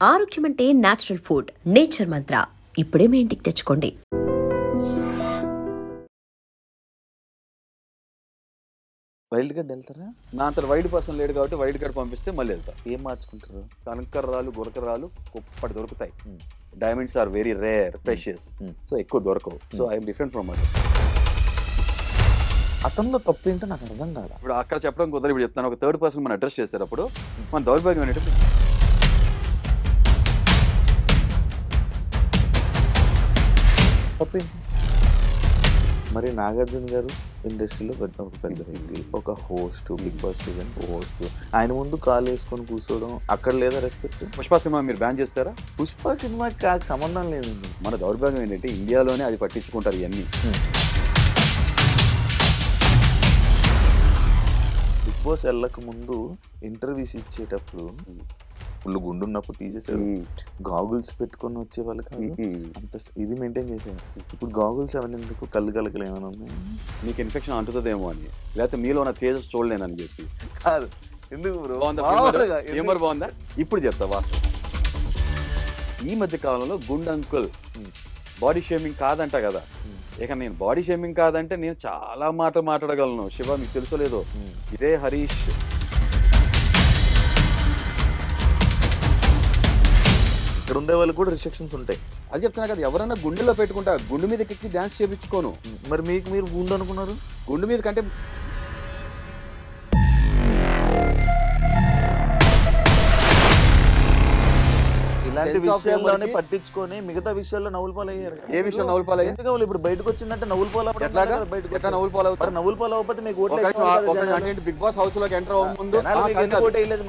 ఆరోగ్యం అంటే natural food. Nature మంత్ర ఇప్పుడే మీ ఇంటికి తెచ్చుకోండి. వైల్డ్ కార్డ్ వెళ్తారా? నా అంత వైల్డ్ పర్సన్ లేడు కాబట్టి వైల్డ్ కార్డ్ పంపిస్తే మళ్ళీ వెళ్తా. ఏం మార్చుకుంటారు? కనకర్రాలు గురకరాలు కుప్పటి దొరుకుతాయి. Diamonds are very rare, precious. So ఎక్కువ దొరకవు. So I'm different from other. అతనిలో తప్పు ఏంటో నాకు అర్థం కాదు. ఇప్పుడు అక్కడ చెప్పడం కుదరదు. ఇప్పుడు చెప్తాను. ఒక థర్డ్ పర్సన్ మనం అడ్రస్ చేశారు. అప్పుడు మన దౌర్భాగ్యం ఏంటంటే తప్పేంటి? మరి నాగార్జున గారు ఇండస్ట్రీలో ఒక పెద్ద వ్యక్తి, ఒక host, Bigg Boss season host. ఆయన ముందు కాలు వేసుకొని కూర్చోవడం అక్కడ లేదా రెస్పెక్ట్? పుష్ప సినిమా మీరు బ్యాన్ చేస్తారా? పుష్ప సినిమాకి నాకు సంబంధం లేదండి. మన దౌర్భాగ్యం ఏంటంటే ఇండియాలోనే అది పట్టించుకుంటారు ఇవన్నీ. బిగ్ బాస్ వెళ్ళక ముందు ఇంటర్వ్యూస్ ఇచ్చేటప్పుడు ఫుల్ గుండున్నప్పుడు తీసేసారు. గాగుల్స్ పెట్టుకొని వచ్చే వాళ్ళు కాదు, అంత ఇది మెయింటైన్ చేసేవారు. ఇప్పుడు గాగుల్స్ అవన్నీ ఎందుకు? కళ్ళు కలకలు ఏమైనా ఉన్నాయి? మీకు ఇన్ఫెక్షన్ అంటుతుందేమో అని, లేకపోతే మీలో ఉన్న తేజస్ చూడలేనని చెప్పి కాదు. ఎందుకు బ్రో? ఏమర్ బాగుందా? ఇప్పుడు చెప్తావా? ఈ మధ్య కాలంలో గుండ్ అంకుల్ బాడీ షేమింగ్ కాదంట కదా. ఇక నేను బాడీ షేమింగ్ కాదంటే నేను చాలా మాట్లాడగలను. శివ మీకు తెలుసో లేదో, ఇదే హరీష్ ఇక్కడ ఉండే వాళ్ళకి కూడా రిస్ట్రిక్షన్స్ ఉంటాయి. అది చెప్తున్నా కదా. ఎవరన్నా గుండెలో పెట్టుకుంటా, గుండు మీదకి ఎక్కి డాన్స్ చేయించుకోను. మరి మీకు మీరు గుండు అనుకున్నారు? గుండు మీద కంటే ఇలాంటి విషయాల్లోనే పట్టించుకొని మిగతా విషయాల్లో నవ్వులు పాలయ్యారు. ఏ విషయం నవ్వులు పాలయ్యారు? ఎందుకు ఇప్పుడు బయటకు వచ్చిందంటే నవ్వులు పాలవుతారు. ఎట్లా నవ్వులు పాలవుతారు? నవ్వులు పాలవకపోతే మీకు బిగ్ బాస్ హౌస్ లోకి ఎంటర్ అవ్వక ముందు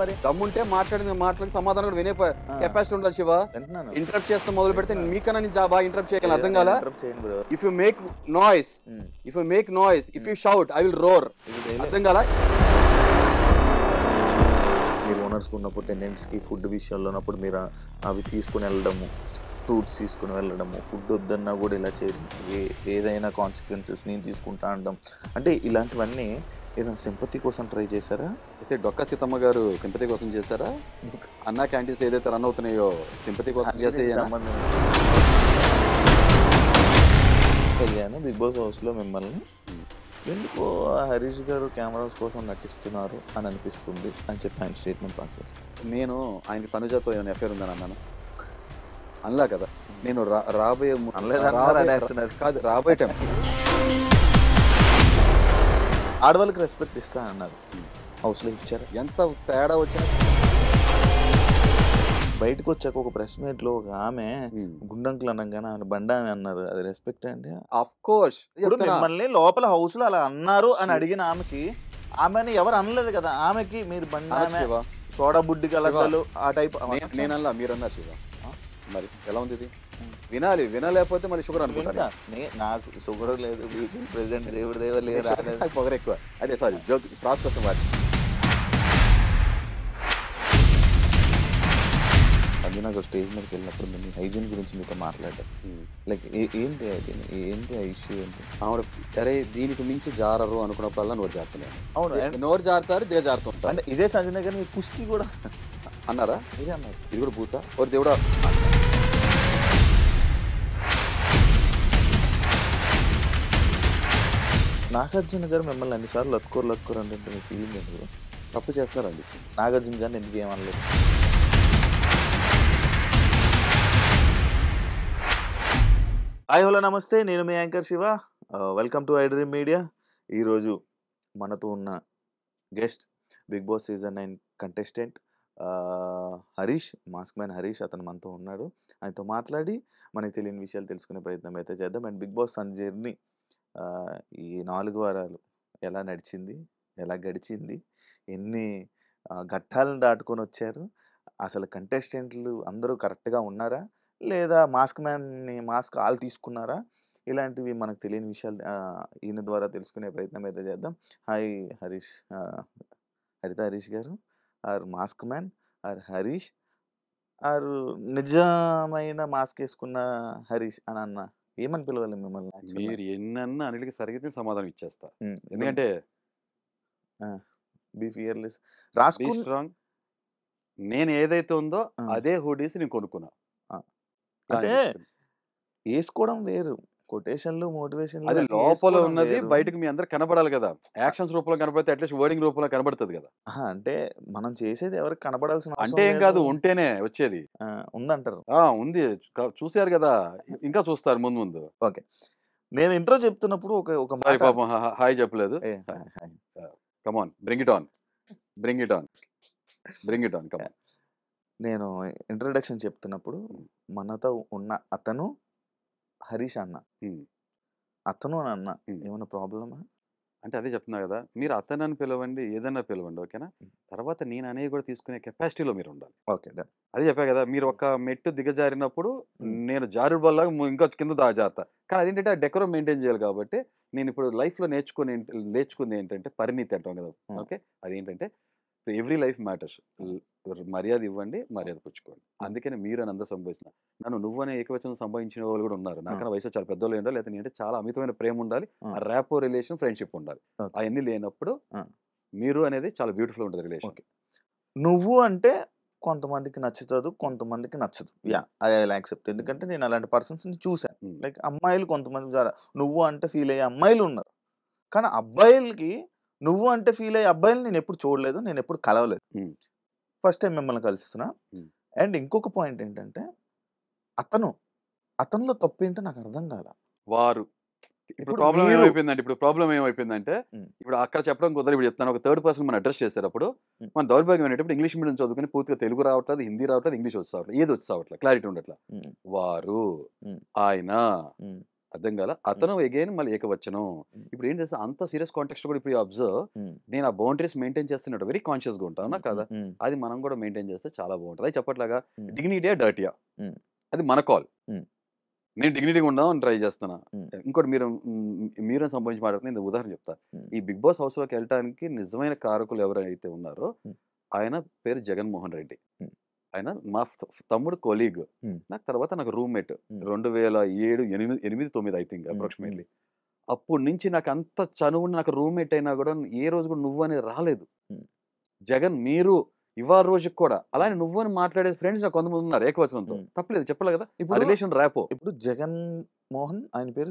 మరి దమ్ముంటే మాట్లాడి సమాధానం కూడా వినే కెపాసిటీ ఉండాలి. శివ ఇంటరప్ట్ చేస్తే మొదలు పెడితే మీకన్నా నేను బాగా ఇంటరప్ట్ చేయగలను. అర్థం కాలా? If you make noise, if you shout, I will roar. అర్థం కాలా? మీరు ఓనర్స్ ఉన్నప్పుడు టెండెంట్స్కి ఫుడ్ విషయంలో ఉన్నప్పుడు మీరు అవి తీసుకుని వెళ్ళడము, ఫ్రూట్స్ తీసుకుని వెళ్ళడము, ఫుడ్ వద్దన్నా కూడా ఇలా చేయడం, ఏదైనా కాన్సిక్వెన్సెస్ నేను తీసుకుంటా అనడం, అంటే ఇలాంటివన్నీ ఏదైనా సింపతి కోసం ట్రై చేశారా? అయితే డొక్కా సీతమ్మ గారు సింపతి కోసం చేశారా? అన్నా క్యాంటీన్స్ ఏదైతే రన్ అవుతున్నాయో సింపతి కోసం చేసే సంబంధం అయ్యాను. బిగ్ బాస్ హౌస్లో మిమ్మల్ని ఎందుకో హరీష్ గారు కెమెరాస్ కోసం నటిస్తున్నారు అని అనిపిస్తుంది అని చెప్పి ఆయన స్టేట్మెంట్ పాస్ చేస్తారు. నేను ఆయనకి తనుజాతో ఏమైనా ఎఫ్ఐఆర్ ఉందని అన్నాను? అనలా కదా. నేను రాబోయే కాదు, రాబోయే టైం ఆడవాళ్ళకి రెస్పెక్ట్ ఇస్తా అన్నారు. హౌస్లో ఇచ్చారు. ఎంత తేడా వచ్చినా బయటకు వచ్చాక ఒక ప్రెస్ మీట్ లో ఒక ఆమె గుండంకులు అనగానే ఆమె బండా అని అన్నారు. అది రెస్పెక్ట్ అండి? Of course. మిమ్మల్ని లోపల హౌస్ లో అలా అన్నారు అని అడిగిన ఆమెకి, ఆమెని ఎవరు అనలేదు కదా. ఆమెకి మీరు బండా, సోడా బుడ్డి కలగలు ఆ టైప్. నేనల్లా, మీరు అన్నారు శివ. మరి ఎలా ఉంది ఇది? వినాలి, వినలేకపోతే మరి షుగర్ అనుకుంటా. నాకు షుగర్ లేదు, ప్రెసిడెంట్ దేవుడి దేవ లేదు, పొగరు ఎక్కువ. అదే సారీ, జోక్ ప్రాస్ కోసం వాడి. అది నాకు స్టేజ్ మీదకి వెళ్ళినప్పుడు మీ హైజీన్ గురించి మీతో మాట్లాడారు. లైక్ ఏంటి ఆ ఇష్యూ ఏంటి? ఆవిడ అరే దీనికి మించి జారరు అనుకున్నప్పుడల్లా నోరు జారుతున్నాను. అవును, నోరు జారుతారు, దిగ జారుతుంటారు. అంటే ఇదే సంజయ్ గారు మీ కుస్తీ కూడా అన్నారా? ఇదే అన్నారు. ఇది కూడా పూత ఓరి దేవుడా. నాగార్జున గారు మిమ్మల్ని అన్నిసార్లు లత్కోరు అంటే మీ ఫీలింగ్ ఎందుకు? తప్పు చేస్తున్నారండి. నాగార్జున గారిని ఎందుకు ఏమనలేదు? హాయ్ హలో నమస్తే, నేను మీ anchor Shiva. Welcome to iDream Media. ఈరోజు మనతో ఉన్న guest Bigg Boss season 9 contestant Harish, mask man Harish. అతను మనతో ఉన్నాడు. ఆయనతో మాట్లాడి మనకి తెలియని విషయాలు తెలుసుకునే ప్రయత్నం అయితే చేద్దాం. అండ్ బిగ్ బాస్ తన జర్నీ ఈ 4 వారాలు ఎలా నడిచింది, ఎలా గడిచింది, ఎన్ని ఘట్టాలను దాటుకొని వచ్చారు, అసలు కంటెస్టెంట్లు అందరూ కరెక్ట్గా ఉన్నారా లేదా మాస్క్ ఆల్ తీసుకున్నారా, ఇలాంటివి మనకు తెలియని విషయాలు ఈయన ద్వారా తెలుసుకునే ప్రయత్నం అయితే చేద్దాం. హాయ్ హరీష్, హరిత హరీష్ గారు, are mask man, are Harish, are నిజమైన మాస్క్ వేసుకున్న హరీష్ అని అన్న ఏమని పిలవాలి మిమ్మల్ని? మీరు ఎన్నన్నా అన్నిటికీ సరిగ్గా సమాధానం ఇచ్చేస్తా. ఎందుకంటే బీ ఫియర్లెస్ బీ స్ట్రాంగ్, నేను ఏదైతే ఉందో ఆ, అదే హుడీస్ నేను కొనుక్కున్నా. ఆ. ఇలా అంటే నేను చెప్తున్నా. వేసుకోవడం వేరు, కొటేషన్లు మోటివేషన్లు అది అన్ని లోపల వేసుకోవడం ఉన్నది వేరు. బయటకు మీ అందరికి కనబడాలి కదా. ఆ, యాక్షన్స్ రూపంలో కనబడితే అట్లీస్ట్ వర్డింగ్ రూపంలో కనబడుతుంది కదా. అంటే మనం చేసేది ఎవరికి కనబడాల్సిన అంటే అవసరం ఏం లేదు. కాదు, ఉంటేనే వచ్చేది. ఉందంటారు. ఉంది. చూసారు కదా, ఇంకా చూస్తారు ముందు ముందు. ఓకే, నేను ఇంట్రో చెప్తున్నప్పుడు ఒక ఒక సారీ మాట పాపం హాయ్ చెప్పలేదు. ఏ, hi, hi. Come on, bring it on, bring it on, bring it on, come on. నేను ఇంట్రడక్షన్ చెప్తున్నప్పుడు మనతో ఉన్న అతను హరీష్ అన్న, అతను అని అన్న, ఏమైనా ప్రాబ్లమా? అంటే అదే చెప్తున్నా కదా, మీరు అతనని పిలవండి, ఏదన్నా పిలవండి, ఓకేనా. తర్వాత నేను అనేవి కూడా తీసుకునే కెపాసిటీలో మీరు ఉండాలి. Okay, done. అదే చెప్పా కదా, మీరు ఒక మెట్టు దిగజారినప్పుడు మ్మ్. నేను జారుడు బల్లాగా ఇంకా కింద జారుతా. కానీ అదేంటంటే ఆ డెకరం మెయింటైన్ చేయాలి. కాబట్టి నేను ఇప్పుడు లైఫ్లో నేర్చుకుంది ఏంటంటే పరిణితి అంటాం కదా. మ్మ్. ఓకే, అదేంటంటే ఎవ్రీ లైఫ్ మ్యాటర్స్. మర్యాద ఇవ్వండి, మర్యాద పుచ్చుకోండి. అందుకని మీరు అని అందరూ సంభవిస్తున్నారు. నన్ను నువ్వనే ఏకవచనం సంభవించిన వాళ్ళు కూడా ఉన్నారు. నాకన్నా వయసు చాలా పెద్దోళ్ళు ఉండాలి, లేకపోతే నేనంటే చాలా అమితమైన ప్రేమ ఉండాలి, ఆ, ఆ ర్యాపో రిలేషన్, ఫ్రెండ్షిప్ ఉండాలి. ఓకే. అవన్నీ లేనప్పుడు ఆ, మీరు అనేది చాలా బ్యూటిఫుల్ ఉంటుంది రిలేషన్. ఓకే. నువ్వు అంటే కొంతమందికి నచ్చుతుంది, కొంతమందికి నచ్చదు. Yeah, I accept. ఎందుకంటే నేను అలాంటి పర్సన్స్ ని చూసాను. లైక్ అమ్మాయిలు కొంతమంది నువ్వు అంటే ఫీల్ అయ్యే అమ్మాయిలు ఉన్నారు, కానీ అబ్బాయిలకి నువ్వు అంటే ఫీల్ అయ్యే అబ్బాయిలు నేను ఎప్పుడు చూడలేదు, నేను ఎప్పుడు కలవలేదు. మ్మ్. ఫస్ట్ టైం మిమ్మల్ని కలుస్తున్నా. మ్మ్. అండ్ ఇంకొక పాయింట్ ఏంటంటే అతనిలో తప్పు ఏంటో నాకు అర్థం కాల. వారు ఇప్పుడు ఇప్పుడు ప్రాబ్లం మీరు ఏమైపోయిందంటే ఇప్పుడు అక్కడ చెప్పడం కుదరదు. ఇప్పుడు చెప్తాను, ఒక థర్డ్ పర్సన్ మనం అడ్రస్ చేసేటప్పుడు మ్మ్. మన దౌర్భాగ్యం ఏంటంటే ఇంగ్లీష్ మీడియం చదువుకుని పూర్తిగా తెలుగు రావట్లేదు, హిందీ రావట్లేదు, ఇంగ్లీష్ వచ్చి ఏది వచ్చి రావట్లేదు, క్లారిటీ ఉండట్లా. మ్మ్. వారు, మ్మ్. ఆయన, మ్మ్. అర్థం కాల, అతను ఎగైన్ మళ్ళీ ఏకవచనం. మ్మ్. ఇప్పుడు ఏం చేస్తా, అంత సీరియస్ కాంటెక్స్ట్ కూడా ఇప్పుడు అబ్జర్వ్, మ్మ్. నేను ఆ బౌండరీస్ మెయింటైన్ చేస్తున్నట్టు వెరీ కాన్షియస్గా ఉంటాను కదా. మ్మ్. అది మనం కూడా మెయింటైన్ చేస్తే చాలా బాగుంటుంది. అది చెప్పట్లాగా మ్మ్. డిగ్నిటీయా డర్టీయా, మ్మ్. అది మన కాల్. మ్మ్. నేను డిగ్నిటీగా ఉందామని ట్రై చేస్తున్నా. మ్మ్. ఇంకోటి మీరు సంబంధించి మాట్లాడుతున్నా, నేను ఉదాహరణ చెప్తా. మ్మ్. ఈ బిగ్ బాస్ హౌస్లోకి వెళ్ళడానికి నిజమైన కారకులు ఎవరైతే ఉన్నారో మ్మ్. ఆయన పేరు జగన్మోహన్ రెడ్డి. మ్మ్. ఆయన మా తమ్ముడు కొలీగ్, మ్మ్. నాకు roommate. Hmm. 2007, 8, 9 I think approximately. అప్పటి నుంచి నాకు అంత చనువు, నాకు రూమ్మేట్ అయినా కూడా ఏ రోజు కూడా నువ్వు అనేది రాలేదు. మ్మ్. జగన్ మీరు ఇవాళ రోజుకి కూడా అలానే నువ్వు అని మాట్లాడే ఫ్రెండ్స్ నాకు కొంతమంది ఉన్నారు ఏకవచనంతో. మ్మ్. తప్పలేదు, చెప్పలే కదా, ఇప్పుడు రిలేషన్ ర్యాపో. ఇప్పుడు ఆయన పేరు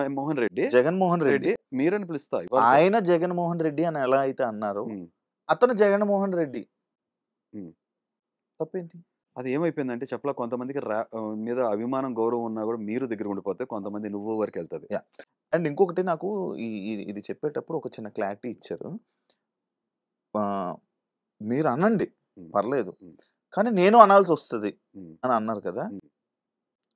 మోహన్ రెడ్డి, జగన్మోహన్ రెడ్డి. మీరని పిలుస్తా ఇవాళ కూడా. ఆయన జగన్మోహన్ రెడ్డి అని ఎలా అయితే అన్నారు, ఉమ్, అతను జగన్మోహన్ రెడ్డి. ఉమ్. తప్పేంటి? అది ఏమైపోయిందంటే చెప్పలా, కొంతమందికి మీద అభిమానం, గౌరవం ఉన్నా కూడా మీరు దగ్గర ఉండిపోతే కొంతమంది నువ్వు వరకు వెళ్తుంది. యా. అండ్ ఇంకొకటి నాకు ఇది చెప్పేటప్పుడు ఒక చిన్న క్లారిటీ ఇచ్చారు. ఆ, మీరు అనండి, ఉమ్, పర్లేదు, ఉమ్, కానీ నేను అనాల్సి వస్తుంది ఉమ్, అని అన్నారు కదా. ఉమ్.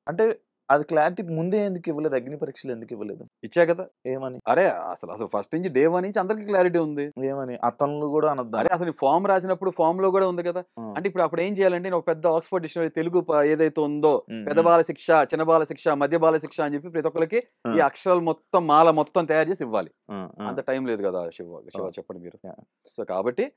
అంటే అది క్లారిటీ ముందే ఎందుకు ఇవ్వలేదు? అగ్ని పరీక్షలు ఎందుకు ఇవ్వలేదు? ఇచ్చా కదా. ఏమని? అరే అసలు ఫస్ట్ నుంచి డే 1 నుంచి అందరికి క్లారిటీ ఉంది. ఏమని అతను కూడా అనొద్దా? అరే అసలు ఫామ్ రాసినప్పుడు ఫామ్ లో కూడా ఉంది కదా. ఆ. అంటే ఇప్పుడు అప్పుడు ఏం చేయాలంటే, నేను ఒక పెద్ద ఆక్స్ఫర్డ్ డిక్షనరీ తెలుగు ఏదైతే ఉందో, ఉమ్, పెద్ద బాల శిక్ష, చిన్న బాల శిక్ష, మధ్య బాల శిక్ష అని చెప్పి ప్రతి ఒక్కరికి ఆ. ఈ అక్షరాలు మొత్తం మాల మొత్తం తయారు చేసి ఇవ్వాలి. ఆ, ఆ. అంత టైం లేదు కదా శివ ఆ. చెప్పండి మీరు. యా. సో కాబట్టి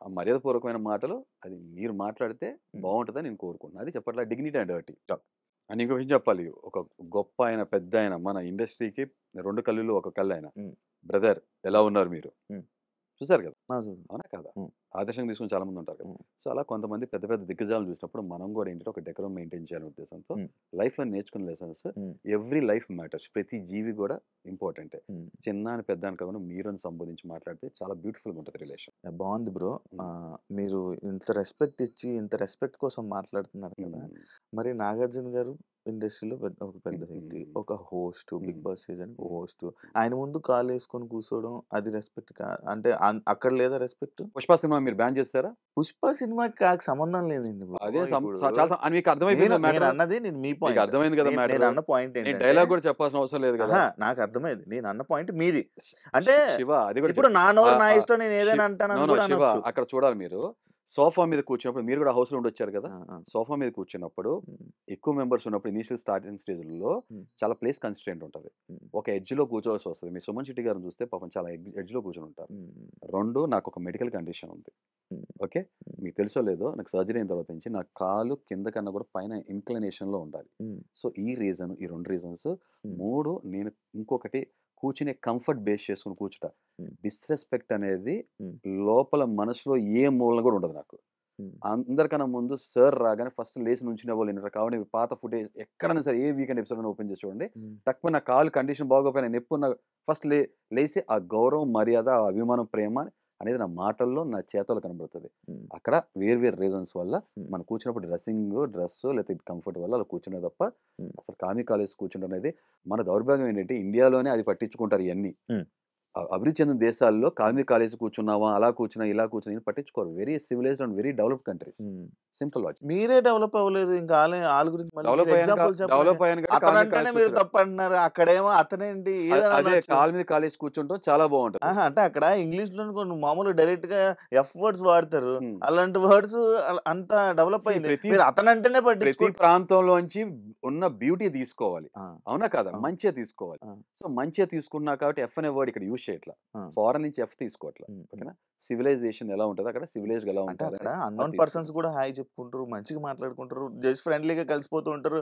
ఆ మర్యాదపూర్వకమైన మాటలు అది మీరు మాట్లాడితే బాగుంటుందని నేను కోరుకుంటున్నాను. అది చెప్పట్లా డిగ్నిటీ అండ్ డర్టీ. Yeah. అని ఇంకో విషయం చెప్పాలి, ఒక గొప్ప ఆయన, పెద్ద ఆయన, మన ఇండస్ట్రీకి 2 కళ్ళు ఒక కళ్ళు ఆయన. బ్రదర్ ఎలా ఉన్నారు మీరు? చూసారు కదా, అవునా కదా? ఆదర్శంగా తీసుకుని చాలా మంది ఉంటారు కదా. సో అలా కొంతమంది పెద్ద పెద్ద దిగ్గజాలు చూసినప్పుడు మనం కూడా ఏంటంటే ఒక డెకరం మెయింటైన్ చేయాలనే ఉద్దేశంతో లైఫ్ లో నేర్చుకునే లెసన్స్, ఎవ్రీ లైఫ్ మ్యాటర్స్, ప్రతి జీవి కూడా ఇంపార్టెంటే. చిన్న అని పెద్ద అని కాకుండా మీరు అని సంబోధించి మాట్లాడితే చాలా బ్యూటిఫుల్ గా ఉంటుంది రిలేషన్. బాగుంది బ్రో. మీరు ఇంత రెస్పెక్ట్ ఇచ్చి ఇంత రెస్పెక్ట్ కోసం మాట్లాడుతున్నారు కదా. మరి నాగార్జున గారు ఇండస్ట్రీలో ఒక పెద్ద వ్యక్తి, ఒక host, Bigg Boss season host. ఆయన ముందు కాలు వేసుకొని కూర్చోవడం అది రెస్పెక్ట్ అంటే అక్కడ లేదా రెస్పెక్ట్? పుష్ప సినిమా మీరు బ్యాన్ చేస్తారా? పుష్ప సినిమాకి కాకు సంబంధం లేదండి. అదే చాలా మీకు అర్థమైపోయింది నేను అన్నది, నేను మీ పాయింట్ అర్థమైంది కదా. నేను అన్న పాయింట్ ఏంటి, డైలాగ్ కూడా చెప్పాల్సిన అవసరం లేదు కదా. నాకు అర్థమైంది. నేను అన్న పాయింట్ మీది. అంటే శివ అది కూడా ఇప్పుడు నా నోరు నా ఇష్టం, నేను ఏదైనా అంటాను. శివ అక్కడ చూడాలి, మీరు సోఫా మీద కూర్చున్నప్పుడు, మీరు కూడా హౌస్ లో ఉండొచ్చారు కదా, సోఫా మీద కూర్చున్నప్పుడు ఎక్కువ మెంబర్స్ ఉన్నప్పుడు ఇనిషియల్ స్టార్టింగ్ స్టేజ్లో చాలా ప్లేస్ కన్స్ట్రెంట్ ఉంటుంది. ఒక ఎడ్జ్ లో కూర్చోవాల్సి వస్తుంది. మీ సుమన్ శెట్టి గారిని చూస్తే పాపం చాలా ఎడ్జ్ లో కూర్చొని ఉంటారు. 2, నాకు ఒక మెడికల్ కండిషన్ ఉంది. ఓకే, మీకు తెలుసో లేదో, నాకు సర్జరీ అయిన తర్వాత నుంచి నా కాలు కింద కన్నా కూడా పైన ఇన్క్లినేషన్ లో ఉండాలి. సో ఈ 2 రీజన్స్. 3, నేను ఇంకొకటి కూర్చునే కంఫర్ట్ బేస్ చేసుకుని కూర్చుంటా. Hmm. డిస్రెస్పెక్ట్ అనేది Hmm. లోపల మనసులో ఏ మూలన కూడా ఉండదు నాకు. Hmm. అందరికన్నా ముందు సార్ రాగానే ఫస్ట్ లేచి నుంచునే వాళ్ళు వింటారు. కాబట్టి మీరు పాత ఫుటేజ్ ఎక్కడైనా సరే ఏ వీకెండ్ ఎపిసోడ్ ఓపెన్ చేసి చూడండి. Hmm. తక్కువ నా కాలు కండిషన్ బాగోపోయినా నొప్పి ఉన్న ఫస్ట్ లేచి ఆ గౌరవం, మర్యాద, ఆ అభిమానం, ప్రేమ అనేది నా మాటల్లో, నా చేతల్లో కనబడుతుంది. Hmm. అక్కడ వేరు వేరు రీజన్స్ వల్ల Hmm. మనం కూర్చున్నప్పుడు డ్రెస్ లేకపోతే కంఫర్ట్ వల్ల అలా కూర్చునే తప్ప Hmm. అసలు కాలేజ్ కూర్చుంటే అనేది మన దౌర్భాగ్యం ఏంటంటే ఇండియాలోనే అది పట్టించుకుంటారు ఇవన్నీ. Hmm. అభివృద్ధి చెందిన దేశాల్లో కాలేజ్ కూర్చున్నావా, అలా కూర్చున్నా, ఇలా కూర్చున్నా పట్టించుకోరు. Very civilized and very developed countries. Hmm. Simple logic. మీరే డెవలప్ అవ్వలేదు, ఇంకా వాళ్ళ గురించి మళ్ళీ డెవలప్ మీరు అయ్యాను ఎగ్జాంపుల్ చెప్పండి. డెవలప్ అయ్యాను కాబట్టి అతనంటేనే మీరు తప్పు అంటున్నారు, అక్కడేమో అతనేంటి ఏదైనా అదే అనొచ్చు. కాలు మీద కాలేజ్ కూర్చుంటాం చాలా బాగుంటది. ఆహా, అంటే అక్కడ ఇంగ్లీష్ లో కొన్ని మామూలు డైరెక్ట్ గా ఎఫ్ వర్డ్స్ వాడతారు. Hmm. అలాంటి వర్డ్స్ అంత డెవలప్ See, అయింది. ప్రతి- మీరు అతనంటేనే ప్రతి పట్టించుకో. ప్రాంతంలోంచి ఉన్న బ్యూటీ తీసుకోవాలి, ఆ, అవునా కదా? ఆ. మంచిగా తీసుకోవాలి. ఆ. సో మంచిగా తీసుకున్నా కాబట్టి ఎఫ్ అనే వర్డ్ ఇక్కడ యూజ్ చేయట్లా. ఆ. ఫారెన్ నుంచి ఎఫ్ తీసుకోవట్లా. ఉమ్, ఓకేనా? సివిలైజేషన్ ఎలా ఉంటుంది అక్కడ, సివిలైజ్డ్ ఎలా అంటే ఉంటుంది అక్కడ అనేది అన్నోన్ అది పర్సన్స్ కూడా హాయ్ చెప్పుకుంటారు, మంచిగా మాట్లాడుకుంటారు, జస్ట్ ఫ్రెండ్లీగా కలిసిపోతూ ఉంటారు.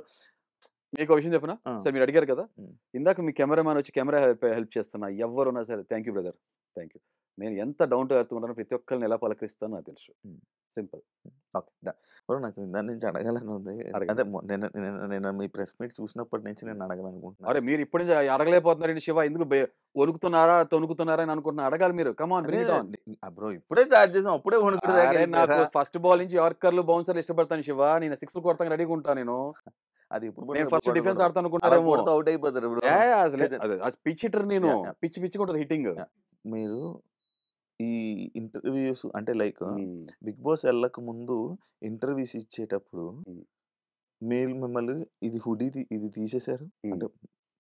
మీకు ఒక విషయం చెప్పనా ఆ. సార్, మీరు అడిగారు కదా ఉమ్. ఇందాక మీ కెమెరామ్యాన్ వచ్చి కెమెరా హెల్ప్ చేస్తున్నా, ఎవరున్నా సరే thank you brother, thank you. నేను ఎంత డౌన్ టు ఎర్త్ ఉంటానో ప్రతి ఒక్కరిని ఎలా పలకరిస్తానో నాకు తెలుసు. ఉమ్. సింపుల్. ఓకే, బ్రో, నాకు దాని నుంచి అడగాలని ఉంది. అడగండి. అదే నేను మీ ప్రెస్ మీట్ చూసినప్పటి నుంచి నేను అడగాలనుకుంటున్నాను. అరే మీరు ఇప్పటి నుంచి అడగలేకపోతున్నారండి శివ, ఎందుకు వణుకుతున్నారా తొణుకుతున్నారా అని అనుకుంటున్నా, అడగాలి మీరు. కమాన్ బ్రింగ్ ఇట్ ఆన్. బ్రో, ఇప్పుడే స్టార్ట్ చేసాం, అప్పుడే వణుకుడు దాకా అరే నాకు వెళ్ళిపోయారా? ఫస్ట్ బాల్ నుంచి యార్కర్లు బౌన్సర్లు ఇష్టపడతాను శివ, నేను సిక్స్ కొడతాను రెడీగా ఉంటాను నేను. అది ఇప్పుడు నేను ఫస్ట్ డిఫెన్స్ ఆడతాను అనుకుంటారేమో. అవుట్ అయిపోతారు బ్రో. పిచ్ హిట్టర్ నేను. Yeah, yeah. పిచ్చి ఉంటుంది హిట్టింగ్. Yeah. మీరు ఈ ఇంటర్వ్యూస్ అంటే లైక్ బిగ్ బాస్ వెళ్ళక ముందు ఇంటర్వ్యూస్ ఇచ్చేటప్పుడు మీరు మిమ్మల్ని ఇది హుడీ ఇది తీసేశారు, అంటే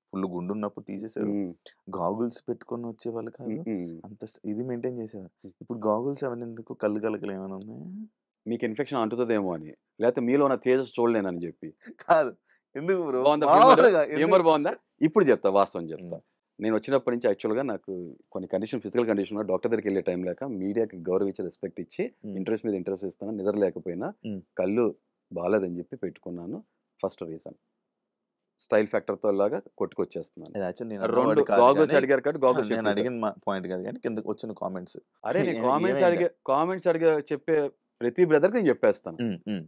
ఫుల్ గుండు ఉన్నప్పుడు తీసేశారు, గాగుల్స్ పెట్టుకొని వచ్చేవాళ్ళు కాదు, అంత ఇది మెయింటైన్ చేసేవారు. ఇప్పుడు గాగుల్స్ అవన్నీ ఎందుకు, కళ్ళు కలకలు ఏమైనా ఉన్నాయా? మీకు ఇన్ఫెక్షన్ అంటుతుందేమో అని, లేకపోతే మీలో ఉన్న తేజస్ చూడలేనని చెప్పి. కాదు, ఎందుకు బ్రో? హ్యూమర్ బాగుందా? ఇప్పుడు చెప్తా, వాస్తవం చెప్తా. నేను వచ్చినప్పటి నుంచి యాక్చువల్గా నాకు కొన్ని ఫిజికల్ కండిషన్ డాక్టర్ దగ్గరికి వెళ్ళే టైం లేక మీడియాకి గౌరవ ఇచ్చి రెస్పెక్ట్ ఇచ్చి ఇంట్రెస్ట్ మీద ఇంట్రెస్ట్ ఇస్తాను, నిద్ర లేకపోయినా కళ్ళు బాగాలేదని చెప్పి పెట్టుకున్నాను. ఫస్ట్ రీజన్ స్టైల్ ఫ్యాక్టర్ తో లాగా కొట్టుకొచ్చేస్తున్నాను. రెండు గాగుల్స్ అడిగారు కాబట్టి గాగుల్స్ నేను అడిగిన పాయింట్ కాదు కానీ కింద వచ్చిన కామెంట్స్. అరే నేను కామెంట్స్ అడిగే చెప్పే ప్రతి బ్రదర్కి నేను చెప్పేస్తాను.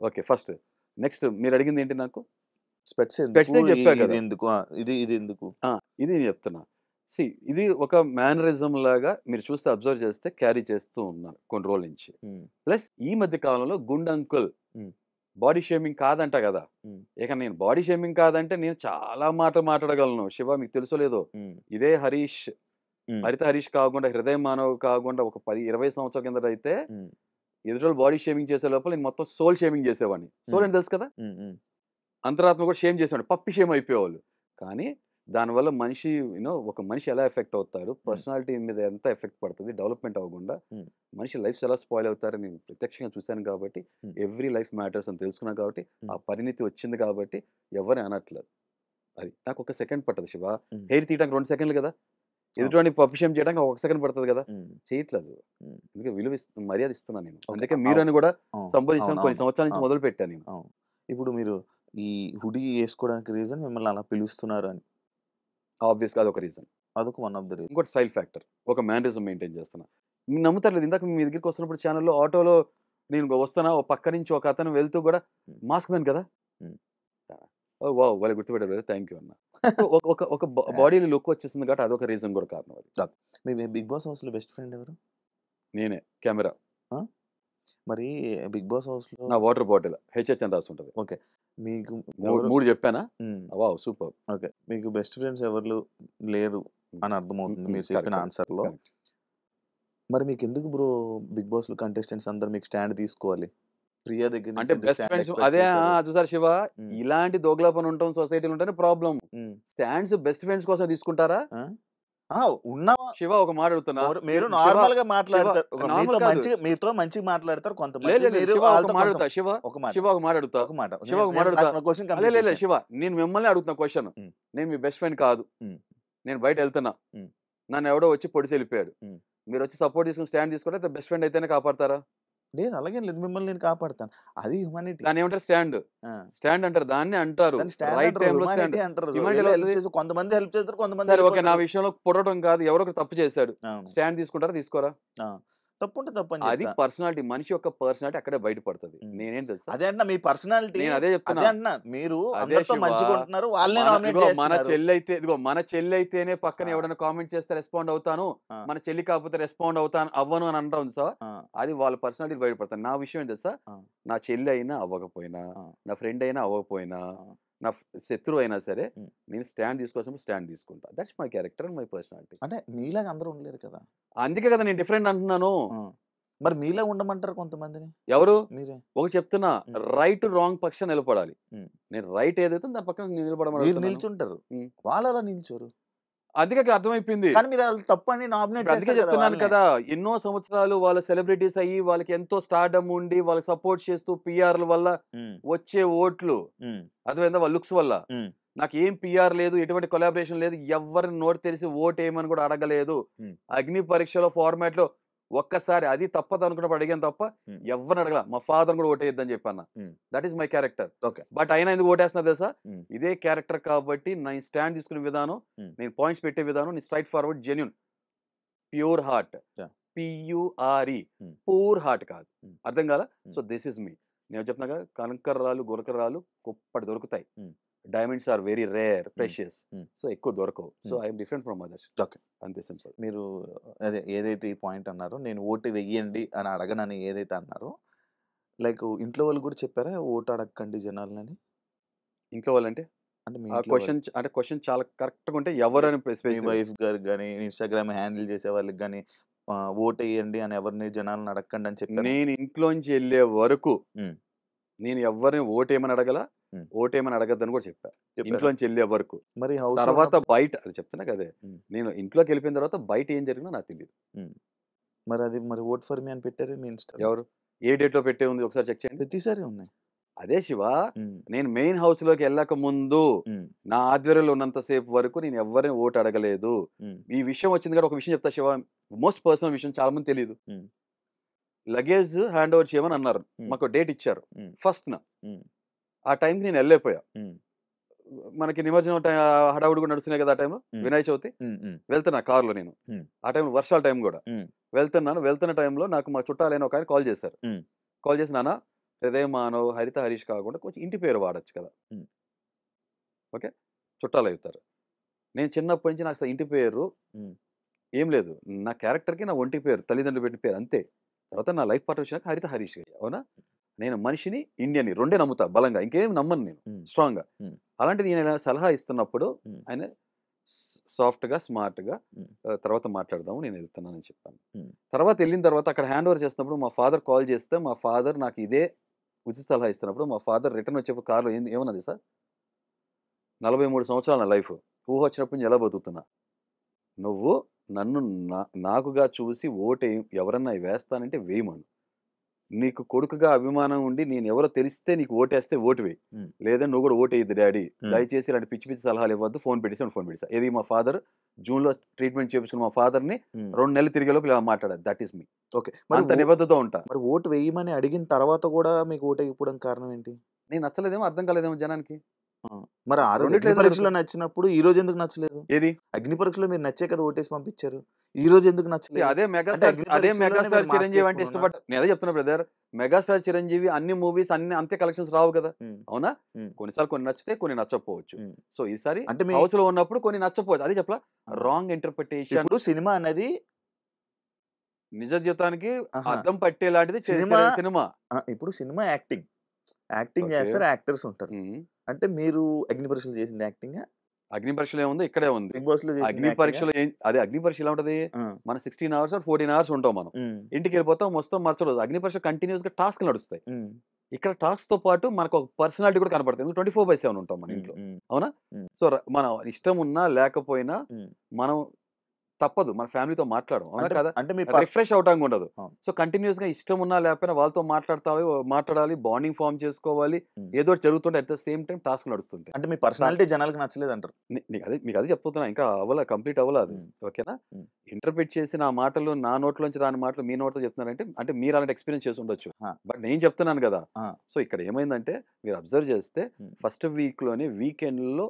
ఓకే, ఫస్ట్ నెక్స్ట్ మీరు అడిగింది ఏంటి? నాకు స్పెట్స్ చెప్పా కదా, ఎందుకు ఇది ఎందుకు ఇది నేను చెప్తున్నా. ఇది ఒక మేనరిజం లాగా మీరు చూస్తే అబ్జర్వ్ చేస్తే క్యారీ చేస్తూ ఉన్నాను కొన్ని రోజుల నుంచి. ప్లస్ ఈ మధ్య కాలంలో గుండ్ అంకుల్ బాడీ షేమింగ్ కాదంట కదా. ఇక నేను బాడీ షేమింగ్ కాదంటే నేను చాలా మాట్లాడగలను శివ, మీకు తెలుసో లేదో. ఇదే హరిత హరీష్ కాకుండా, హృదయ మానవ్ కాకుండా ఒక 10-20 సంవత్సరాల కింద అయితే ఎదుటి బాడీ షేమింగ్ చేసే లోపల నేను మొత్తం సోల్ షేమింగ్ చేసేవాడిని. సోల్ అని తెలుసు కదా, అంతరాత్మ కూడా షేమ్ చేసేవాడు, పప్పి షేమ్ అయిపోయేవాళ్ళు. కానీ దానివల్ల మనిషి ఒక మనిషి ఎలా ఎఫెక్ట్ అవుతాడు, పర్సనాలిటీ మీద ఎంత ఎఫెక్ట్ పడుతుంది, డెవలప్మెంట్ అవ్వకుండా మనిషి లైఫ్ ఎలా స్పాయిల్ అవుతారని నేను ప్రత్యక్షంగా చూశాను కాబట్టి, ఎవ్రీ లైఫ్ మ్యాటర్స్ అని తెలుసుకున్నాను కాబట్టి, ఆ పరిణితి వచ్చింది కాబట్టి ఎవరిని అనట్లేదు. అది నాకు ఒక సెకండ్ పట్టదు శివ. హెయిర్ తీయడానికి 2 సెకండ్లు కదా, ఎదుటి పప్పు షేమ్ చేయడానికి 1 సెకండ్ పడుతుంది కదా, చేయట్లేదు. అందుకే మర్యాద ఇస్తున్నాను నేను. అందుకే మీరు అని కూడా సంబోధించడం కొన్ని సంవత్సరాల నుంచి మొదలు పెట్టాను నేను. ఇప్పుడు మీరు ఈ హుడీ వేసుకోవడానికి రీజన్ మిమ్మల్ని అలా పిలుస్తున్నారు అని, ఆబ్వియస్గా అదొక రీజన్, అదొక వన్ ఆఫ్ ద రీజన్. ఇంకోటి స్టైల్ ఫ్యాక్టర్, ఒక మేనరిజం మెయింటైన్ చేస్తున్నా. మీరు నమ్ముతారు, ఇందాక మీ దగ్గరికి వస్తున్నప్పుడు ఛానల్లో ఆటోలో నేను వస్తున్నా, ఓ పక్క నుంచి ఒక అతను వెళ్తూ కూడా మాస్క్ మ్యాన్ కదా, వా వాళ్ళ గుర్తుపెట్టారు, థ్యాంక్ యూ అన్న. సో ఒక బాడీలో లుక్ వచ్చేసింది కాబట్టి అదొక రీజన్ కూడా కారణం. అది మీ బిగ్ బాస్ హౌస్లో బెస్ట్ ఫ్రెండ్ ఎవరు? నేనే. కెమెరా. మరి బిగ్ బాస్ హౌస్లో నా వాటర్ బాటిల్ హెచ్హెచ్ అని రాసి ఉంటుంది. ఓకే, మీకు 3 చెప్పానా? Wow super. ఓకే, మీకు బెస్ట్ ఫ్రెండ్స్ ఎవరు లేరు అని అర్థమవుతుంది మీరు చెప్పిన ఆన్సర్లో. మరి మీకు ఎందుకు బ్రో బిగ్ బాస్ లో కంటెస్టెంట్స్ అందరు మీకు స్టాండ్ తీసుకోవాలి? ప్రియా దగ్గర అంటే బెస్ట్ ఫ్రెండ్స్ అదే చూసారు శివ, ఇలాంటి దోగ్లా పని ఉంటాం సొసైటీలో ఉంటేనే ప్రాబ్లం. స్టాండ్స్ బెస్ట్ ఫ్రెండ్స్ కోసం తీసుకుంటారా? ఉన్నావా శివ, ఒక మాట అడుగుతున్నా, మీరు నార్మల్ గా మాట్లాడతారు, మీతో మంచిగా మాట్లాడతారు కొంతమంది. శివ నేను మిమ్మల్ని అడుగుతున్నా క్వశ్చన్, నేను మీ బెస్ట్ ఫ్రెండ్ కాదు, నేను బయట వెళ్తున్నా, నన్ను ఎవడో వచ్చి పొడిచి వెళ్ళిపోయాడు, మీరు వచ్చి సపోర్ట్ తీసుకుని స్టాండ్ తీసుకుంటే బెస్ట్ ఫ్రెండ్ అయితేనే కాపాడతారా? లేదు అలాగే లేదు, మిమ్మల్ని నేను కాపాడతాను, అది హ్యుమానిటీ. దాన్ని ఏమంటారు? స్టాండ్. స్టాండ్ అంటారు, దాన్ని అంటారు. దాన్ని స్టాండ్ రైట్ అంటారు, టైంలో స్టాండ్. హ్యుమానిటీ అంటారు. హ్యుమానిటీ ఎలా హెల్ప్ అవుతుంది? చేసి కొంతమంది హెల్ప్ చేస్తారు, కొంతమంది సరే ఓకే, నా వెళ్ళిపోతారు. విషయంలో పుట్టడం కాదు, ఎవరో ఒకరు తప్పు చేశాడు, అవును. స్టాండ్ తీసుకుంటారా తీసుకోరా? ఆ, తప్పు ఉంటే తప్పు అని అది చెప్తా. పర్సనాలిటీ, మనిషి యొక్క పర్సనాలిటీ అక్కడే బయటపడుతుంది. ఉమ్. నేనేం తెలుసా, అదే అంటున్నా, మీ పర్సనాలిటీ నేను అదే చెప్తున్నా. అదే అంటున్నా, మీరు అదే అందరితో శివ, మంచిగా ఉంటున్నారు, వాళ్ళనే నామినేట్ ఇదిగో మన చేస్తున్నారు. చెల్లి అయితే, ఇదిగో మన చెల్లి అయితేనే పక్కన ఆ. ఎవరైనా కామెంట్ చేస్తే రెస్పాండ్ అవుతాను, ఆ. మన చెల్లి కాకపోతే రెస్పాండ్ అవుతాను అవ్వను అని అంటాం సార్. ఆ. అది వాళ్ళ పర్సనాలిటీ బయటపడతాను. నా విషయం ఏం తెలుసా, ఆ. నా చెల్లి అయినా అవ్వకపోయినా, ఆ. నా ఫ్రెండ్ అయినా అవ్వకపోయినా, ఆ. నా శత్రువు అయినా సరే, ఉమ్. నేను స్టాండ్ తీసుకోవాల్సినప్పుడు స్టాండ్ తీసుకుంటా. That's my character and my personality. అంటే మీలాగా అందరూ ఉండలేరు కదా. అందుకే కదా నేను డిఫరెంట్ అంటున్నాను. ఆ. మరి మీలా ఉండమంటారు కొంతమందిని. ఎవరు? మీరే. ఒకటి చెప్తున్నా, ఉమ్. రైట్ రాంగ్ పక్షం నిలబడాలి. ఉమ్. నేను రైట్ ఏదైతే దాని పక్కన నేను నిలబడమని మీరు అడుగుతున్నాను. నిల్చుంటారు, ఉమ్. వాళ్ళు అలా నిల్చోరు. అందుకే అర్థమైపోయింది. కానీ మీరు అది తప్పు అని నామినేట్ ఇప్పుడు అందుకే చేస్తారు కదా చెప్తున్నాను వాళ్ళని. కదా, ఎన్నో సంవత్సరాలు వాళ్ళ సెలబ్రిటీస్ అయ్యి వాళ్ళకి ఎంతో స్టార్డమ్ ఉండి వాళ్ళకి సపోర్ట్ చేస్తూ పిఆర్ల వల్ల ఉమ్. వచ్చే ఓట్లు, ఉమ్. అర్థమైందా, వాళ్ళ లుక్స్ వల్ల. ఉమ్. నాకు ఏం పిఆర్ లేదు, ఎటువంటి కొలాబరేషన్ లేదు, ఎవరిని నోటు తెరిచి ఓట్ వేయమని కూడా అడగలేదు. ఉమ్. అగ్ని పరీక్షలో ఫార్మాట్ లో ఒక్కసారి అది తప్పదు అనుకున్నప్పుడు అడిగాను తప్ప ఉమ్. ఎవరిని అడగల. మా ఫాదర్ కూడా ఓటేయద్దని చెప్పాను. Um. That is my character. Okay. But అయినా ఎందుకు ఓటేస్తున్నా తెలుసా, ఉమ్. ఇదే క్యారెక్టర్ కాబట్టి నేను స్టాండ్ తీసుకునే విధానం, ఉమ్. నేను పాయింట్స్ పెట్టే విధానం, నేను straightforward, genuine, pure heart, Yeah. P U R E, um. Poor heart కాదు. ఉమ్. అర్థం కాదా? Um. So this is me. నేను చెప్తున్నా కదా, కంకర్రాలు గురకరాలు కుప్పటి దొరుకుతాయి, um. Diamonds are very rare, precious. Um. So ఎక్కువ దొరకవు. So um. I'm different from others. Okay. అంతే సింపుల్. మీరు అదే ఏదైతే ఈ పాయింట్ అన్నారో, నేను ఓటు వెయ్యండి అని అడగనని ఏదైతే అన్నారో, లైక్ ఇంట్లో వాళ్ళు కూడా చెప్పారా ఓటు అడగకండి జనాలని? ఇంట్లో వాళ్ళంటే అంటే మీ ఆ ఇంట్లో క్వశ్చన్ అంటే క్వశ్చన్ చాలా కరెక్ట్గా ఉంటే ఎవరని మీ స్పెసిఫిక్. వైఫ్ గారు కానీ, ఇన్స్టాగ్రామ్ హ్యాండిల్ చేసే వాళ్ళకి కానీ ఓటు వేయండి అని ఎవరిని జనాలను అడగకండి అని చెప్పారు. నేను ఇంట్లోంచి వెళ్ళే వరకు నేను ఎవరిని ఓటేమని అడగల, ఓటేమని అడగద్దని కూడా చెప్పా. ఇంట్లోంచి వెళ్ళే వరకు. మరి హౌస్ తర్వాత బయట అది చెప్తున్నా కదే, నేను ఇంట్లోకి వెళ్ళిపోయిన తర్వాత బయట ఏం జరిగినా నాకు తెలియదు. మరి అది మరి ఓట్ ఫర్ మీ అని పెట్టారు మీ ఇన్స్టా. ఎవరు ఏ డేట్ లో పెట్టే ఉంది ఒకసారి చెక్ చేయండి. ప్రతిసారి ఉన్నాయి. అదే శివ, నేను మెయిన్ హౌస్ లోకి వెళ్ళక ముందు నా ఆధ్వర్యంలో ఉన్నంతసేపు వరకు నేను ఎవరిని ఓటు అడగలేదు. ఈ విషయం వచ్చింది కదా, ఒక విషయం చెప్తా శివ, మోస్ట్ పర్సనల్ విషయం, చాలా మంది తెలియదు. లగేజ్ హ్యాండ్ ఓవర్ చేయమని అన్నారు, మాకు డేట్ ఇచ్చారు ఫస్ట్ నా. ఆ టైంకి నేను వెళ్ళలేకపోయా. మనకి నిమజ్జనం హడావుడి కూడా నడుస్తున్నాయి కదా ఆ టైంలో, వినాయక చవితి. వెళ్తున్నా కారులో నేను, ఆ టైంలో వర్షాల టైం కూడా. వెళ్తున్న టైంలో నాకు మా చుట్టాలైన ఒక ఆయన కాల్ చేశారు. కాల్ చేసి, నాన్న హృదయ మానవ్, హరిత హరీష్ కాకుండా కొంచెం ఇంటి పేరు వాడచ్చు కదా. ఓకే, చుట్టాలు అవుతారు. నేను చిన్నప్పటి నుంచి నాకు ఇంటి పేరు ఏం లేదు, నా క్యారెక్టర్కి నా ఒంటి పేరు, తల్లిదండ్రులు పెట్టిన పేరు అంతే. తర్వాత నా లైఫ్ పార్ట్నర్ వచ్చినాక హరిత హరీష్ గారు. అవునా, నేను మనిషిని, ఇండియన్ని రెండే నమ్ముతా బలంగా, ఇంకేం నమ్మను నేను స్ట్రాంగ్గా. అలాంటిది ఈయన సలహా ఇస్తున్నప్పుడు ఆయన సాఫ్ట్గా స్మార్ట్గా తర్వాత మాట్లాడదాము నేను వెళ్తున్నానని చెప్పాను. తర్వాత వెళ్ళిన తర్వాత అక్కడ హ్యాండ్ ఓవర్ చేస్తున్నప్పుడు మా ఫాదర్ కాల్ చేస్తే, మా ఫాదర్ నాకు ఇదే ఉచిత సలహా ఇస్తున్నప్పుడు మా ఫాదర్ రిటర్న్ వచ్చేప్పుడు కార్లో ఏమన్నది సార్, 43 సంవత్సరాల నా లైఫ్, ఊహ వచ్చినప్పుడు నుంచి ఎలా బతుకుతున్నా, నువ్వు నన్ను నాకుగా చూసి ఓటు ఎవరన్నా వేస్తానంటే వేయమను, నీకు కొడుకుగా అభిమానం ఉండి నేను ఎవరో తెలిస్తే నీకు ఓటేస్తే ఓటు వేయి, లేదని నువ్వు కూడా ఓటేయద్దు డాడీ, దయచేసి ఇలాంటి పిచ్చి పిచ్చి సలహాలు ఇవ్వద్దు, ఫోన్ పెట్టేసి ఫోన్ పెట్టేసా. ఇది మా ఫాదర్ జూన్లో ట్రీట్మెంట్ చేయించుకున్న మా ఫాదర్ని 2 నెలలు తిరిగేలోపు ఇలా మాట్లాడారు. That is me. ఓకే, అంత నిబద్ధతో ఉంటా. మరి ఓటు వేయమని అడిగిన తర్వాత కూడా మీకు ఓటు వేయకపోవడం కారణం ఏంటి? నేను నచ్చలేదేమో, అర్థం కాలేదేమో జనానికి. మరి ఆ రోజు అగ్ని పరీక్షలో నచ్చినప్పుడు ఈ రోజు ఎందుకు నచ్చలేదు? ఏది అగ్ని పరీక్షలో మీరు నచ్చే కదా ఓటేసి పంపించారు, ఈ రోజు ఎందుకు నచ్చలేదు? అదే మెగాస్టార్ చిరంజీవి అంటే ఇష్టపడ్డా. నేను అదే చెప్తున్నా బ్రదర్, మెగాస్టార్ చిరంజీవి అన్ని మూవీస్ అన్ని అంతే కలెక్షన్స్ రావు కదా. అవునా, కొన్నిసార్లు కొన్ని నచ్చితే కొన్ని నచ్చకపోవచ్చు. సో ఈసారి అంటే హౌస్ లో ఉన్నప్పుడు కొన్ని నచ్చకపోవచ్చు, అదే చెప్పలా, రాంగ్ ఇంటర్ప్రిటేషన్. ఇప్పుడు సినిమా అనేది నిజ జీవితానికి అర్థం పట్టేలాంటిది సినిమా. ఇప్పుడు సినిమా యాక్టింగ్ చేస్తారు, యాక్టర్స్ ఉంటారు. అంటే మీరు అగ్ని పరీక్షలు చేసింది యాక్టింగ్? అగ్ని పరీక్షలు ఏముంది, ఇక్కడే ఉంది. బిగ్ బాస్ లో అగ్ని పరీక్షలు అదే అగ్ని పరీక్ష ఎలా ఉంటది, మన 16 hours 14 hours ఉంటాం మనం, ఇంటికి వెళ్ళిపోతాం, వస్తాం, మరుసటి రోజు. అగ్ని పరీక్ష కంటిన్యూస్ గా టాస్క్ నడుస్తాయి. ఇక్కడ టాస్క్ తో పాటు మనకు ఒక పర్సనాలిటీ కూడా కనపడుతుంది. 24/7 ఉంటాం మన ఇంట్లో. అవునా, సో మన ఇష్టం ఉన్నా లేకపోయినా మనం తప్పదు మన ఫ్యామిలీతో మాట్లాడడం, అవునా అంటే కదా? అంటే మీ రిఫ్రెష్ అవటానికి ఉండదు. అవును. సో కంటిన్యూస్ గా ఇష్టం ఉన్నా లేకపోయినా వాళ్ళతో మాట్లాడాలి, బాండింగ్ ఫార్మ్ చేసుకోవాలి. ఉమ్. ఏదో ఒకటి జరుగుతుంటే at the same time task నడుస్తుంటాయి. అంటే మీ పర్సనాలిటీ జనాలకు నచ్చలేదు అంటారు. మీకు అదే చెప్తున్నా, ఇంకా కంప్లీట్ అవ్వలేదు అది. ఉమ్. ఓకేనా? ఉమ్. ఇంటర్ప్రిట్ చేసి నా మాటలు నా నోట్లోంచి రాని మాటలు మీ నోట్తో చెప్తున్నారంటే అంటే మీరు అలాంటి ఎక్స్పీరియన్స్ చేసి ఉండొచ్చు. ఆ. బట్ నేను చెప్తున్నాను కదా. ఆ. సో ఇక్కడ ఏమైందంటే మీరు అబ్జర్వ్ చేస్తే ఉమ్. ఫస్ట్ వీక్లోనే వీకెండ్లో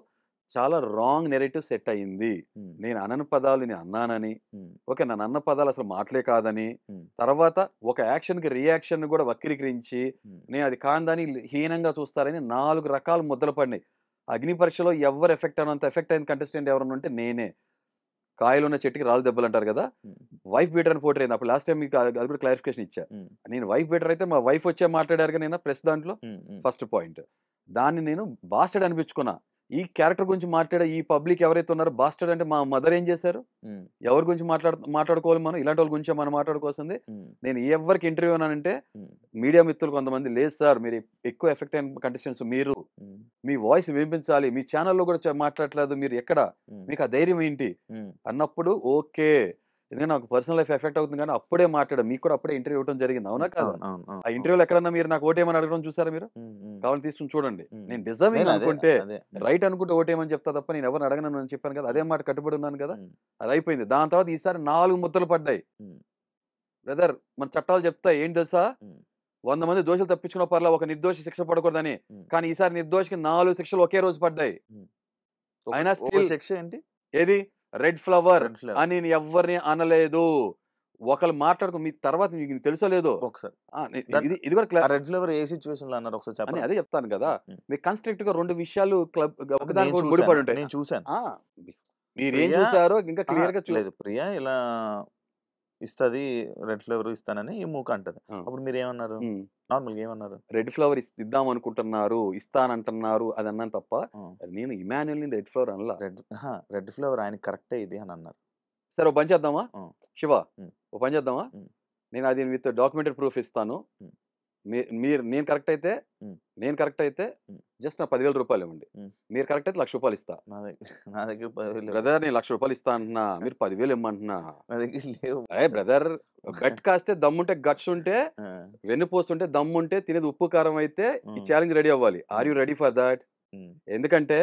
చాలా రాంగ్ నెరేటివ్ సెట్ అయ్యింది. ఉమ్. నేను అనని పదాలు నేను అన్నానని, ఉమ్. ఓకే నన్ను అన్న పదాలు అసలు మాటలే కాదని, ఉమ్. తర్వాత ఒక యాక్షన్కి రియాక్షన్ కూడా వక్రీకరించి ఉమ్. నేను అది కాందని హీనంగా చూస్తారని 4 రకాల ముద్దలు పడినాయి. అగ్ని పరీక్షలో ఎవరు ఎఫెక్ట్ అయినంత ఎఫెక్ట్ అయిన కంటెస్టెంట్ ఎవరన్నా ఉంటే నేనే. కాయలు ఉన్న చెట్టుకి రాళ్ళు దెబ్బలు అంటారు కదా. ఉమ్. వైఫ్ బీటర్ అని పోటీ అయింది. అప్పుడు లాస్ట్ టైం మీకు అది కూడా క్లారిఫికేషన్ ఇచ్చా. ఉమ్. నేను వైఫ్ బీటర్ అయితే మా వైఫ్ వచ్చే మాట్లాడారు నేను ప్రెస్ దాంట్లో. ఉమ్. ఉమ్. ఫస్ట్ పాయింట్ దాన్ని నేను బాస్టర్డ్ అనిపించుకున్నా. ఈ క్యారెక్టర్ గురించి మాట్లాడే ఈ పబ్లిక్ ఎవరైతే ఉన్నారో బాస్టర్డ్ అంటే మా మదర్ ఏం చేశారు, ఉమ్. ఎవరి గురించి మాట్లాడుకోవాలి, మనం ఇలాంటి వాళ్ళ గురించే మనం మాట్లాడుకోవాల్సింది. ఉమ్. నేను ఎవరికి ఇంటర్వ్యూ అన్నానంటే ఉమ్. మీడియా మిత్రులు కొంతమంది లేదు సార్ మీరు ఎక్కువ ఎఫెక్ట్ అయిన కంటెస్టెంట్స్ మీరు, ఉమ్. మీ వాయిస్ వినిపించాలి, మీ ఛానల్లో కూడా మాట్లాడట్లేదు మీరు ఎక్కడ, ఉమ్. మీకు ఆ ధైర్యం ఏంటి ఉమ్. అన్నప్పుడు ఓకే ఎందుకంటే నాకు పర్సనల్ లైఫ్ ఎఫెక్ట్ అవుతుంది కానీ అప్పుడే మాట్లాడాను. మీకు కూడా అప్పుడే ఇంటర్వ్యూ ఇవ్వడం జరిగింది, అవునా కాదా? అవును, అవును, అవును, ఆ ఇంటర్వ్యూలో ఎక్కడన్నా మీరు నాకు ఓటేమని అడగడం చూసారా మీరు? ఉమ్. ఉమ్. కావాలని తీసుకుని చూడండి. ఉమ్. నేను డిజర్వింగ్ నేను అదే అనుకుంటే అదే రైట్ అనుకుంటే ఓటేమని చెప్తా తప్ప నేను ఎవరిని అడగను అని చెప్పాను కదా. అదే మాట కట్టుబడి ఉన్నాను కదా. ఉమ్. అది అయిపోయింది. దాని తర్వాత ఈసారి 4 ముద్దలు పడ్డాయి. ఉమ్. బ్రదర్ మన చట్టాలు చెప్తాయి ఏంటి తెలుసా, ఉమ్. 100 మంది దోషులు తప్పించుకున్న పర్లా ఒక నిర్దోషి శిక్ష పడకూడదని. ఉమ్. కానీ ఈసారి నిర్దోషికి 4 శిక్షలు ఒకే రోజు పడ్డాయి. అయినా ఒక స్టిల్ శిక్ష ఏంటి? ఏది రెడ్ ఫ్లవర్ రెడ్ ఫ్లేవర్ అని నేను ఎవరిని అనలేదు. ఒకళ్ళు మాట్లాడుకో మీ తర్వాత మీకు తెలుసో లేదో. ఒకసారి ఇది కూడా ఆ రెడ్ ఫ్లేవర్ ఏ సిచ్యువేషన్ లో అన్నారు ఒకసారి అని చెప్పండి. అదే చెప్తాను కదా. ఉమ్. మీకు కన్స్ట్రక్ట్ గా 2 విషయాలు ఒకదానికి నేను ఒకటి ముడిపడి ఉంటాయి. నేను చూశాను. మీరేం ప్రియా చూసారో ఇంకా క్లియర్ గా లేదు, ప్రియా ఇలా ఇస్తుంది రెడ్ ఫ్లేవర్ ఇస్తానని ఈ మూక అంటది. అప్పుడు మీరు ఏమన్నారు? నార్మల్గా ఏమన్నారు? రెడ్ ఫ్లవర్ ఇద్దాం అనుకుంటున్నారు, ఇస్తానంటున్నారు అది అన్నాను తప్ప నేను ఇమాన్యుల్ రెడ్ ఫ్లవర్ అనలా. రెడ్ ఫ్లేవర్ ఆయన కరెక్టే ఇది అని అన్నారు. సరే ఓ పని చేద్దామా శివ, ఓ పని చేద్దామా, ఉమ్. నేను అది విత్ డాక్యుమెంటరీ ప్రూఫ్ ఇస్తాను. ఉమ్. మీరు నేను కరెక్ట్ అయితే ఉమ్. జస్ట్ నా 10,000 రూపాయలు ఇవ్వండి. ఉమ్. మీరు కరెక్ట్ అయితే 1,00,000 రూపాయలు ఇస్తా. నా దగ్గర 10,000 లేవు. బ్రదర్ నేను 1,00,000 రూపాయలు ఇస్తా అంటున్నా, మీరు 10,000 ఇమ్మంటున్నా. నా దగ్గర లేవు. అదే బ్రదర్ గట్ కాస్తే దమ్ముంటే గట్స్ ఉంటే ఆ. వెన్నుపోస్తుంటే దమ్ముంటే తినేది ఉప్పు కారం అయితే ఈ ఉమ్. ఛాలెంజ్ రెడీ అవ్వాలి. Are you ready for that? Um. ఎందుకంటే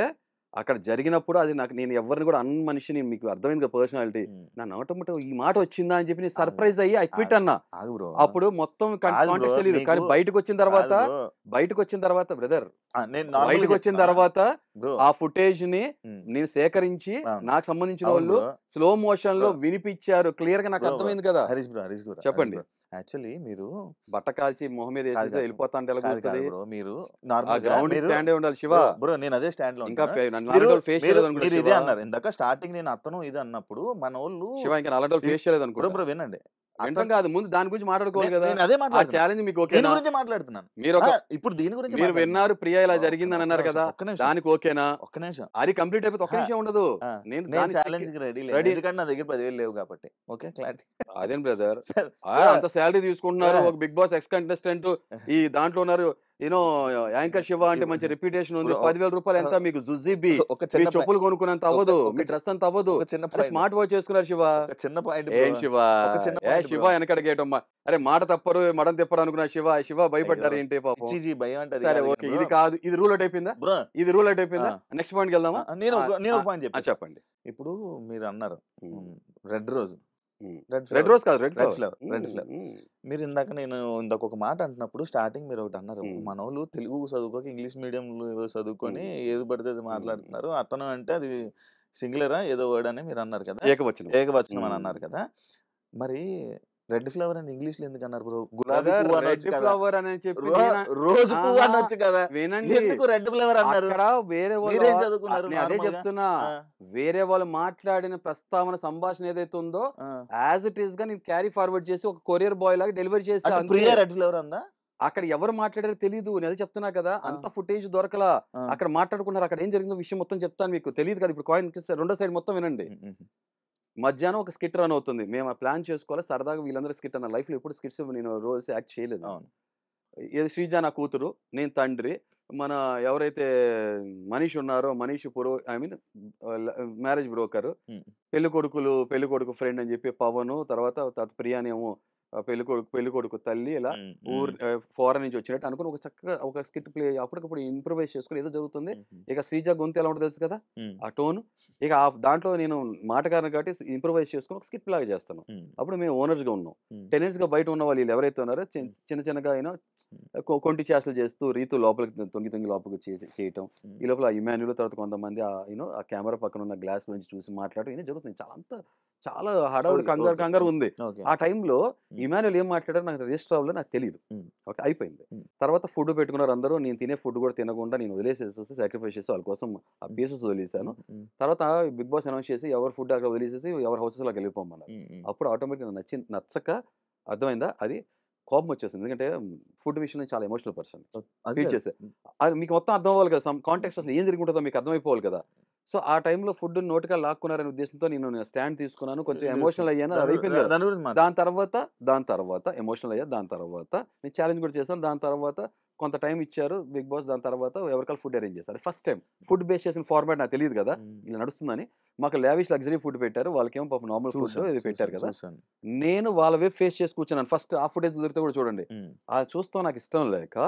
అక్కడ జరిగినప్పుడు అది నాకు నేను ఎవరిని కూడా అన్న మనిషిని మీకు అర్థమైంది కదా పర్సనాలిటీ. ఉమ్. నా నోటముట ఈ మాట వచ్చిందా అని చెప్పి నేను ఆగు. సర్ప్రైజ్ అయ్యి ఐ క్విట్ అన్నా. ఆగు బ్రో. అప్పుడు మొత్తం కాదు కాంటెక్స్ట్ bro, తెలియదు కానీ నీకు- బయటకు వచ్చిన తర్వాత బ్రదర్ నేను బయటకు వచ్చిన తర్వాత బ్రో ఆ ఫుటేజ్ ని నేను సేకరించి అవును. నాకు సంబంధించిన వాళ్ళు స్లో మోషన్ లో వినిపించారు. క్లియర్ గా నాకు Bro, అర్థమైంది కదా. హరీష్ బ్రో చెప్పండి. యాక్చువల్లీ మీరు బట్ట కాల్చి మొహం మీద కాదు, వేసి కాదు. వెళ్ళిపోతా అంటే ఎలా కాదు కుదురుతుంది? బ్రో, మీరు ఆ నార్మల్ గ్రౌండ్ స్టాండే ఉండాలి శివ. బ్రో నేను అదే స్టాండ్ లో ఇంకా ఉంటాను. ఫేస్ మీరు చేయలేదు అనుకుంటా మీరు ఇదే శివ. అన్నారు ఇందాక స్టార్టింగ్ నేను అతను ఇది అన్నప్పుడు మన వాళ్ళు శివ ఇంకా అలాంటి ఫేస్ చేయలేదు బ్రో అనుకుంటా. బ్రో వినండి, వింటాం కాదు ముందు దాని గురించి మాట్లాడుకోవాలి కదా. నేను అదే ఆ మాట్లాడుతున్నా, ఛాలెంజ్ మీకు దీని ఓకేనా? గురించి మాట్లాడుతున్నాను. మీరు ఇప్పుడు దీని గురించి మీరు మాట్లాడుతున్నా. విన్నారు ప్రియా ఇలా ఒక్క జరిగిందని అన్నారు కదా, ఒక్క నిమిషం, దానికి ఓకేనా? ఒక్క నిమిషం. అది కంప్లీట్ అయిపోతే ఒక్క నిమిషం ఉండదు. నేను నేను దానికి ఛాలెంజ్ కి రెడీ లేదు, ready. ఎందుకంటే నా దగ్గర 10,000 లేవు కాబట్టి. Okay clarity. అదేం బ్రదర్ అంత శాలరీ తీసుకుంటున్నారు, ఒక బిగ్ బాస్ ఎక్స్ కంటెస్టెంట్ ఈ దాంట్లో ఉన్నారు, యూనో యాంకర్ శివ అంటే మంచి రెప్యుటేషన్ ఉంది. 10,000 రూపాయలు ఎంత మీకు జుజీబీ, ఒక మీ చిన్న చెప్పులు కొనుక్కున్నంత అవ్వదు, ఒక మీ డ్రెస్ అంత అవ్వదు. ఒక చిన్న అరే పాయింట్, స్మార్ట్ వాచ్ చేసుకున్నారు శివ. ఒక చిన్న పాయింట్ ఏం శివ ఒక చిన్న ఏ point శివ bro. వెనకడిగేయటమ్మా. అరే మాట తప్పరు మడం తిప్పరు అనుకున్నా శివ భయపడ్డారు ఏంటి పాపం. చిచి భయం అంటే అది సరే కాదు ఓకే, bro. ఇది కాదు, ఇది రూల్ అవుట్ అయిపోయిందా? బ్రో ఇది రూల్ అవుట్ అయిపోయిందా? నెక్స్ట్ పాయింట్కి వెళ్దామా? నేను ఒక పాయింట్ చెప్పాను. చెప్పండి. ఇప్పుడు మీరు అన్నారు ఉమ్. రెడ్ రోజ్, రెడ్ రోజ్ కాదు red red flower. Flower, red flower. మీరు ఇందాక ఒక మాట అంటున్నప్పుడు స్టార్టింగ్ మీరు ఒకటి అన్నారు, మనోళ్ళు తెలుగు చదువుకోక ఇంగ్లీష్ మీడియం చదువుకొని ఏది పడితే అది మాట్లాడుతున్నారు, అతను అంటే అది సింగులరా ఏదో వర్డ్ అని మీరు అన్నారు కదా, ఏకవచనం అని అన్నారు కదా. మరి రెడ్ ఫ్లవర్ అని ఇంగ్లీష్ లో ఎందుకు అన్నారు బ్రో? గులాబీ పువ్వు రెడ్ అనొచ్చు కదా, ఫ్లవర్ అని చెప్పి రోజు పువ్వు అనొచ్చు కదా, వినండి. ఎందుకు రెడ్ ఫ్లవర్ అన్నారు? అక్కడ వేరే మీరేం వాళ్ళు చదువుకున్నారు నేను అదే normal గా? చెప్తున్నా, వేరే వాళ్ళు మాట్లాడిన ప్రస్తావన సంభాషణ ఏదైతే ఉందో యాజ్ ఇట్ ఈస్ గా నేను క్యారీ ఫార్వర్డ్ చేసి ఒక కొరియర్ బాయ్ లాగా డెలివరీ చేసి ప్రియా రెడ్ ఫ్లవర్ అందా? అక్కడ ఎవరు మాట్లాడారో తెలియదు. నేను అదే చెప్తున్నా కదా, అంత ఫుటేజ్ దొరకలా. అక్కడ మాట్లాడుకున్నారు, అక్కడ ఏం జరిగిందో విషయం మొత్తం చెప్తాను మీకు. తెలియదు కదా, ఇప్పుడు కాయిన్ రెండో సైడ్ మొత్తం వినండి. మధ్యాహ్నం ఒక స్కిట్ రన్ అవుతుంది, మేము ఆ ప్లాన్ చేసుకోవాలి సరదాగా వీళ్ళందరూ స్కిట్ అన్న. లైఫ్ లో ఎప్పుడు స్కిట్స్ నేను రోజు యాక్ట్ చేయలేదు. ఏది శ్రీజ నా కూతురు, నేను తండ్రి, మన ఎవరైతే మనీష్ ఉన్నారో, Manish I mean marriage broker, um, పెళ్లి కొడుకు ఫ్రెండ్ అని చెప్పి పవన్, తర్వాత ప్రియానేమో పెళ్లి కొడుకు తల్లి, ఇలా ఉమ్, ఊరు ఫారెన్ నుంచి వచ్చినట్టు అనుకుని ఒక చక్కగా ఒక స్కిట్ ప్లే అప్పటికప్పుడు ఇంప్రూవైజ్ చేసుకుని ఏదో జరుగుతుంది. ఉమ్, ఇక శ్రీజ గొంతు ఎలా ఉంటుందో తెలుసు కదా, ఉమ్, ఆ టోన్. ఇక దాంట్లో నేను మాటగారిని కాబట్టి ఇంప్రూవైజ్ చేసుకుని ఒక స్కిట్ లాగా చేస్తాను. ఉమ్, అప్పుడు మేము ఓనర్స్గా ఉన్నాం. ఉమ్, టెనెంట్స్గా బయట ఉన్న వాళ్ళు వీళ్ళు ఎవరైతే ఉన్నారో చిన్నగా అయినా కొంటి చేష్టలు చేస్తూ రీతు లోపలికి తొంగి లోపలికి చేయటం. ఉమ్, ఈ లోపల ఇమాన్యుల్ తర్వాత కొంతమంది ఆ కెమెరా పక్కన ఉన్న గ్లాస్ నుంచి చూసి మాట్లాడటం ఇవన్నీ జరుగుతుంది. చాలా హడావుడి ఓకే, ఓకే, కంగారు ఉంది. ఓకే. ఆ టైంలో ఉమ్, ఇమాన్యుల్ ఏం మాట్లాడారో నాకు రిజిస్టర్ అవ్వలేదు, నాకు తెలియదు. ఉమ్, ఓకే, అయిపోయింది. ఉమ్, తర్వాత ఫుడ్ పెట్టుకున్నారు అందరూ. నేను తినే ఫుడ్ కూడా తినకుండా నేను వదిలేసేసి సాక్రిఫైస్ చేసి వాళ్ళ కోసం ఆ ఉమ్, పీసెస్ వదిలేసాను. ఉమ్, ఉమ్, తర్వాత బిగ్ బాస్ అనౌన్స్ చేసి ఎవరు ఫుడ్ అక్కడ వదిలేసేసి ఎవరి హౌసెస్లోకి వెళ్ళిపోమన్నారు. ఉమ్, ఉమ్. అప్పుడు ఆటోమేటిక్గా నచ్చక అర్థమైందా, అది కోపం వచ్చేసింది. ఎందుకంటే ఫుడ్ విషయంలో చాలా ఎమోషనల్ పర్సన్, అది ఫీల్ కాదు. చేసే అది మీకు మొత్తం అర్థం అవ్వాలి కదా, సమ్ కాంటెక్స్ట్ అసలు ఏం జరిగి ఉంటుందో మీకు అర్థమైపోవాలి కదా. సో ఆ టైంలో ఫుడ్ నోటిగా లాక్కున్నారనే ఉద్దేశంతో నేను స్టాండ్ తీసుకున్నాను, కొంచెం ఎమోషనల్ అయ్యాను, అది అయిపోయింది కదా. దాని గురించి దాని తర్వాత ఎమోషనల్ అయ్యా. దాని తర్వాత నేను ఛాలెంజ్ కూడా చేశాను. దాని తర్వాత కొంత టైం ఇచ్చారు బిగ్ బాస్. దాని తర్వాత ఎవరికాలు ఫుడ్ అరేంజ్ చేశారు. ఫస్ట్ టైం ఫుడ్ బేస్ చేసిన ఫార్మాట్ నాకు తెలియదు కదా, ఇలా నడుస్తుందని. మాకు లావిష్ లగ్జరీ ఫుడ్ పెట్టారు, వాళ్ళకేమో పాపం నార్మల్ ఫుడ్ ఇది పెట్టారు కదా. చూసాను. నేను వాళ్ళ వైపు ఫేస్ చేసి కూర్చున్నాను. ఫస్ట్ ఆ ఫుటేజ్ దొరికితే కూడా చూడండి. అది చూస్తాం నాకు ఇష్టం లేక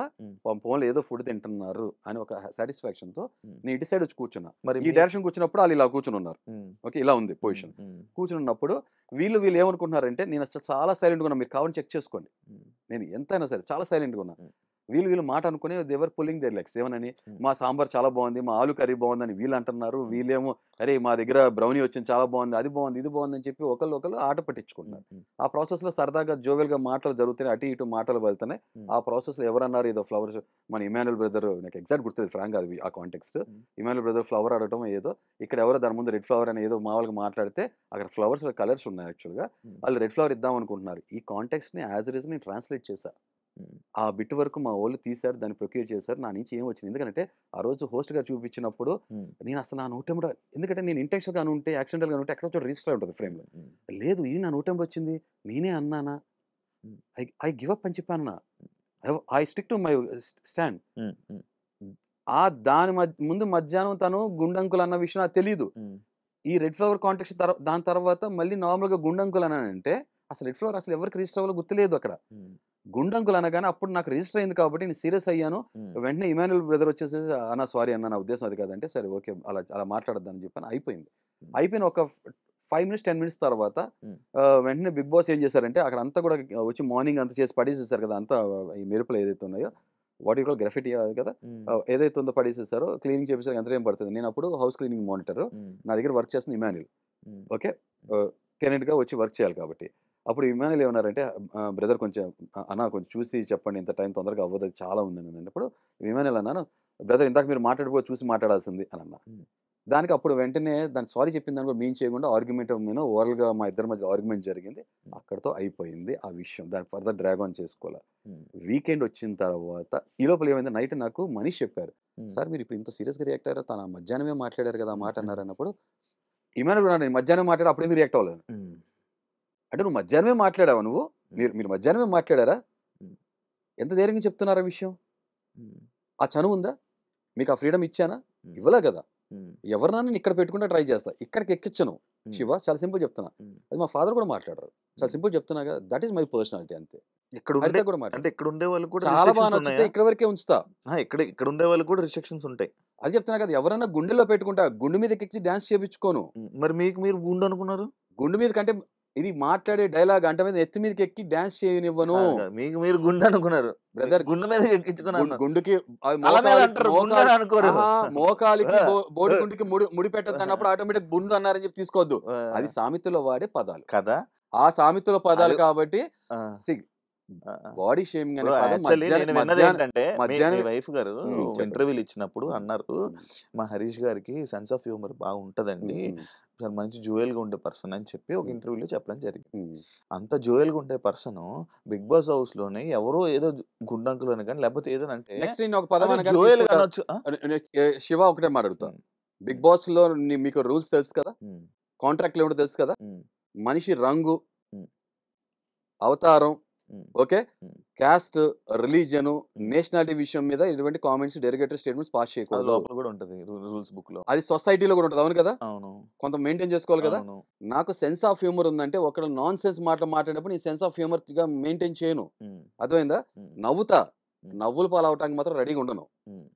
ఫోన్లో ఏదో ఫుడ్ తింటున్నారు అని ఒక సాటిస్ఫాక్షన్ తో నేను ఇటు సైడ్ వచ్చి కూర్చున్నా. మరి ఈ డైరెక్షన్ కూర్చున్నప్పుడు వాళ్ళు ఇలా కూర్చుని ఉన్నారు. ఓకే, ఇలా ఉంది పొజిషన్. కూర్చుని ఉన్నప్పుడు వీళ్ళు ఏమనుకుంటున్నారంటే నేను అసలు చాలా సైలెంట్గా ఉన్నా, మీరు కావాలని చెక్ చేసుకోండి, నేను ఎంతైనా సరే చాలా సైలెంట్గా ఉన్నా. వీళ్ళు మాట అనుకుని దేవర్ పుల్లింగ్ దేర్ లెగ్స్. ఏమనని, మా సాంబార్ చాలా బాగుంది, మా ఆలు కర్రీ బాగుందని వీళ్ళు అంటున్నారు. వీళ్ళేమో అరే మా దగ్గర బ్రౌనీ వచ్చింది చాలా బాగుంది, అది బాగుంది, ఇది బాగుంది అని చెప్పి ఒకళ్ళు ఆట పట్టించుకుంటున్నారు. ఆ ప్రాసెస్ లో సరదాగా జోవెల్గా మాటలు జరుగుతున్నాయి, అటు ఇటు మాటలు వెళ్తున్నాయి. ఆ ప్రాసెస్ లో ఎవరన్నారు ఏదో ఫ్లవర్స్, మన ఇమాన్యుల్ బ్రదర్, నాకు ఎగ్జాక్ట్ గుర్తుంది ఫ్రాంక్ అది ఆ కాంటెక్స్ట్. ఇమాన్యుల్ బ్రదర్ ఫ్లవర్ అడగటం ఏదో, ఇక్కడ ఎవరో దాని ముందు రెడ్ ఫ్లవర్ అని ఏదో మామూలుగా మాట్లాడితే అక్కడ ఫ్లవర్స్ కలర్స్ ఉన్నాయి. యాక్చువల్గా వాళ్ళు రెడ్ ఫ్లవర్ ఇద్దాం అనుకుంటున్నారు. ఈ కాంటెక్స్ట్ ని యాజ్ ఇట్ ఈస్ నేను ట్రాన్స్లేట్ చేశా. ఆ బిట్ వరకు మా వాళ్ళు తీశారు, దాన్ని ప్రొక్యూర్ చేశారు. నా నుంచి ఏం వచ్చింది, ఎందుకంటే ఆ రోజు హోస్ట్ గా చూపించినప్పుడు నేను అసలు నా నోటెంబడ, ఎందుకంటే నేను ఇంటెన్షన్ గా ఉంటే యాక్సిడెంటల్ గా ఉంటే ఎక్కడ చోట రిజిస్టర్ ఉంటుంది ఫ్రేమ్ లో. లేదు, ఇది నా నోటెంబర్ వచ్చింది, నేనే అన్నానా, ఐ గివ్ అప్ అని చెప్పాను. I stick to my stand. దాని ముందు మధ్యాహ్నం తను గుండంకులు అన్న విషయం నాకు తెలీదు. ఈ రెడ్ ఫ్లవర్ కాంటెక్స్ట్ దాని తర్వాత మళ్ళీ నార్మల్ గా గుండంకులు అన్నానంటే అసలు రెడ్ ఫ్లవర్ అసలు ఎవరికి రిజిస్టర్ అవ్వాలో గుర్తులేదు. అక్కడ గుండంకులు అనగానే అప్పుడు నాకు రిజిస్టర్ అయింది కాబట్టి నేను సీరియస్ అయ్యాను. వెంటనే ఇమాన్యుల్ బ్రదర్ వచ్చేసేసి అన్న సారీ అన్న, నా ఉద్దేశం అది కాదంటే సరే ఓకే అలా మాట్లాడద్దని చెప్పాను. అయిపోయిన ఒక 5 minutes 10 minutes తర్వాత వెంటనే బిగ్ బాస్ ఏం చేశారంటే అక్కడ అంతా కూడా వచ్చి మార్నింగ్ అంతా చేసి పడేసేసారు కదా, అంతా ఈ మెరుపులు ఏదైతే ఉన్నాయో వాట్ యూ కాల్ గ్రాఫిటీ కదా, ఏదైతే ఉందో పడేసేసారో క్లీనింగ్ చేసేసరికి ఎంత టైం పడుతుంది. నేను అప్పుడు హౌస్ క్లీనింగ్ మానిటర్, నా దగ్గర వర్క్ చేస్తుంది ఇమాన్యుల్. ఓకే, టెనెంట్ గా వచ్చి వర్క్ చేయాలి కాబట్టి. అప్పుడు ఇమాన్యుల్ ఏమన్నారంటే బ్రదర్ కొంచెం కొంచెం చూసి చెప్పండి, ఇంత టైం తొందరగా అవ్వదు, చాలా ఉందని అన్నప్పుడు ఇమాన్యుల్ అన్నాను, బ్రదర్ ఇందాక మీరు మాట్లాడిపోయి చూసి మాట్లాడాల్సింది అని అన్నా. దానికి అప్పుడు వెంటనే దానికి సారీ చెప్పిన దాన్ని కూడా మీన్ చేయకుండా ఆర్గ్యుమెంట్ ఓవరాల్ గా మా ఇద్దరి మధ్య ఆర్గ్యుమెంట్ జరిగింది. అక్కడతో అయిపోయింది ఆ విషయం. దాన్ని ఫర్దర్ డ్రాగ్ ఆన్ చేసుకోవాలి. వీకెండ్ వచ్చిన తర్వాత ఈ లోపల ఏమైంది, నైట్ నాకు మనీష్ చెప్పారు, సార్ మీరు ఇప్పుడు ఇంత సీరియస్ గా రియాక్ట్ అయ్యారు, తన మధ్యాహ్నమే మాట్లాడారు కదా మాట అన్నారు అన్నప్పుడు ఇమాన్యుల్ కూడా నేను మధ్యాహ్నం మాట్లాడి అప్పుడు ఎందుకు రియాక్ట్ అవ్వలేదు అంటే, నువ్వు మధ్యాహ్నమే మాట్లాడావా, మీరు మధ్యాహ్నమే మాట్లాడారా, ఎంత ధైర్యంగా చెప్తున్నారా విషయం, ఆ చనువు ఉందా మీకు, ఆ ఫ్రీడమ్ ఇచ్చానా, ఇవ్వలే కదా. ఎవరినైనా ఇక్కడ పెట్టుకుంటే ట్రై చేస్తా, ఇక్కడికి ఎక్కించను శివ, చాలా సింపుల్ చెప్తున్నా. అది మా ఫాదర్ కూడా మాట్లాడారు, చాలా సింపుల్ చెప్తున్నా కదా, దట్ ఈస్ మై పర్సనాలిటీ అంతే. ఇక్కడ ఉండే వాళ్ళు కూడా చాలా బాగా నచ్చితే ఇక్కడ వరకే ఉంచుతా, ఇక్కడ ఉండే వాళ్ళు కూడా రిస్ట్రిక్షన్స్ ఉంటాయి. అది చెప్తున్నా కదా, ఎవరైనా గుండెల్లో పెట్టుకుంటా, గుండె మీద ఎక్కించి డాన్స్ చేయించుకోను. మరి మీరు గుండు అనుకున్నారు, గుండె మీద కంటే ఇది మాట్లాడే డైలాగ్ అంటే మీద ఎత్తి మీదకి ఎక్కి డాన్స్ చేయనివ్వను. మీరు గుండె అనుకున్నారు బ్రదర్, గుండె మీద ఎక్కించుకున్నారు, గుండుకి మోకాలికి బోడి గుండుకి ముడి పెట్టద్దు అన్నప్పుడు ఆటోమేటిక్ గుండు అన్నారని చెప్పి తీసుకోవద్దు. అది సామెతలో వాడే పదాలు కదా, ఆ సామెతలో పదాలు కాబట్టి బాడీ షేమింగ్ అనే వైఫ్ గారు ఇంటర్వ్యూలు ఇచ్చినప్పుడు అన్నారు, మా హరీష్ గారికి సెన్స్ ఆఫ్ హ్యూమర్ బాగా ఉంటదండి, మంచి జోయల్ గా ఉండే పర్సన్ అని చెప్పి ఒక ఇంటర్వ్యూలో చెప్పడం జరిగింది. అంత జోయల్ గా ఉండే పర్సన్ బిగ్ బాస్ హౌస్ లోనే ఎవరో ఏదో గుండంకులు అని కానీ లేకపోతే ఏదో అంటే శివ ఒకటే మాట్లాడుతాను. బిగ్ బాస్ లో మీకు రూల్స్ తెలుసు కదా, కాంట్రాక్ట్ ఏమిటో తెలుసు కదా, మనిషి రంగు, అవతారం, ఓకే, క్యాస్ట్, రిలీజియన్, నేషనాలిటీ విషయం మీద ఇటువంటి కామెంట్స్, డెరిగేటరీ స్టేట్మెంట్స్ పాస్ చేయకూడదు. లోపల కూడా ఉంటది రూల్స్ బుక్ లో. అది సొసైటీలో కూడా ఉంటుంది, అవును కదా, అవును కొంత మెయింటైన్ చేసుకోవాలి కదా. అవును. నాకు సెన్స్ ఆఫ్ హ్యూమర్ ఉందంటే ఒకళ్ళు నాన్ సెన్స్ మాట్లాడినప్పుడు నీ సెన్స్ ఆఫ్ హ్యూమర్ గా మెయింటైన్ చేయను, అర్థమైందా. నవ్వుతా, నవ్వులు పాలవటానికి మాత్రం రెడీగా ఉండను,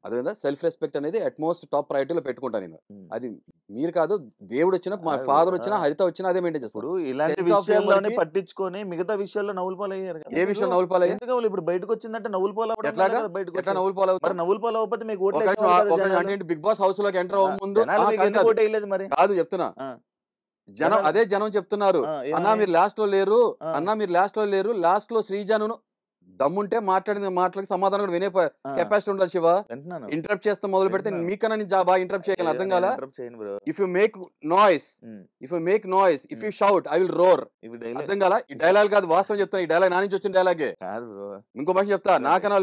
అదేవిధంగా సెల్ఫ్ రెస్పెక్ట్ అనేది అట్మోస్ట్ టాప్ ప్రయారిటీలో పెట్టుకుంటాను నేను. అది మీరు కాదు, దేవుడు వచ్చినా, మా ఫాదర్ వచ్చినా, హరిత వచ్చినా అదే మెయింటైన్ చేస్తాడు. ఇప్పుడు ఇలాంటి Sense of విషయాల్లోనే humor కి- పట్టించుకొని మిగతా విషయాల్లో నవ్వులు పాలయ్యారు కదా. ఏ విషయం నవ్వులు పాలయ్యా? ఎందుకు వాళ్ళు ఇప్పుడు బయటకు వచ్చిందంటే నవ్వులు పాలవడం ఎట్లాగా? బయటకు ఎట్లా వచ్చారు. నవ్వులు పాలవుతారు? మరి నవ్వులు పాలవకపోతే మీకు ఒక ఓట్లు నిమిషం, వేసేవాళ్ళు కదా ఒక నిమిషం, జనాలు. అంటే బిగ్ బాస్ హౌస్ లోకి ఎంటర్ అవ్వ ముందు జనాలు మీకు కాదు, ఎందుకు కాదు, ఓటు వేయలేదు మరి? కాదు చెప్తున్నా, ఆ, జనం జనాలు- అదే జనం చెప్తున్నారు, ఏమని? అన్నా మీరు లాస్ట్ లో లేరు, ఆ. అన్నా మీరు లాస్ట్ లో లేరు, లాస్ట్ లో శ్రీజాను దమ్ముంటే మాట్లాడిన మాటలకి సమాధానం కూడా వినే ఆ, కెపాసిటీ ఉండాలి శివ. వింటున్నాను. ఇంటరప్ట్ చేస్తే మొదలు పెడితే వింటున్నాను. మీకన్నా నేను బాగా ఇంటరప్ట్ చేయగలను, అర్థం కాలా. interrupt చేయను bro. If you make noise, if you make noise, if you shout I will roar, ఇవి డైలాగ్ అర్థం కాలా. ఈ డైలాగ్ కాదు, వాస్తవం చెప్తాను, ఈ డైలాగ్ నా నుంచి వచ్చిన డైలాగే. కాదు బ్రో. ఇంకో భాష చెప్తా, నాకన్నా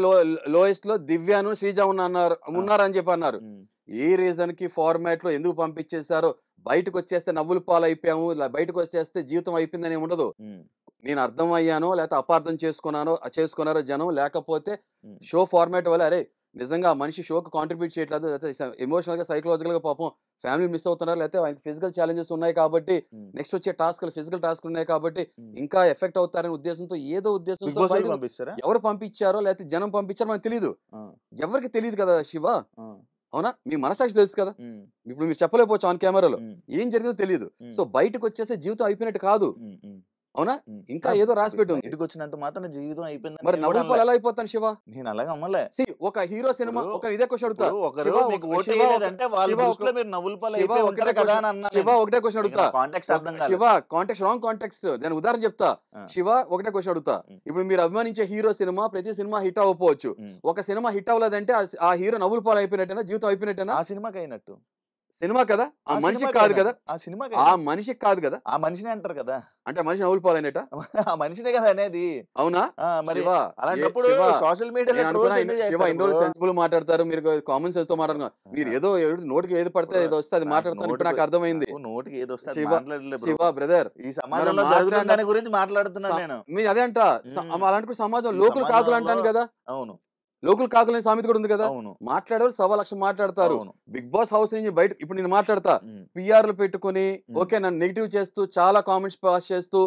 లోయెస్ట్ లో దివ్యాను శ్రీజ ఉన్నారని చెప్పి అన్నారు. ఏ రీజన్ కి ఫార్మాట్ లో ఎందుకు పంపించేశారో, బయటకు వచ్చేస్తే నవ్వులు పాలు అయిపోయాము, బయటకు వచ్చేస్తే జీవితం అయిపోయిందని ఉండదు. నేను అర్థం అయ్యానో లేకపోతే అపార్థం చేసుకున్నారో జనం, లేకపోతే షో ఫార్మాట్ వల్ల అరే నిజంగా ఆ మనిషి షోకి కాంట్రిబ్యూట్ చేయట్లేదు, లేకపోతే ఎమోషనల్ గా సైకలాజికల్ గా పాపం ఫ్యామిలీ మిస్ అవుతున్నారు, లేకపోతే ఆయనకి ఫిజికల్ ఛాలెంజెస్ ఉన్నాయి కాబట్టి, నెక్స్ట్ వచ్చే ఫిజికల్ టాస్క్ ఉన్నాయి కాబట్టి ఇంకా ఎఫెక్ట్ అవుతారనే ఉద్దేశంతో, ఏదో బిగ్ ఉద్దేశంతో బాస్ బయటకు- పంపిస్తారా? ఎవరు పంపించారో లేకపోతే జనం పంపించారో మనకు తెలియదు, ఎవరికి తెలియదు కదా శివ, అవునా. మీ మనసాక్షి తెలుసు కదా, ఇప్పుడు మీరు చెప్పలేకపోవచ్చు ఆన్ కెమెరాలో ఏం జరిగిందో తెలియదు. సో బయటకు వచ్చేస్తే జీవితం అయిపోయినట్టు కాదు, అవునా, ఇంకా ఏదో రాసి పెట్టి ఉంది. ఇంటికి వచ్చినంత మాత్రం జీవితం అయిపోయింది. మరి నవ్వుల పాలు ఎలా అయిపోతాను శివ? నేను అలాగే అమ్మలే. ఒక హీరో సినిమా, ఇప్పుడు- ఒక ఇదే క్వశ్చన్ అడుగుతా, ఒకరు శివ, మీకు ఒక- ఓటు శివ, వేయలేదంటే వాళ్ళ శివ, దృష్టిలో ఒక- మీరు నవ్వులు పాలు శివ అయిపోయి ఒకటే ఉంటారు కదా క్వశ్చన్, అని అన్నా శివ నేను. ఒకటే క్వశ్చన్ అడుగుతా, కాంటాక్ట్ అర్థం కాదు. శివ కాంటెక్స్ట్ రాంగ్ కాంటెక్స్ట్, నేను ఉదాహరణ చెప్తా. శివ ఒకటే క్వశ్చన్ అడుగుతా, ఇప్పుడు మీరు అభిమానించే హీరో సినిమా, ప్రతి సినిమా హిట్ అవ్వకపోవచ్చు, ఒక సినిమా హిట్ అవ్వలేదంటే ఆ హీరో నవ్వుల పాలు అయిపోయినట్టేనా, జీవితం అయిపోయినట్టేనా? ఆ సినిమాకి అయినట్టు. సినిమా కదా, ఆ మనిషికి సినిమాకి కాదు కదా, అయినట్టు. ఆ సినిమాకి ఆ అయినట్టు. మనిషికి కాదు కదా, ఆ మనిషిని అంటారు కదా. అంటే ఆ మనిషి నవ్వుల పాలు అయినట్ట, ఆ మనిషినే కదా అనేది. అవునా? మరి శివ, అలాంటప్పుడు శివ, సోషల్ నేను మీడియాలో అనుకున్నా ట్రోల్స్ ఎందుకు శివ చేస్తారు ఇన్ని రోజులు bro? సెన్సిబుల్ మాట్లాడతారు, మీరు కామన్ సెన్స్ తో మాట్లాడుతున్నారు, మీరు ఏదో నోటికి ఏది పడితే ఏదో వస్తే అది నాకు మాట్లాడతారు, ఇప్పుడు నాకు అర్థమైంది. నాకు నోటికి ఏది వస్తే అది శివ, మాట్లాడలే bro. శివ బ్రదర్, ఈ సమాజంలో మనం జరుగుతున్న మాట్లాడిన- దాని గురించి మాట్లాడుతున్నాను నేను. మీరు అదే అంట అలాంటి సమాజం ఈ లోకులు కాకులు సమాజంలో- అంటాను కదా, అవును లోకులు కాకులు అనే సామెత కూడా ఉంది కదా. అవును మాట్లాడేవారు 1,00,000 మాట్లాడతారు. అవును. బిగ్ బాస్ హౌస్ నుంచి బయట ఇప్పుడు నేను మాట్లాడతా, పిఆర్లు పెట్టుకుని ఓకే నన్ను నెగిటివ్ చేస్తూ చాలా కామెంట్స్ పాస్ చేస్తూ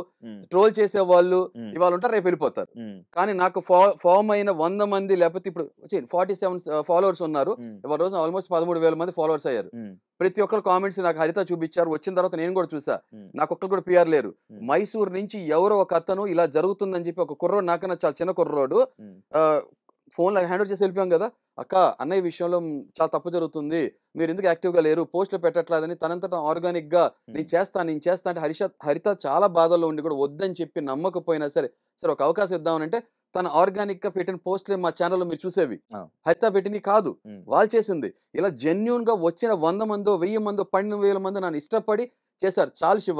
ట్రోల్ చేసే వాళ్ళు ఇవాళ ఉంటారు, రేపు వెళ్ళిపోతారు. కానీ నాకు ఫామ్ అయిన 100 మంది లేకపోతే ఇప్పుడు 47 ఫాలోవర్స్ ఉన్నారు, ఇవాళ రోజు ఆల్మోస్ట్ 13,000 మంది ఫాలోవర్స్ అయ్యారు. ప్రతి ఒక్కరు కామెంట్స్ నాకు హరిత చూపించారు, వచ్చిన తర్వాత నేను కూడా చూసా, నాకు ఒక్కరు కూడా పిఆర్ లేరు. మైసూర్ నుంచి ఎవరో ఒక అతను ఇలా జరుగుతుందని చెప్పి ఒక కుర్రోడు, నాకన్నా చాలా చిన్న కుర్రోడు, ఫోన్ లో హ్యాండ్ ఓవర్ చేసి వెళ్ళిపోయాం కదా, అక్క అన్నయ్య విషయంలో చాలా తప్పు జరుగుతుంది, మీరు ఎందుకు యాక్టివ్ గా లేరు, పోస్టులు పెట్టట్లేదని తనంతటా ఆర్గానిక్ గా నేను చేస్తా అంటే హరిత చాలా బాధల్లో ఉండి కూడా వద్దని చెప్పి నమ్మకపోయినా సరే ఒక అవకాశం ఇద్దామనంటే తన ఆర్గానిక్ గా పెట్టిన పోస్టులే మా ఛానల్లో మీరు చూసేవి, హరిత పెట్టినవి కాదు, వాళ్ళు చేసింది. ఇలా జెన్యూన్ గా వచ్చిన 100 మందో 1000 మందో 12,000 మంది నన్ను ఇష్టపడి చేశారు. చాలు శివ,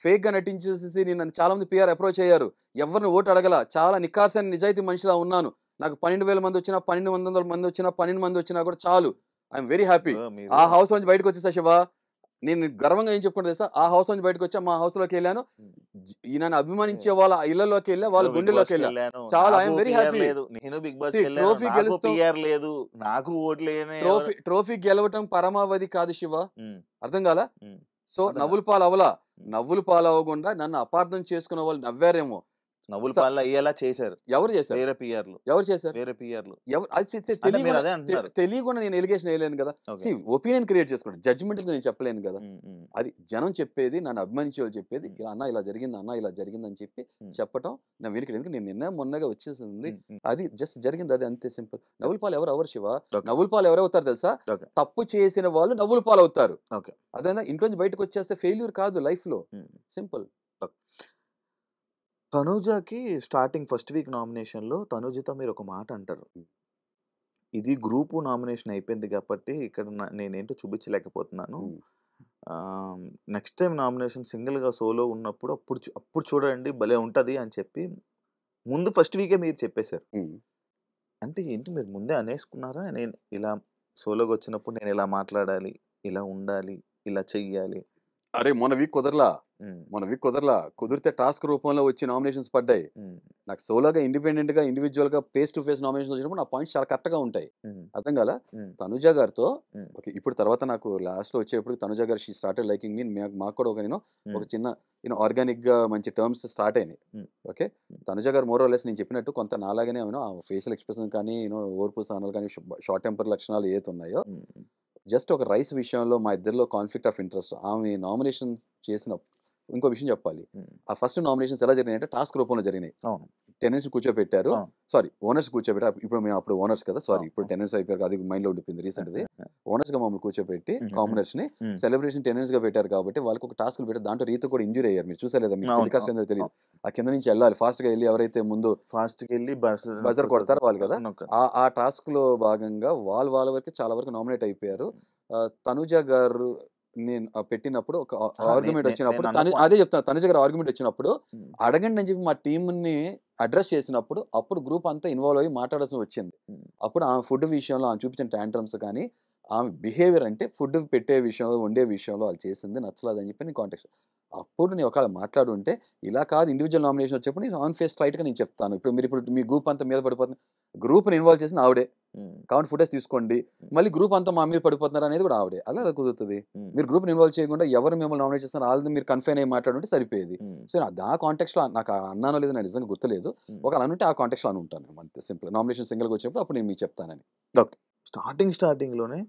ఫేక్ గా నటించేసి నన్ను చాలా మంది పిఆర్ అప్రోచ్ అయ్యారు, ఎవరిని ఓటు అడగల, చాలా నిఖార్సైన నిజాయితీ మనిషిలా ఉన్నాను. నాకు 12,000 మంది వచ్చినా 1,200 మంది వచ్చినా 12 మంది వచ్చినా కూడా చాలు, ఐఎమ్ వెరీ హ్యాపీ. ఆ హౌస్ నుంచి బయటకు వచ్చేసా శివ, నేను గర్వంగా ఏం చెప్పుకుంటా తెలుసా, ఆ హౌస్ నుంచి బయటకు వచ్చా, మా హౌస్ లోకి వెళ్ళాను, నన్ను అభిమానించే వాళ్ళ ఇళ్లలోకి వెళ్ళా, వాళ్ళ గుండెల్లోకి వెళ్ళాను, చాలా ఐఎమ్ వెరీ హ్యాపీ. నేను బిగ్ బాస్ ట్రోఫీ గెలుస్తాం, లేదు, నాకు ఓట్లేనే. ట్రోఫీ గెలవటం పరమావధి కాదు శివ, అర్థం కాలా. సో నవ్వుల పాలు అవలా, నవ్వుల పాలు అవ్వకుండా నన్ను అపార్థం చేసుకున్న వాళ్ళు నవ్వారేమో, నవ్వుల పాలు అయ్యేలా చేశారు. ఎవరు చేశారు? వేరే పిఆర్లు. ఎవరు చేశారు? వేరే పిఆర్లు. ఎవరు? అది తెలియకుండా నేను ఎలిగేషన్ వేయలేను కదా, ఒపీనియన్ క్రియేట్ చేసుకోండి, జడ్జ్మెంట్ నేను చెప్పలేను కదా. అది జనం చెప్పేది, నన్ను అభిమానించే వాళ్ళు చెప్పేది, అన్న ఇలా జరిగింది, అన్న ఇలా జరిగిందని చెప్పి చెప్పటం నా వెనుక, ఎందుకు నేను నిన్న మొన్నగా వచ్చేసింది, అది జస్ట్ జరిగింది, అది అంతే సింపుల్. నవ్వుల పాలు ఎవరు శివ? నవ్వుల పాలు ఎవరవుతారు తెలుసా? తప్పు చేసిన వాళ్ళు నవ్వుల పాలు అవుతారు. అదే ఇంట్లోంచి బయటకు వచ్చేస్తే ఫెయిల్యూర్ కాదు లైఫ్ లో, సింపుల్. తనూజకి స్టార్టింగ్ ఫస్ట్ వీక్ నామినేషన్లో తనూజతో మీరు ఒక మాట అంటారు, ఇది గ్రూపు నామినేషన్ అయిపోయింది కాబట్టి ఇక్కడ నేనేంటో చూపించలేకపోతున్నాను, నెక్స్ట్ టైం నామినేషన్ సింగిల్గా సోలో ఉన్నప్పుడు అప్పుడు చూడండి భలే ఉంటుంది అని చెప్పి ముందు ఫస్ట్ వీకే మీరు చెప్పేశారు. అంటే ఏంటి మీరు ముందే అనేసుకున్నారా, నేను ఇలా సోలోగా వచ్చినప్పుడు నేను ఇలా మాట్లాడాలి, ఇలా ఉండాలి, ఇలా చెయ్యాలి? అరే మొన్న వీక్ కుదరలా, కుదిరితే టాస్క్ రూపంలో వచ్చి నామినేషన్స్ పడ్డాయి. నాకు సోలోగా ఇండివిజువల్ గా ఫేస్ టు ఫేస్ నామినేషన్ వచ్చినప్పుడు నా పాయింట్స్ చాలా కరెక్ట్ గా ఉంటాయి. అర్థం కాలా? తనుజ గారితో ఓకే, ఇప్పుడు తర్వాత నాకు లాస్ట్ లో వచ్చేప్పుడు తనుజ గారు షీ స్టార్టెడ్ లైకింగ్ మీ, మాకు కూడా ఒక చిన్న ఆర్గానిక్ గా మంచి టర్మ్స్ స్టార్ట్ అయినాయి. ఓకే, తనుజ గారు మోర్ ఆర్ లెస్ నేను చెప్పినట్టు కొంత నాలాగానే ఫేషియల్ ఎక్స్ప్రెషన్ కానీ ఓర్పు సహనాలు కానీ షార్ట్ టెంపర్ లక్షణాలు ఏది ఉన్నాయో, జస్ట్ ఒక రైస్ విషయంలో మా ఇద్దరిలో కాన్ఫ్లిక్ట్ ఆఫ్ ఇంట్రెస్ట్. ఆమె నామినేషన్ చేసిన ఇంకో విషయం చెప్పాలి, ఆ ఫస్ట్ నామినేషన్స్ ఎలా జరిగినాయి అంటే టాస్క్ రూపంలో జరిగినాయి. టెనెన్స్ కూర్చోబెట్టారు, సారీ ఓనర్స్ కూర్చోబెట్టారు. ఇప్పుడు మేము అప్పుడు ఓనర్స్ కదా, సారీ ఇప్పుడు టెనెన్స్ అయిపోయారు, అది మైండ్ లో ఉండిపోయింది రీసెంట్ది. ఓనర్స్ గా మమ్మల్ని కూర్చోబెట్టి కామనర్స్ ని సెలబ్రేషన్ టెనెన్స్ గా పెట్టారు కాబట్టి వాళ్ళకి ఒక టాస్క్ పెట్టారు. దాంట్లో రీతి కూడా ఇంజూరీ అయ్యారు, మీరు చూసారు మీకు టెలికాస్ట్ ఏందో తెలియదు. ఆ కింద నుంచి వెళ్ళాలి ఫాస్ట్ గా వెళ్ళి, ఎవరైతే ముందు ఫాస్ట్ వెళ్ళి బజర్ కొడతారు వాళ్ళు కదా, ఆ టాస్క్ లో భాగంగా వాళ్ళ వరకు చాలా వరకు నామినేట్ అయిపోయారు. తనుజ గారు నేను పెట్టినప్పుడు ఒక ఆర్గ్యుమెంట్ వచ్చినప్పుడు అదే చెప్తాను, తనుజ గారు ఆర్గ్యుమెంట్ వచ్చినప్పుడు అడగండి అని చెప్పి మా టీమ్ ని అడ్రస్ చేసినప్పుడు అప్పుడు గ్రూప్ అంతా ఇన్వాల్వ్ అయ్యి మాట్లాడాల్సి వచ్చింది. అప్పుడు ఆమె ఫుడ్ విషయంలో ఆమె చూపించిన టాంట్రమ్స్ కానీ ఆమె బిహేవియర్, అంటే ఫుడ్ పెట్టే విషయంలో వండే విషయంలో వాళ్ళు చేసింది నచ్చలేదని చెప్పి నేను కాంటాక్ట్. అప్పుడు నేను ఒకవేళ మాట్లాడుంటే ఇలా కాదు, ఇండివిజువల్ నామినేషన్ వచ్చేప్పుడు నేను ఆన్ ఫేస్ స్ట్రైట్ గా నేను చెప్తాను. ఇప్పుడు మీ గ్రూప్ అంతా మీద పడిపోతుంది, గ్రూప్ని ఇన్వాల్వ్ చేసిన ఆవిడే, కాబట్టి ఫుటేజ్ తీసుకోండి, మళ్ళీ గ్రూప్ అంతా మా మీద పడిపోతున్నారు అనేది కూడా ఆవిడే. అలా కుదురుతుంది. మీరు గ్రూప్ ఇన్వాల్వ్ చేయకుండా ఎవరు మిమ్మల్ని నామినేట్ చేస్తున్నారు వాళ్ళది మీరు కన్ఫైన్ అయ్యి మాట్లాడుంటే సరిపోయేది. సో ఆ కాంటెక్స్ట్ లో నాకు అన్నానో లేదు నాకు నిజంగా గుర్తులేదు, ఒకవేళ అనుంటే ఆ కాంటెక్స్ట్ లో అని ఉంటాను అంతే సింపుల్. నామినేషన్ సింగిల్ గా వచ్చినప్పుడు అప్పుడు నేను మీకు చెప్తానని. ఓకే, స్టార్టింగ్లోనే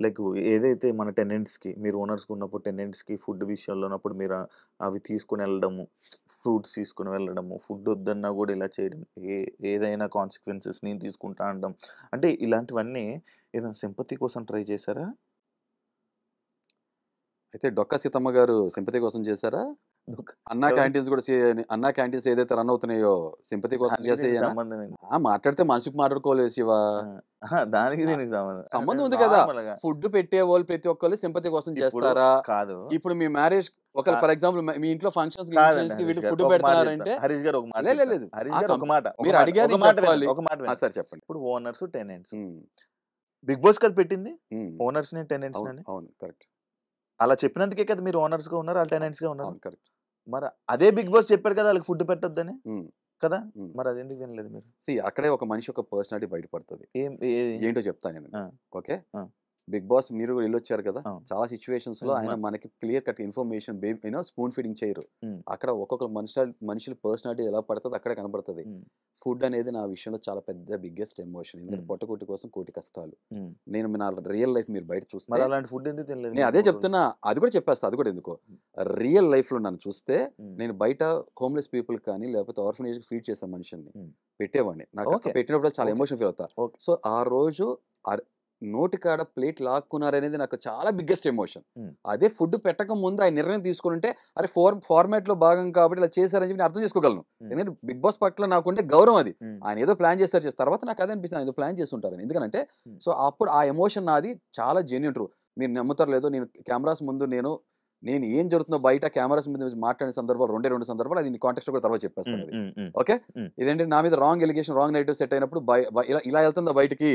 లైక్ ఏదైతే మన టెనెంట్స్కి, మీరు ఓనర్స్కి ఉన్నప్పుడు టెనెంట్స్కి ఫుడ్ విషయంలో ఉన్నప్పుడు మీరు అవి తీసుకుని వెళ్ళడము, ఫ్రూట్స్ తీసుకుని వెళ్ళడము, ఫుడ్ వద్దన్నా కూడా ఇలా చేయడం, ఏదైనా కాన్సిక్వెన్సెస్ నేను తీసుకుంటా అనడం, అంటే ఇలాంటివన్నీ ఏదైనా సింపతి కోసం ట్రై చేశారా? అయితే డొక్కా సీతమ్మ గారు సింపతి కోసం చేశారా? అన్నా క్యాంటీన్స్ కూడా అన్నా క్యాంటీన్స్ ఏదైతే రన్ అవుతున్నాయో సింపతి కోసం చేసే మాట్లాడితే మనిషికి మాట్లాడుకోలేదు శివ, దానికి సంబంధం ఉంది కదా. ఫుడ్ పెట్టే వాళ్ళు ప్రతి ఒక్కళ్ళు సింపతి కోసం చేస్తారా? కాదు. ఇప్పుడు మీ మ్యారేజ్ ఒక ఫర్ ఎగ్జాంపుల్ మీ ఇంట్లో ఫంక్షన్స్ ఫుడ్ పెడతారంటే హరీష్ గారు లేదు మీరు అడిగారు సార్ చెప్పండి. ఇప్పుడు ఓనర్స్ టెనెంట్స్ బిగ్ బాస్ కదా పెట్టింది, ఓనర్స్ ని టెనెంట్స్ అని. అవును కరెక్ట్, అలా చెప్పినందుకే కదా మీరు ఓనర్స్ గా ఉన్నారు, వాళ్ళు టెనెంట్స్ గా ఉన్నారు. కరెక్ట్. మరి అదే బిగ్ బాస్ చెప్పారు కదా వాళ్ళకి ఫుడ్ పెట్టొద్దని కదా, మరి అది ఎందుకు వినలేదు మీరు? అక్కడే ఒక మనిషి ఒక పర్సనాలిటీ బయటపడుతుంది. ఏంటో చెప్తాను నేను. ఓకే, బిగ్ బాస్ మీరు వెళ్ళొచ్చారు కదా, చాలా సిచ్యువేషన్స్ లో ఆయన మనకి clear cut information spoon feeding చేయరు. అక్కడ ఒక్కొక్క మనుషుల పర్సనాలిటీ ఎలా పడుతుంది అక్కడే కనబడుతుంది. ఫుడ్ అనేది నా విషయంలో చాలా పెద్ద బిగ్గెస్ట్ ఎమోషన్, ఎందుకంటే పొట్టకోటి కోసం కోటి కష్టాలు. నేను నా రియల్ లైఫ్ మీరు బయట చూస్తే అలాంటి ఫుడ్ ఎందుకు తినలేదు, నేను అదే చెప్తున్నా, అది కూడా చెప్పేస్తా. అది కూడా ఎందుకో రియల్ లైఫ్ లో నన్ను చూస్తే నేను బయట హోమ్లెస్ పీపుల్ కానీ లేకపోతే ఆర్ఫనేజ్ ఫీడ్ చేసే మనిషిని పెట్టేవాడిని. నాకు పెట్టినప్పుడు చాలా ఎమోషన్ ఫీల్ అవుతా. సో ఆ రోజు నోటికాడ ప్లేట్ లాక్కున్నారనేది నాకు చాలా బిగ్గెస్ట్ ఎమోషన్. అదే ఫుడ్ పెట్టక ముందు ఆయన నిర్ణయం తీసుకుంటే అరే ఫార్మాట్ లో భాగం కాబట్టి ఇలా చేశారని చెప్పి నేను అర్థం చేసుకోగలను. ఎందుకంటే బిగ్ బాస్ పట్ల నాకుంటే గౌరవం అది. ఆయన ఏదో ప్లాన్ చేస్తారు తర్వాత నాకు అదే అనిపిస్తుంది ఏదో ప్లాన్ చేస్తుంటారని. ఎందుకంటే సో అప్పుడు ఆ ఎమోషన్ నాది చాలా జెన్యూన్ ట్రూ. మీరు నమ్ముతారు లేదో, నేను కెమెరాస్ ముందు నేను ఏం జరుగుతుందో బయట కెమెరాస్ మీద మాట్లాడిన సందర్భాలు రెండు సందర్భాలు, అది కాంటెక్స్ట్ కూడా తర్వాత చెప్పేస్తాను. ఓకే, ఇదేంటి నా మీద wrong allegation wrong negative set అయినప్పుడు ఇలా వెళ్తుందా బయటికి,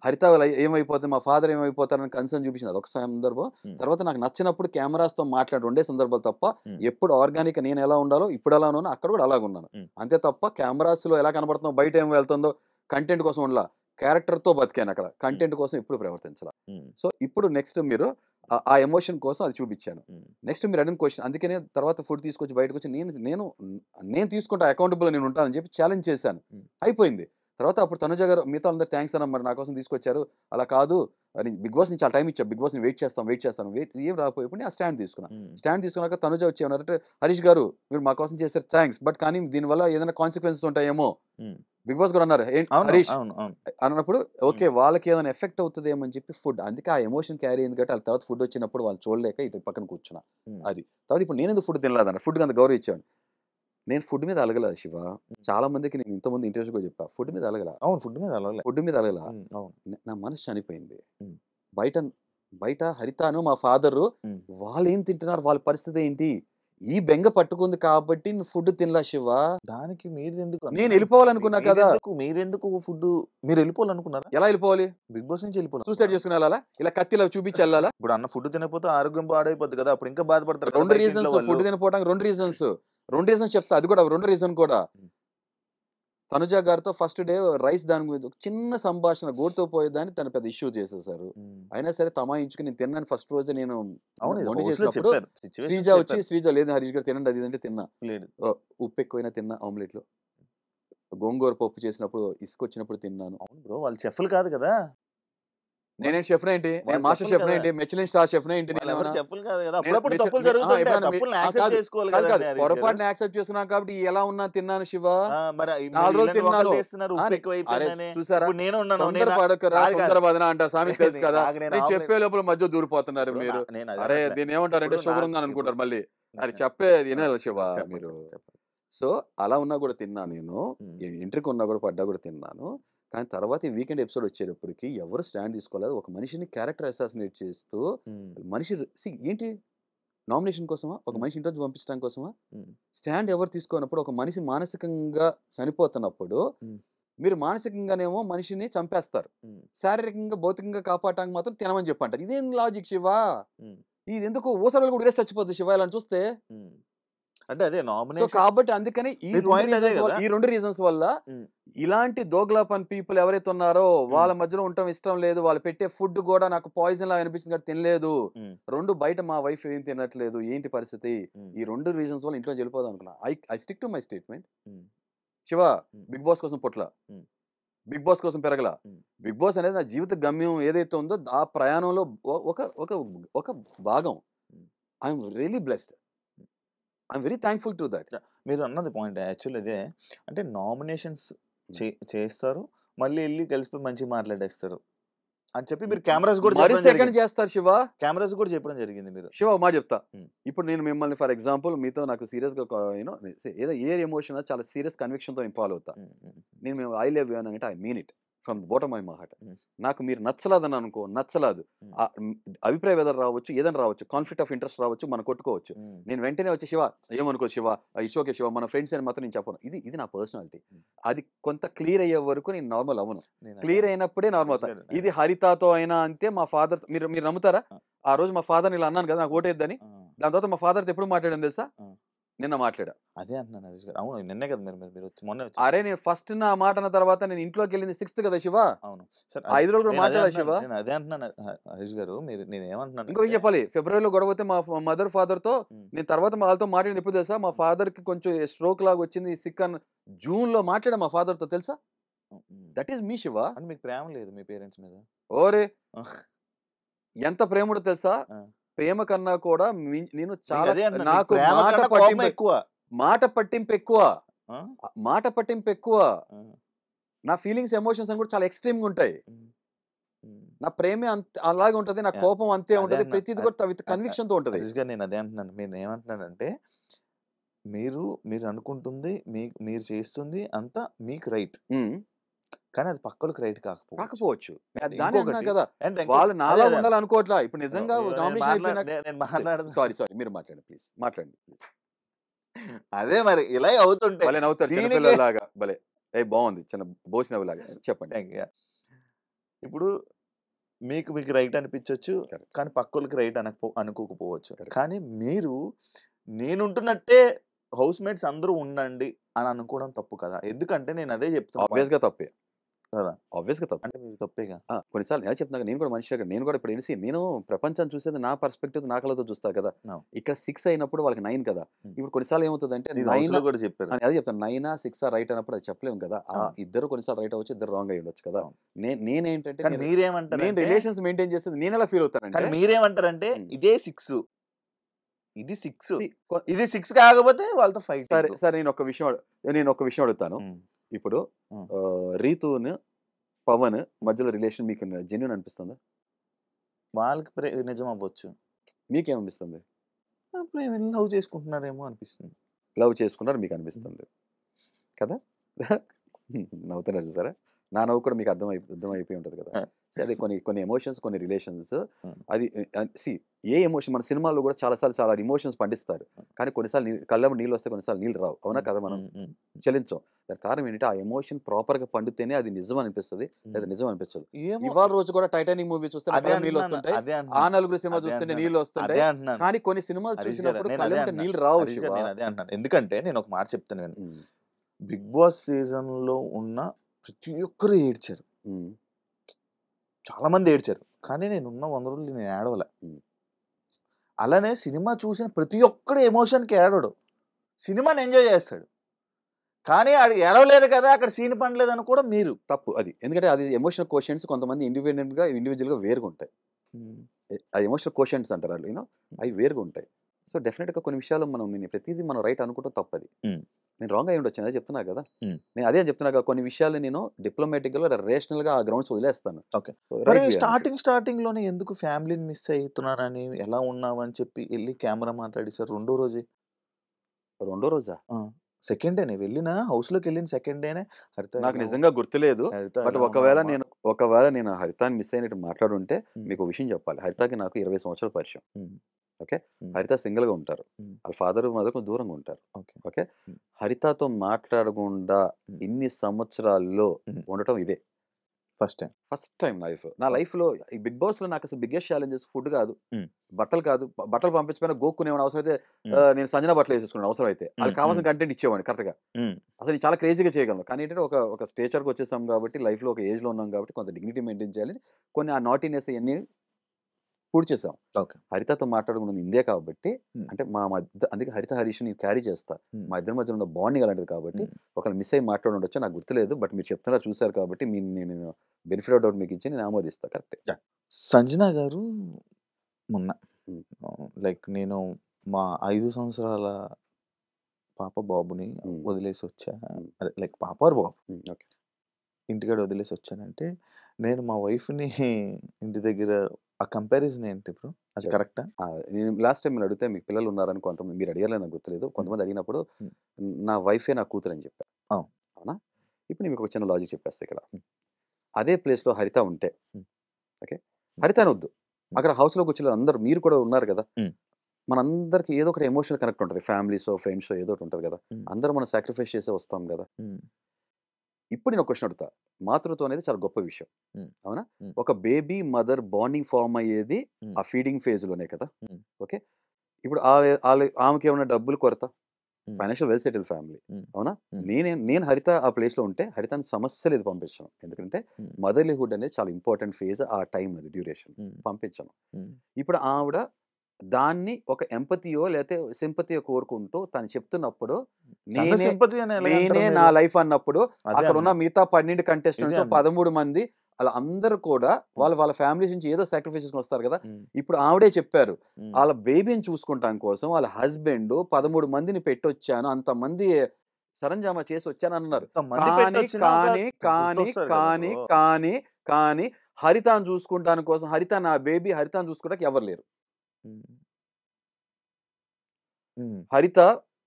హరిత ఏమైపోతుంది, మా ఫాదర్ ఏమైపోతారని కన్సర్న్ చూపించింది, అదొక సందర్భం. తర్వాత నాకు నచ్చినప్పుడు కెమెరాస్ తో మాట్లాడి 2 సందర్భాలు తప్ప, ఎప్పుడు ఆర్గానిక్ నేను ఎలా ఉండాలో ఇప్పుడు ఎలా ఉన్నానో అక్కడ కూడా అలాగున్నాను. అంతే తప్ప కెమెరాస్ లో ఎలా కనబడుతుందో బయట ఏం వెళ్తుందో కంటెంట్ కోసం ఉండలా, క్యారెక్టర్ తో బతికాను అక్కడ, కంటెంట్ కోసం ఎప్పుడు ప్రవర్తించాల. సో ఇప్పుడు నెక్స్ట్ మీరు ఆ ఎమోషన్ కోసం అది చూపించాను. నెక్స్ట్ మీరు అడిగిన క్వశ్చన్, అందుకనే తర్వాత ఫుడ్ తీసుకొచ్చి బయటకు వచ్చి నేను తీసుకుంటా అకౌంటబుల్ నేను ఉంటానని చెప్పి ఛాలెంజ్ చేశాను. అయిపోయింది. తర్వాత అప్పుడు తనుజ గారు మీతో అందరూ థ్యాంక్స్ అన్న, మరి నా కోసం తీసుకొచ్చారు, అలా కాదు బిగ్ బాస్ నుంచి చాలా టైం ఇచ్చాను, బిగ్ బాస్ వెయిట్ చేస్తాను ఏం రాకపోయి నేను ఆ స్టాండ్ తీసుకున్నాక తనుజ వచ్చి ఏమన్నారంటే, హరీష్ గారు మీరు మా కోసం చేశారు థ్యాంక్స్, బట్ కానీ దీనివల్ల ఏదైనా కాన్సిక్వెన్సెస్ ఉంటాయేమో బిగ్ బాస్ కూడా అన్నారు హరీష్ అన్నప్పుడు. ఓకే, వాళ్ళకి ఏమైనా ఎఫెక్ట్ అవుతుంది ఏమని చెప్పి ఫుడ్, అందుకే ఆ ఎమోషన్ క్యారీ అయింది కాబట్టి వాళ్ళ తర్వాత ఫుడ్ వచ్చినప్పుడు వాళ్ళు చూడలేక ఇటు పక్కన కూర్చున్నా. అది తర్వాత ఇప్పుడు నేను ఎందుకు ఫుడ్ తినలేదన్న, ఫుడ్ అంత గౌరవం ఇచ్చాను. నేను ఫుడ్ మీద అలగలేదు శివ, చాలా మందికి నేను ఇంతకుముందు ఇంటర్వ్యూ కూడా చెప్పా, ఫుడ్ మీద అలగల. ఫుడ్ మీద అలగల, నా మనసు చనిపోయింది. బయట హరితాను మా ఫాదరు వాళ్ళు ఏం తింటున్నారు, వాళ్ళ పరిస్థితి ఏంటి, ఈ బెంగ పట్టుకుంది కాబట్టి ఫుడ్ తినలా శివ. దానికి మీరు ఎందుకు నేను వెళ్ళిపోవాలనుకున్నా కదా. మీరెందుకు ఫుడ్ మీరు వెళ్ళిపోవాలనుకున్నారా? ఎలా వెళ్ళిపోవాలి? బిగ్ బాస్ నుంచి వెళ్ళిపోవాలి. సూసైడ్ చేసుకుని వెళ్ళాలా? ఇలా కత్తిలా చూపించి వెళ్ళాలా? ఇప్పుడు అన్న ఫుడ్ తినకపోతే ఆరోగ్యం పాడైపోద్ది కదా, అప్పుడు ఇంకా బాధపడతారు. 2 రీజన్స్ ఫుడ్ తినపోవడానికి 2 రీజన్స్ చెప్తా. అది కూడా 2 రీజన్ కూడా. తనుజ గారితో ఫస్ట్ డే రైస్ దాని మీద చిన్న సంభాషణ గోటుతో పోయేదాన్ని తను పెద్ద ఇష్యూ చేసేసారు. అయినా సరే తమాయించుకుని నేను తిన్నాను. ఫస్ట్ రోజే నేను వండి చేసినప్పుడు శ్రీజ వచ్చి, శ్రీజ లేదు హరీష్ గారు తినండి అది అంటే తిన్నా. ఉప్పు ఎక్కువైనా తిన్నా. ఆమ్లెట్ లో గోంగూర పప్పు చేసినప్పుడు ఇసుక వచ్చినప్పుడు తిన్నాను. అవును బ్రో, వాళ్ళు చెఫ్లు కాదు కదా. నేనేం షెఫ్ ఏంటి? నేను మాస్టర్ షెఫ్ ఏంటి? మిచెలిన్ స్టార్ షెఫ్ ఏంటి? పొరపాటున యాక్సెప్ట్ చేస్తున్నాను కాబట్టి ఎలా ఉన్నా తిన్నాను శివ. 4 రోజులు తిన్నాను. చూసారా? అంటారు సామెత తెలుసు కదా. నేను చెప్పే లోపల మధ్య దూరిపోతున్నారు మీరు. అరే దీన్ని ఏమంటారంటే షుగర్ ఉందని అనుకుంటారు మళ్ళీ. అది చెప్పేది వినాలి శివ మీరు. సో అలా ఉన్నా కూడా తిన్నా నేను. ఇంటర్కి ఉన్నా కూడా పడ్డా కూడా తిన్నాను. కానీ తర్వాత ఈ వీకెండ్ ఎపిసోడ్ వచ్చేటప్పటికి ఎవరు స్టాండ్ తీసుకోలేదు. ఒక మనిషిని క్యారెక్టర్ అసాసినేట్ చేస్తూ మనిషి ఏంటి నామినేషన్ కోసమా? ఒక మనిషి ఇంట్లో పంపించడం కోసమా? స్టాండ్ ఎవరు తీసుకోనప్పుడు ఒక మనిషి మానసికంగా చనిపోతున్నప్పుడు మీరు మానసికంగానేమో మనిషిని చంపేస్తారు, శారీరకంగా భౌతికంగా కాపాడటానికి మాత్రం తినమని చెప్పంటారు. ఇదేం లాజిక్ శివ? ఇది ఎందుకు ఊసరలు కూడా ఉరేసి చచ్చిపోద్ది శివ ఇలా చూస్తే. అంటే అదే నామినేషన్ కాబట్టి అందుకని ఈ 2 రీజన్స్ వల్ల ఇలాంటి దోగ్లాపన్ పీపుల్ ఎవరైతే ఉన్నారో వాళ్ళ మధ్యలో ఉండటం ఇష్టం లేదు. వాళ్ళు పెట్టే ఫుడ్ కూడా నాకు పాయిజన్ లా అనిపించింది కాబట్టి తినలేదు. 2 బయట మా వైఫ్ ఏం తినట్లేదు. ఏంటి పరిస్థితి? ఈ 2 రీజన్స్ వల్ల ఇంట్లో వెళ్ళిపోదాం అనుకున్నా. I stick to my statement. Shiva Bigg Boss కోసం పుట్ల, బిగ్ బాస్ కోసం పెరగల. బిగ్ బాస్ అనేది నా జీవిత గమ్యం ఏదైతే ఉందో ఆ ప్రయాణంలో ఒక భాగం. I'm really blessed. I'm very thankful to that. మీరు అన్నది పాయింట్ యాక్చువల్ అదే. అంటే నామినేషన్స్ చేస్తారు, మళ్ళీ వెళ్ళి కలిసిపోయి మంచిగా మాట్లాడేస్తారు అని చెప్పి మీరు కెమెరాస్ కూడా సెకండ్ చేస్తారు శివ. కెమెరాస్ కూడా చెప్పడం జరిగింది. మీరు శివ మా చెప్తా. ఇప్పుడు నేను మిమ్మల్ని ఫర్ ఎగ్జాంపుల్ మీతో నాకు సీరియస్ గా ఏదో ఏ ఎమోషన్ చాలా సీరియస్ కన్విక్షన్ తో ఇన్వాల్వ్ అవుతా. నేను ఐ లవ్ యూ అని అంటే I mean it from the bottom of my heart. నాకు మీరు నచ్చలేదని అనుకో, నచ్చలేదు అభిప్రాయ భేదాలు రావచ్చు, ఏదైనా రావచ్చు, కాన్ఫ్లిక్ట్ ఆఫ్ ఇంట్రెస్ట్ రావచ్చు, మనం కొట్టుకోవచ్చు. నేను వెంటనే వచ్చి శివ ఏమనుకో శివ ఇట్స్ ఓకే శివ మన ఫ్రెండ్స్ అని మాత్రం నేను చెప్పను. ఇది నా పర్సనాలిటీ. అది కొంత క్లియర్ అయ్యే వరకు నేను నార్మల్ అవ్వను. క్లియర్ అయినప్పుడే నార్మల్ అవుతాను. ఇది హరితతో అయినా అంతే. మా ఫాదర్ మీరు నమ్ముతారా? ఆ రోజు మా ఫాదర్ ఇలా అన్నాను కదా నాకు ఓటేద్దని. దాని తర్వాత మా ఫాదర్తో ఎప్పుడు మాట్లాడాను తెలుసా? నిన్న మాట్లాడా. అదే అంటున్నాను హరీష్ గారు. అవును నిన్నే కదా మీరు మొన్న. అరే నేను ఫస్ట్ నా మాట అన్న తర్వాత నేను ఇంట్లోకి వెళ్ళింది 6th కదా శివ. అవును 5 రోజులు మాట్లాడా శివ. అదే అంటున్నాను హరీష్ గారు. నేను ఏమంటున్నాను ఇంకో చెప్పాలి. ఫిబ్రవరిలో గొడవ అయితే మా మదర్ ఫాదర్ తో నేను తర్వాత వాళ్ళతో మాట్లాడింది ఎప్పుడు తెలుసా? మా ఫాదర్ కి కొంచెం స్ట్రోక్ లాగా వచ్చింది, సిక్ అని జూన్ లో మాట్లాడా మా ఫాదర్ తో తెలుసా? దట్ ఈస్ మీ శివ. అంటే మీకు ప్రేమ లేదు మీ పేరెంట్స్ మీద? ఓరే ఎంత ప్రేమడో తెలుసా? ప్రేమ కన్నా కూడా నేను చాలా నాకు మాట పట్టింపు ఎక్కువ. నా ఫీలింగ్స్ ఎమోషన్స్ అని కూడా చాలా ఎక్స్ట్రీమ్ గా ఉంటాయి. నా ప్రేమే అలాగే ఉంటది, నా కోపం అంతే ఉంటది, ప్రతిది కూడా విత్ కన్విక్షన్ తో ఉంటది. నేను అదే అంటున్నాను. మీరు ఏమంటున్నానంటే మీరు అనుకుంటుంది మీరు చేస్తుంది అంతా మీకు రైట్, కానీ అది పక్కలకు రైట్ కాకపోవచ్చు. కదా వాళ్ళు నాలా ఉండాలి అనుకోవట్లా. ఇప్పుడు నిజంగా సారీ మీరు మాట్లాడండి ప్లీజ్, మాట్లాడండి ప్లీజ్. అదే మరి ఇలా అవుతుంటే చిన్నపిల్లలాగా భలే బాగుంది, చిన్న బోసినలాగా చెప్పండి. ఇప్పుడు మీకు రైట్ అనిపించవచ్చు, కానీ పక్కలకి రైట్ అనుకోకపోవచ్చు. కానీ మీరు నేనుంటున్నట్టే హౌస్ మేట్స్ అందరూ ఉండండి అని అనుకోవడం తప్పు కదా. ఎందుకంటే నేను అదే చెప్తాను, ఆబ్వియస్గా తప్పే కదా. ఆబ్వియస్గా తప్పు. అంటే మీరు తప్పేగా. కొన్నిసార్లు ఎలా చెప్తున్నా, నేను కూడా మనిషి. నేను కూడా ఇప్పుడు నేను ప్రపంచాన్ని చూసేది నా పర్స్పెక్టివ్, నా కళతో చూస్తా కదా. ఇక్కడ 6 అయినప్పుడు వాళ్ళకి 9 కదా. ఇప్పుడు కొన్నిసార్లు ఏమవుతుందంటే కూడా చెప్పారు, అదే చెప్తాను 9 6 రైట్ అన్నప్పుడు అది చెప్పలేము కదా. ఇద్దరు కొన్నిసార్లు రైట్ అవ్వచ్చు, ఇద్దరు రాంగ్ అయ్యి ఉండొచ్చు కదా. నేనేంటంటే మీరేమంటారు, నేను రిలేషన్స్ మెయింటైన్ చేసేది నేను ఎలా ఫీల్ అవుతానంటే, మీరేమంటారంటే ఇదే 6 ఇది 6 ఇది 6 కాకపోతే వాళ్ళతో ఫైట్. సరే నేను ఒక విషయం అడుగుతాను. ఇప్పుడు రీతును పవన్ మధ్యలో రిలేషన్ మీకు జెన్యూన్ అనిపిస్తుందా? వాళ్ళకి నిజం అవ్వచ్చు, మీకేమనిపిస్తుంది? లవ్ చేసుకుంటున్నారేమో అనిపిస్తుంది. లవ్ చేసుకున్నారు మీకు అనిపిస్తుంది కదా. నవ్వుతున్నారు చూసారా? నా నవ్వు కూడా మీకు అర్థమైపోయి ఉంటుంది కదా. అదే కొన్ని ఎమోషన్స్, కొన్ని రిలేషన్స్. Hmm. అది ఏ ఎమోషన్ మన సినిమాల్లో కూడా చాలాసార్లు చాలా ఎమోషన్స్ పండిస్తారు. కానీ కొన్నిసార్లు కళ్ళ నీళ్ళు వస్తే కొన్నిసార్లు నీళ్ళు రావు. అవునా కదా? మనం చెల్లించాం. దాని కారణం ఏంటంటే ఆ ఎమోషన్ ప్రాపర్గా పండితేనే అది నిజం అనిపిస్తుంది, లేదా నిజం అనిపించదు. ఇవాళ రోజు కూడా టైటానిక్ మూవీ చూస్తే అదే కళ్ళ నీళ్ళు అంటున్నాను, వస్తుంటాయి, అదే ఆ అంటున్నాను, నలుగురు సినిమా అదే చూస్తుంటే అంటున్నాను, నీళ్ళు అదే వస్తుంటాయి. అంటున్నాను. కానీ కొన్ని సినిమాలు హరీష్ గారు, చూసినప్పుడు నేను కళ్ళ అదే వెంట అంటున్నాను, నీళ్ళు రావు హరీష్ గారు, శివ. నేను అదే అంటున్నాను. ఎందుకంటే నేను ఒక మాట చెప్తాను నేను, ఉమ్, బిగ్ బాస్ సీజన్ లో ఉన్న ప్రతి ఒక్కరు ఏడ్చారు, ఉమ్, చాలా మంది ఏడ్చారు, కానీ నేను ఉన్న 100 రోజులు నేను ఏడవలే. ఉమ్. అలానే సినిమా చూసిన ప్రతి ఒక్కడు ఎమోషన్కి ఏడవడు, సినిమాని ఎంజాయ్ చేస్తాడు. కానీ ఆడు ఏడవలేదు కదా, అక్కడ సీన్ పనిలేదు అని కూడా మీరు. తప్పు అది. ఎందుకంటే అది ఎమోషనల్ కోషన్స్ కొంతమంది ఇండివిజువల్గా వేరుగా ఉంటాయి. అది ఎమోషనల్ కోషన్స్ అంటారు వాళ్ళు, అవి వేరుగా ఉంటాయి. సో డెఫినెట్గా కొన్ని విషయాలు నేను ప్రతిదీ మనం రైట్ అనుకుంటాం తప్పది. Hmm. నేను రాంగ్ అయి ఉండొచ్చు, అదే చెప్తున్నా కదా. Hmm. నేను అదే చెప్తున్నా కదా, కొన్ని విషయాలు నేను డిప్లొమాటిక్గా రేషనల్గా ఆ గ్రౌండ్స్ వదిలేస్తాను. ఓకే. So, మరి right way అన్నట్టు. స్టార్టింగ్ లోనే ఎందుకు ఫ్యామిలీని మిస్ అవుతున్నారని, ఎలా ఉన్నావు అని చెప్పి వెళ్ళి కెమెరా మాట్లాడేసారు రెండో రోజే? రెండో రోజా? సెకండ్ డేనే వెళ్ళిన హౌస్ లోకి వెళ్ళిన సెకండ్ డేనే హరిత నాకు ఎలా నిజంగా గుర్తులేదు. హరిత బట్ ఎలా ఒకవేళ ఉన్నావమ్మా? నేను హరితాన్ని మిస్ అయినట్టు మాట్లాడుంటే Hmm. మీకు ఒక విషయం చెప్పాలి. హరితకి నాకు 20 సంవత్సరాల పరిచయం. Hmm. ఓకే. Hmm. హరిత సింగిల్గా ఉంటారు. Hmm. వాళ్ళ ఫాదర్ మదర్ కొంచెం దూరంగా ఉంటారు. ఓకే. ఓకే. Hmm. హరితతో మాట్లాడకుండా Hmm. ఇన్ని సంవత్సరాల్లో Hmm. ఉండటం ఇదే ఫస్ట్ టైం. ఫస్ట్ టైం నా లైఫ్లో. ఈ బిగ్ బాస్లో నాకు అసలు బిగ్గెస్ట్ ఛాలెంజెస్ ఫుడ్ కాదు, Hmm. బట్టలు కాదు. బట్టలు పంపించకపోయినా గోక్కునేవాడు అవసరం అయితే. Hmm. నేను సంజన బట్టలు వేసేసుకున్నాను అవసరం అయితే. వాళ్ళకి కావాల్సిన కంటెంట్ ఇచ్చేవాడిని కరెక్ట్గా. Hmm. అసలు నేను చాలా క్రేజీగా చేయగలను. కానీ ఏంటంటే ఒక స్టేచర్కి వచ్చేసాం కాబట్టి, లైఫ్లో ఒక ఏజ్లో ఉన్నాం కాబట్టి కొంత డిగ్నిటీ మెయింటైన్ చేయాలి. కొన్ని ఆ నాటీనెస్ ఇవన్నీ పూర్తి చేసాం. ఓకే. హరితతో మాట్లాడుకున్నది ఇందే కాబట్టి, Hmm. అంటే మా మధ్య అందుకే హరిత హరీష్ నేను క్యారీ చేస్తా. Hmm. మా ఇద్దరి మధ్య ఉన్న బాండింగ్ అలాంటిది కాబట్టి, Hmm. ఒకళ్ళు మిస్ అయ్యి మాట్లాడి ఉండొచ్చు, నాకు గుర్తులేదు. బట్ మీరు చెప్తున్నా చూశారు కాబట్టి నేను బెనిఫిట్ ఆఫ్ డౌట్ మీకు ఇచ్చి నేను ఆమోదిస్తా. కరెక్ట్. సంజన గారు మొన్న Hmm. లైక్ నేను మా 5 సంవత్సరాల పాప బాబుని Hmm. వదిలేసి వచ్చా, Hmm. అదే లైక్ పాప ఆర్ బాబు ఓకే. ఇంటికాడ వదిలేసి వచ్చానంటే, నేను మా వైఫ్ని ఇంటి దగ్గర ఆ కంపారిజన్ ఏంటి ఇప్పుడు, అది సరే. కరెక్టా? నేను లాస్ట్ టైం మీరు అడిగితే మీకు పిల్లలు ఉన్నారని కొంతమంది మీరు అడిగారు, నాకు గుర్తులేదు. కొంతమంది అడిగినప్పుడు Hmm. నా వైఫే నా కూతురు అని చెప్పారు. అవును. అవునా? ఇప్పుడు నేను మీకు ఒక చిన్న లాజిక్ చెప్పేస్తా ఇక్కడ. Hmm. అదే ప్లేస్లో హరిత ఉంటే, Hmm. ఓకే, హరిత అనొద్దు, అక్కడ హౌస్లో కూర్చొని అందరూ మీరు కూడా ఉన్నారు కదా. Hmm. మనందరికి ఏదో ఒకటి ఎమోషనల్ కనెక్ట్ ఉంటుంది, ఫ్యామిలీస్ ఫ్రెండ్స్ ఏదో ఒకటి ఉంటుంది కదా. Hmm. అందరూ మనం సాక్రిఫైస్ చేసే వస్తాం కదా. Hmm. ఇప్పుడు నేను ఒక క్వశ్చన్ అడుగుతా. మాతృత్వం అనేది చాలా గొప్ప విషయం. Hmm. అవునా? Hmm. ఒక బేబీ మదర్ బాండింగ్ ఫామ్ అయ్యేది Hmm. ఆ ఫీడింగ్ ఫేజ్లోనే కదా. Hmm. ఓకే. ఇప్పుడు ఆమెకి ఏమైనా డబ్బులు కొరత, Hmm. Financial well settle family. Hmm. అవునా? Hmm. నేను హరిత ఆ ప్లేస్లో ఉంటే హరితను సమస్య లేదు పంపించాను. ఎందుకంటే Hmm. మదర్లీహుడ్ అనేది చాలా ఇంపార్టెంట్ ఫేజ్, ఆ టైం అది డ్యూరేషన్. Hmm. పంపించాను. Hmm. ఇప్పుడు ఆవిడ దాన్ని ఒక ఎంపతియో లేకపోతే సింపతియో కోరుకుంటూ తను చెప్తున్నప్పుడు తన నేనే సింపతి అని ఎలా అంటారు నేనే మీరు? నా లైఫ్ అన్నప్పుడు అదే అక్కడ ఉన్న అన్నా, మిగతా 12 కంటెస్టెంట్స్ ఇదే అన్నా. 13 మంది అలా అందరూ కూడా వాళ్ళ ఫ్యామిలీస్ నుంచి ఏదో సాక్రిఫైస్ చేసుకుని వస్తారు కదా. Hmm. ఇప్పుడు ఆవిడే చెప్పారు, Hmm. వాళ్ళ బేబీని చూసుకుంటాం కోసం వాళ్ళ హస్బెండ్ 13 మందిని పెట్టొచ్చాను, అంతమంది సరంజామా చేసి వచ్చాను అన్నారు. ఇంతమంది కానీ పెట్టొచ్చినా ఒక కానీ కానీ గుర్తొస్తారు కదా కానీ బ్రో. కానీ కానీ హరితాను చూసుకుంటాను కోసం, హరిత నా బేబీ, హరితాను చూసుకోవడానికి ఎవరు లేరు. Hmm. Hmm. హరిత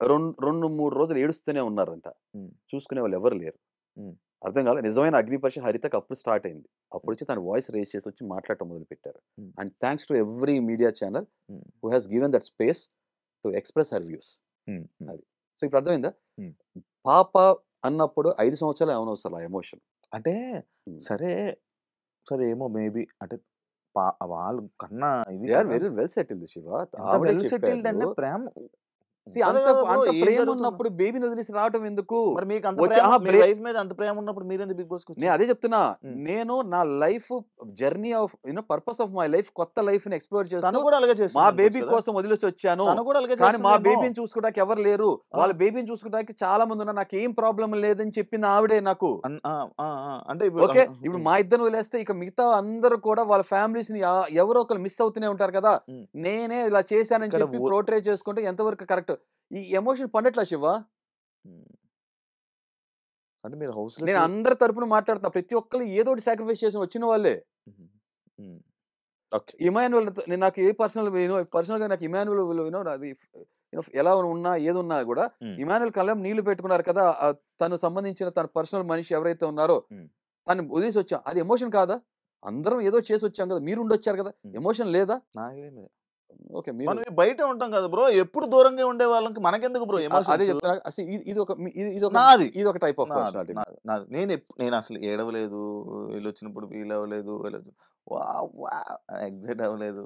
2-3 రోజులు ఏడుస్తూనే ఉన్నారంట, Hmm. చూసుకునే వాళ్ళు ఎవరు లేరు. Hmm. అర్థం కాలే. నిజమైన అగ్నిపరీక్ష హరితకు అప్పుడు స్టార్ట్ అయింది. అప్పుడు వచ్చి తన వాయిస్ రేస్ చేసి వచ్చి మాట్లాడటం మొదలుపెట్టారు. Hmm. And thanks to every media channel Hmm. Who has given that space to express her views. Hmm. Hmm. అది. సో ఇప్పుడు అర్థమైందా? Hmm. పాప అన్నప్పుడు 5 సంవత్సరాలు ఏమనవసరం ఆ ఎమోషన్. అంటే సరే, సరే ఏమో మేబీ అంటే వాళ్ళు కన్నా ఇది దే ఆర్ కదా, వెరీ వెల్ సెటిల్డ్ శివ. ఎంత ఆవిడే వెల్ సెటిల్డ్ చెప్పారు. అంటే ప్రేమ See, ఉంటది అంత కదా బ్రో, అంత ఏం ప్రేమ జరుగుతుందో. ఉన్నప్పుడు బేబీని వదిలేసి రావటం ఎందుకు? మరి మీకు అంత వచ్చి ప్రేమ, మీ వైఫ్ మీద అంత ప్రేమ ఉన్నప్పుడు మీరెందుకు బిగ్ బాస్కి నేను వచ్చారు? అదే చెప్తున్నా. Hmm. నేను నా life journey of purpose of my life, కొత్త లైఫ్ ని ఎక్స్ప్లోర్ తను చేస్తూ కూడా అలాగే మా చేస్తుంది బేబీ అనుకోవచ్చు కదా, కోసం వదిలేసి వచ్చాను. తను కూడా అలాగే కానీ మా చేస్తుందేమో. బేబీని చూసుకోవడానికి ఎవరు లేరు, వాళ్ళ బేబీని చూసుకోవడానికి చాలా మంది ఉన్నారు, నాకు ఏం ప్రాబ్లం లేదని చెప్పింది ఆవిడే నాకు. అంటే ఇప్పుడు ఓకే. ఇప్పుడు మా ఇద్దరిని వదిలేస్తే ఇక మిగతా అందరూ కూడా వాళ్ళ ఫ్యామిలీస్ ని ఎవరో ఒకరు మిస్ అవుతూనే ఉంటారు కదా. Hmm. నేనే ఇలా చేశానని ఇక్కడ చెప్పి ప్రోట్రే చేసుకుంటే ఎంతవరకు కరెక్ట్? ఈ ఎమోషన్ పండట్లా శివ. అంటే మీరు హౌస్ లో నేను అందరి తరపున మాట్లాడుతున్నా. ప్రతి ఒక్కరు ఏదో ఒకటి సాక్రిఫైస్ చేసి వచ్చిన వాళ్ళే. ఓకే. ఇమాన్యువల్ నాకు ఏ పర్సనల్‌గా నాకు ఇమాన్యువల్ అది ఎలా ఉన్నా ఏదున్నా కూడా ఇమాన్యువల్ కళ్ళెం నీళ్లు పెట్టుకున్నారు కదా. తను సంబంధించిన తన పర్సనల్ మనిషి ఎవరైతే ఉన్నారో తను వదిలేసి వచ్చా, అది ఎమోషన్ కాదా? అందరం ఏదో చేసి వచ్చాం కదా, మీరు ఉండొచ్చారు కదా, ఎమోషన్ లేదా? నాకేం లేదు. ఓకే, మీరు మనం బయట ఉంటాం కదా బ్రో, ఎప్పుడు దూరంగా ఉండే వాళ్ళకి మనకెందుకు బ్రో అదే ఎమోషన్స్? చెప్తున్నా. అసలు నాది ఇది ఒక టైప్ ఆఫ్ నాది పర్సనాలిటీ. నాది నాది నేను అసలు ఏడవలేదు, వీళ్ళు వచ్చినప్పుడు ఫీల్ అవ్వలేదు, వీళ్ళు ఎగ్జైట్ అవ్వలేదు.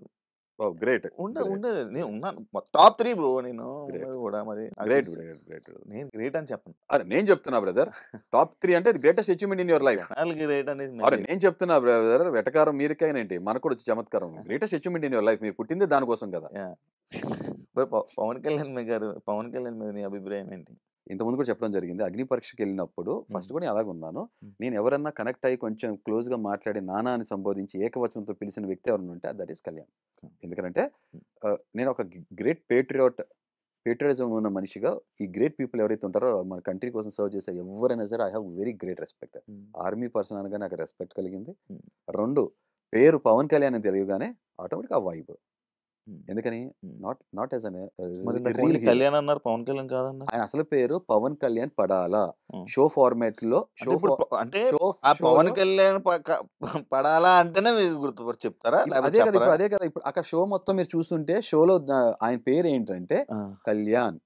గ్రేట్, ఉండేది నేను ఉన్నాను టాప్ 3 బ్రో, నేను ఉన్నది కూడా మరి నాకు గ్రేట్, తెలిసి. గ్రేట్. నేను గ్రేట్ అని చెప్పను, అరే నేను చెప్తున్నా బ్రదర్, టాప్ 3 అంటే greatest achievement in your life. జనాలు గ్రేట్ అనేది అరే నేను చెప్తున్నా బ్రదర్, వెటకారం మీరికైనా మనకు కూడా వచ్చి చమత్కారం. Greatest achievement in your life, మీరు పుట్టిందే దానికోసం కదా. పవన్ కళ్యాణ్ గారు, పవన్ కళ్యాణ్ మీద నీ అభిప్రాయం ఏంటి? ఇంతకుముందు కూడా చెప్పడం జరిగింది, అగ్ని పరీక్షకి వెళ్ళినప్పుడు ఫస్ట్ కూడా నేను అలాగే ఉన్నాను. నేను ఎవరన్నా కనెక్ట్ అయ్యి కొంచెం క్లోజ్ గా మాట్లాడి నానా అని సంబోధించి ఏకవచనంతో పిలిచిన వ్యక్తి ఎవరైనా ఉంటే దట్ ఈస్ కళ్యాణ్. ఎందుకంటే నేను ఒక గ్రేట్ పేట్రియటిజం ఉన్న మనిషిగా ఈ గ్రేట్ పీపుల్ ఎవరైతే ఉంటారో మన కంట్రీ కోసం సర్వ్ చేసే ఎవరైనా సరే I have very great respect. Army person అనగా నాకు రెస్పెక్ట్ కలిగింది. 2, పేరు పవన్ కళ్యాణ్ అని తెలియగానే ఆటోమేటిక్ ఆ వైబ్. ఎందుకని నాట్ యాజ్ మరి కళ్యాణ్ అన్నారు, పవన్ కళ్యాణ్ కాదన్నారు. ఆయన అసలు పేరు పవన్ కళ్యాణ్ పడాలా. షో ఫార్మాట్ లో అంటే పవన్ కళ్యాణ్ పడాలా అంటేనే మీరు గుర్తుపడి చెప్తారా? అదే కదా ఇప్పుడు అక్కడ షో మొత్తం మీరు చూస్తుంటే షోలో ఆయన పేరు ఏంటంటే కళ్యాణ్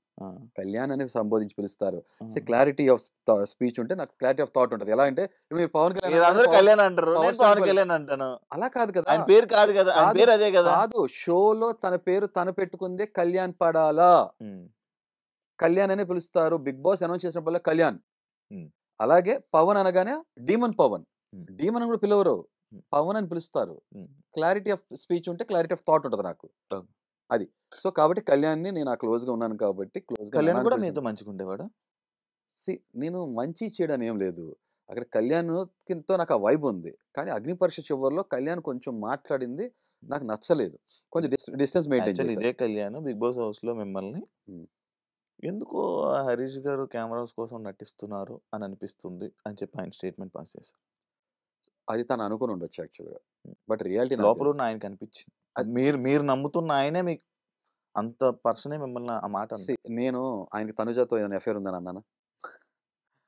అని సంబోధించి పిలుస్తారు. క్లారిటీ ఆఫ్ స్పీచ్ ఉంటే నాకు క్లారిటీ ఆఫ్ థాట్ ఉంటుంది. ఎలా అంటే మీరు పవన్ కళ్యాణ్ అంటారు, పవన్ కళ్యాణ్ అంటాను, అలా కాదు కదా, ఆయన పేరు కాదు కదా, ఆయన పేరు అదే కదా. కాదు, షోలో తన పేరు తను పెట్టుకుందే కళ్యాణ్ పడాలా, కళ్యాణ్ అనే పిలుస్తారు. బిగ్ బాస్ అనౌన్స్ చేసినప్పుడు కళ్యాణ్. అలాగే పవన్ అనగానే డీమన్ పవన్, డీమన్ అని కూడా పిలవరు, పవన్ అని పిలుస్తారు. క్లారిటీ ఆఫ్ స్పీచ్ ఉంటే క్లారిటీ ఆఫ్ థాట్ ఉంటుంది నాకు. అది సో కాబట్టి కళ్యాణ్ని నేను క్లోజ్ గా ఉన్నాను కాబట్టి కళ్యాణ్ కూడా మీతో మంచిగా ఉండేవాడు. నేను మంచి చేయడం ఏం లేదు అక్కడ, కళ్యాణ్తో నాకు ఆ వైబ్ ఉంది. కానీ అగ్ని పరీక్ష చివరిలో కళ్యాణ్ కొంచెం మాట్లాడింది నాకు నచ్చలేదు, కొంచెం డిస్టెన్స్ మెయింటైన్ చేశారు. ఇదే కళ్యాణ్ బిగ్ బాస్ హౌస్ లో మిమ్మల్ని ఎందుకో హరీష్ గారు కెమెరాస్ కోసం నటిస్తున్నారు అని అనిపిస్తుంది అని చెప్పి ఆయన స్టేట్మెంట్ పాస్ చేశారు. అది తను అనుకుని ఉండొచ్చు యాక్చువల్గా, బట్ రియాలిటీ లోపల ఉన్న ఆయనకి అనిపించింది. మీరు నమ్ముతున్న ఆయనే మీకు అంత పర్సనే మిమ్మల్ని ఆ మాట. నేను ఆయనకి తనుజాతో ఏదైనా అఫేర్ ఉందని అన్నానా?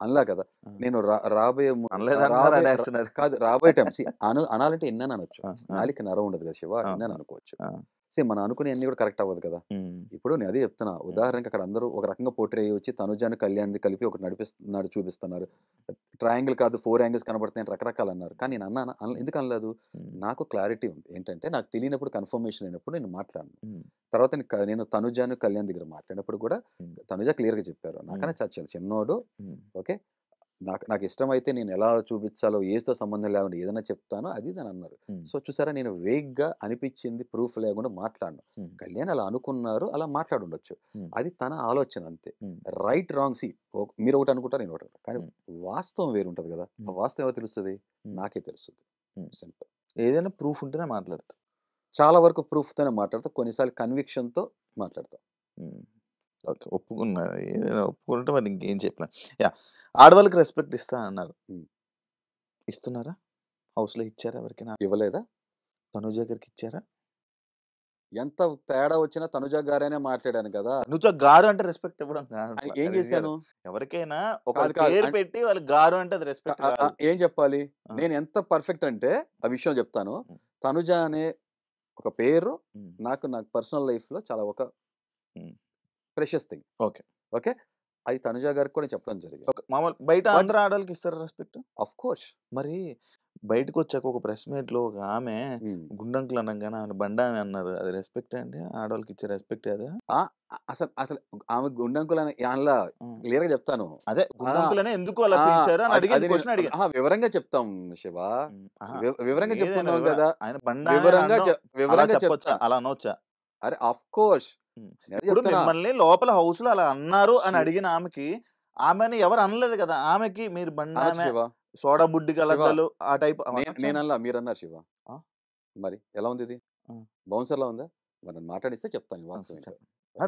అనలా కదా. నేను రాబోయే కాదు రాబోయే టైం అనాలంటే ఎన్నని అనొచ్చు, నాలికి నరం ఉండదు కదా శివ, ఎన్నని అనుకోవచ్చు. మనం అనుకునే అన్ని కూడా కరెక్ట్ అవ్వదు కదా. ఇప్పుడు నేను అదే చెప్తున్నా, ఉదాహరణకి అక్కడ అందరూ ఒక రకంగా పోర్ట్రే వచ్చి తనుజాను కళ్యాణ్ది కలిపి ఒకటి చూపిస్తున్నారు. ట్రయాంగిల్ కాదు 4 యాంగిల్స్ కనబడుతున్నాయి రకరకాలు అన్నారు. కానీ నేను అన్నాను, ఎందుకు అనలేదు? నాకు క్లారిటీ ఉంది ఏంటంటే నాకు తెలియనప్పుడు కన్ఫర్మేషన్ అయినప్పుడు నేను మాట్లాడను. తర్వాత నేను తనుజాను కళ్యాణ్ దగ్గర మాట్లాడినప్పుడు కూడా తనుజ క్లియర్ గా చెప్పారు, నాకనే చచ్చాను చిన్నోడు, ఓకే నాకు ఇష్టమైతే నేను ఎలా చూపించాలో ఏజ్తో సంబంధం లేకుండా ఏదైనా చెప్తాను అది అని అన్నారు. సో చూసారా, నేను వేగ్గా అనిపించింది ప్రూఫ్ లేకుండా మాట్లాడను. కళ్యాణ్ అలా అనుకున్నారు, అలా మాట్లాడుండొచ్చు, అది తన ఆలోచన అంతే. రైట్ రాంగ్ మీరు ఒకటి అనుకుంటారు, నేను ఒకటి, కానీ వాస్తవం వేరు ఉంటుంది కదా. ఆ వాస్తవం ఎవరు తెలుస్తుంది? నాకే తెలుస్తుంది. సింపుల్. ఏదైనా ప్రూఫ్ ఉంటేనే మాట్లాడతా, చాలా వరకు ప్రూఫ్తోనే మాట్లాడతా, కొన్నిసార్లు కన్విక్షన్తో మాట్లాడతా. ఓకే, ఒప్పుకున్నా, ఏదైనా ఒప్పుకుంటే మరి ఇంకేం చెప్పిన. ఆడవాళ్ళకి రెస్పెక్ట్ ఇస్తా అన్నారు, ఇస్తున్నారా? హౌస్లో ఇచ్చారా? ఎవరికైనా ఇవ్వలేదా? తనుజ గారికి ఇచ్చారా? ఎంత తేడా వచ్చినా తనుజ గారేనే మాట్లాడాను కదా. తనుజ గారు అంటే రెస్పెక్ట్ ఇవ్వడం కాదు. ఏం చేశాను? ఎవరికైనా ఒక పేరు పెట్టి వాళ్ళు గారు అంటే అది రెస్పెక్ట్ కాదు. ఏం చెప్పాలి? నేను ఎంత పర్ఫెక్ట్ అంటే ఆ విషయం చెప్తాను. తనుజ అనే ఒక పేరు నాకు పర్సనల్ లైఫ్ లో చాలా ఒక ప్రెషియస్ థింగ్. ఓకే ఓకే, అది తనుజ గారికి కూడా చెప్పడం జరిగింది. మామూలు బయట అందరూ ఆడవాళ్ళకి ఇస్తారా రెస్పెక్ట్? Of course. మరి బయటకు వచ్చాక ఒక ప్రెస్ మీట్ లో ఒక ఆమె గుండంకులు అనగానే ఆమె బండ అని అన్నారు, అది రెస్పెక్ట్ అండి? ఆడవాళ్ళకి ఇచ్చే రెస్పెక్ట్ అదే? అసలు ఆమె గుండంకులు అని అందులో క్లియర్ గా చెప్తాను. అదే గుండంకులనే ఎందుకు అలా పిలిచారు అని అడిగింది, క్వశ్చన్ అడిగాను. వివరంగా చెప్తాం శివ, వివరంగా చెప్తున్నాం కదా. ఆయన బండ వివరంగా చెప్పొచ్చా, అలా అనొచ్చా? అరే ఆఫ్ కోర్స్. ఇప్పుడు మిమ్మల్ని లోపల హౌస్ లో అలా అన్నారు అని అడిగిన ఆమెకి, ఆమెని ఎవరు అనలేదు కదా, ఆమెకి మీరు బండ సోడా బుడ్డి కలద్దలు ఆ టైప్ నేనల్లా, మీరు అన్నారు శివ. మరి ఎలా ఉంది ఇది? బౌన్సర్ లా ఉందా? మరి మాట్లాడిస్తే చెప్తాను.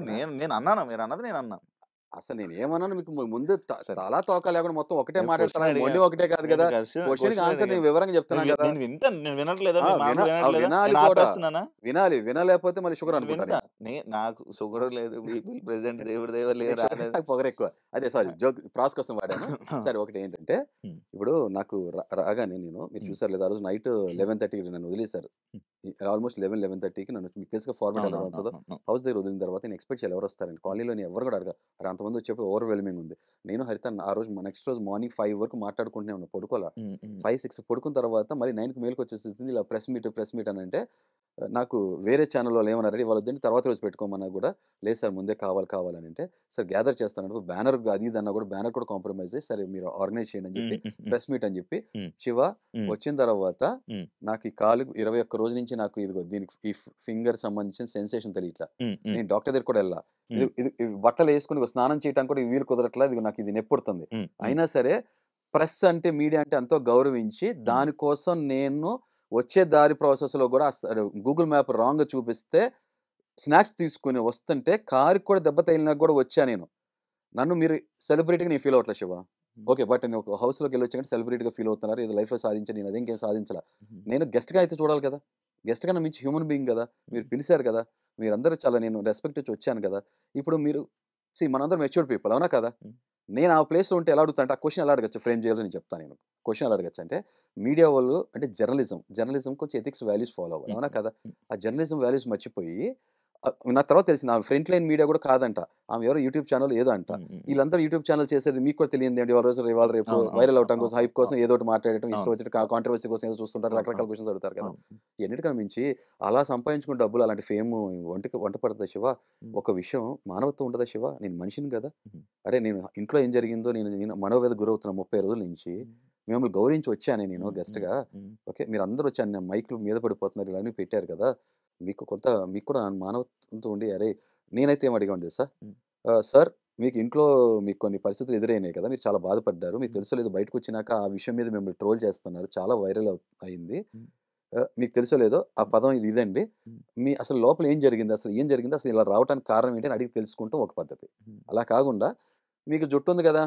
నేను అన్నాను, మీరు అన్నది నేను అన్నాను. అసలు నేను ఏమన్నాను మీకు ముందు సరే. తలా తోక లేకుండా మొత్తం ఒకటే నేను మాట్లాడతాను. క్వశ్చన్ మొండి అడిగాను. ఒకటే కాదు నేను కదా! క్వశ్చన్ క్వశ్చన్‌కి ఆన్సర్ నేను అడిగాను. వివరంగా చెప్తున్నాను కదా! నేను వింటాను. నేను వినట్లేదా? ఆ! మీ మాట కూడా వినట్లేదా? వినాలి నేను కూడా. ఆపేస్తున్నానా? వినలేకపోతే మళ్ళీ షుగర్ నేను అనుకుంటా వింటా. నేను. నాకు షుగర్ లేదు. బీపీ ప్రెజెంట్ దేవుడి దయ వల్ల నీకు షుగర్ రాలేదు. నాకు పొగరెక్కువ. అదే సారీ జోక్ ప్రాస్ కోసం వాడాను. సరే ఒకటేంటంటే, హ్మ్. ఇప్పుడు నాకు రాగానే మీరు హ్మ్. చూసారో లేదో ఆ రోజు నైట్ 11:30కి నన్ను వదిలేసారు. హ్మ్. ఆల్మోస్ట్ 11:30కి నన్ను మీకు తెలుసుగా ఫార్మాట్ ఎలా ఉంటదో. అవునవునవును. హౌస్ దగ్గర వదిలిన తర్వాత నేను ఎక్స్‌పెక్ట్ చేయాలి ఎవరొస్తారని. కాలనీలోని ఎవరు కూడా అడగరు. అంతమంది వచ్చేప్పుడు ఓవర్‌వెల్మింగ్ ఉంది. నేను హరిత ఆ రోజు నెక్స్ట్ రోజు మార్నింగ్ 5 వరకు మాట్లాడుకుంటూనే ఉన్నాం. పడుకోలా. హ్మ్. హ్మ్. 5, 6 పడుకున్న తర్వాత మళ్ళీ 9కి మేలుకొచ్చేసింది. ఇలా ప్రెస్ మీట్ అని అంటే నాకు వేరే ఛానల్ వాళ్ళు ఏమన్నారంటే ఇవాళ వద్దండి తర్వాత రోజు పెట్టుకోమన్నా కూడా లేదు సార్ ముందే కావాలని అంటే సార్ గ్యాదర్ చేస్తాను బ్యానర్ అది ఇది అన్నా కూడా బ్యానర్ కూడా కాంప్రమైజ్ అయ్యి సరే మీరు ఆర్గనైజ్ చేయండి అని చెప్పి హ్మ్. హ్మ్. ప్రెస్ మీట్ అని చెప్పి హ్మ్. శివ హ్మ్. వచ్చిన తర్వాత హ్మ్. నాకు ఈ కాలు 21 రోజు నుంచి నాకు ఇదిగో దీనికి ఈ ఫింగర్ సంబంధించిన సెన్సేషన్ తెలియట్లా. హ్మ్. హ్మ్. నేను డాక్టర్ దగ్గర కూడా వెళ్ళా. ఇది హ్మ్. ఇది ఇవి బట్టలు వేసుకుని ఇగో స్నానం చేయడానికి కూడా వీలు కుదరట్లా. ఇదిగో నాకు ఇది నొప్పుడుతుంది. హ్మ్. హ్మ్. అయినా సరే ప్రెస్ అంటే మీడియా అంటే ఎంతో గౌరవించి దానికోసం నేను వచ్చే దారి ప్రాసెస్‌లో కూడా గూగుల్ మ్యాప్ రాంగ్‌గా చూపిస్తే స్నాక్స్ తీసుకొని వస్తుంటే కారుకి కూడా దెబ్బ తగిలినా కూడా వచ్చా నేను. నన్ను మీరు సెలబ్రిటీగా నేను ఫీల్ అవ్వట్లే శివ. ఓకే. బట్ నేను ఒక హౌస్‌లోకెళ్ళొచ్చాను సెలబ్రిటీగా ఫీల్ అవుతున్నారు. ఏదో లైఫ్‌లో సాధించాను. నేను అదేంకేం సాధించలా. హ్మ్. నేను గెస్ట్‌గా అయితే చూడాలి కదా! గెస్ట్ కన్నా మించి హ్యూమన్ బీయింగ్ కదా! మీరు పిలిసారు కదా! మీరందరూ చాలా నేను రెస్పెక్ట్ ఇచ్చి వచ్చాను కదా! ఇప్పుడు మీరు మనందరం మెచ్యూర్డ్ పీపుల్ అవునా కదా! హ్మ్. నేను ఆ ప్లేస్‌లో ఉంటే ఎలా అడుగుతా అంటే, ఆ క్వెషన్ ఎలా అడగొచ్చు ఫ్రేమ్ చేయాలో నేను చెప్తాను నేను. క్వెషన్ ఎలా అడగొచ్చు అంటే, మీడియా వాళ్ళు అంటే జర్నలిజం కొంచెం ఎథిక్స్, వాల్యూస్ ఫాలో అవ్వాలి. హ్మ్. అవునా కదా! హ్మ్. ఆ జర్నలిజం వాల్యూస్ మర్చిపోయి నాకు తర్వాత తెలిసింది ఆమె ఫ్రంట్ లైన్ మీడియా కూడా కాదంట. ఆమె ఎవరో యూట్యూబ్ ఛానల్ ఏదో అంట. హ్మ్. హ్మ్. ఈళ్ళందరూ యూట్యూబ్ ఛానల్ చేసేది మీకు కూడా తెలియనిదేంటి ఇవాళ రోజు ఇవాళ రేపు అవును. అవును. వైరల్ అవ్వటం కోసం, అవును. హైప్ కోసం అవును. ఏదో ఒకటి మాట్లాడటం, ఇష్టం అవును. వచ్చినట్టు కాంట్రోవర్సీ కోసం ఏదో చూస్తుంటారు. అవును. రకరకాల అవును. క్వెషన్స్ అడుగుతారు కదా! అవును. ఇయన్నిటికన్నా మించి అలా సంపాదించుకున్న డబ్బులు అలాంటి ఫేము వంట పడతదా శివ? హ్మ్. ఒక విషయం మానవత్వం ఉండదా శివ? నేను మనిషిని గదా! హ్మ్. అరే! నేను ఇంట్లో ఏం జరిగిందో నేను మనోవేదనకు గురవుతున్నా 30 రోజుల నుంచి. హ్మ్. మిమ్మల్ని గౌరవించి వచ్చానే నేను హ్మ్. హ్మ్. గెస్ట్‌గా. హ్మ్. ఓకే. మీరందరూ వచ్చి మైక్‌లు మీద పడిపోతున్నారు. ఇలాన్నీ పెట్టారు కదా! మీకు కూడా మానవత్వంతో ఉండి అరేయ్! నేనైతే ఏం అడిగానో తెలుసా? హ్మ్. సార్ మీకు ఇంట్లో మీకు కొన్ని పరిస్థితులు ఎదురైనాయి కదా! మీరు చాలా బాధపడ్డారు. మీకు హ్మ్. తెలుసో లేదో బయటకొచ్చినాక ఆ విషయం మీద మిమ్మల్ని ట్రోల్ చేస్తున్నారు. చాలా వైరల్ అయింది. హ్మ్. మీకు తెలుసో లేదో ఆ హ్మ్. పదం ఇదండి. హ్మ్. అసలు లోపల ఏం జరిగింది? అసలు ఇలా రావటానికి కారణం ఏంటి అని అడిగి తెలుసుకుంటం ఒక పద్ధతి. హ్మ్. అలా కాకుండా మీకు జుట్టుంది గదా!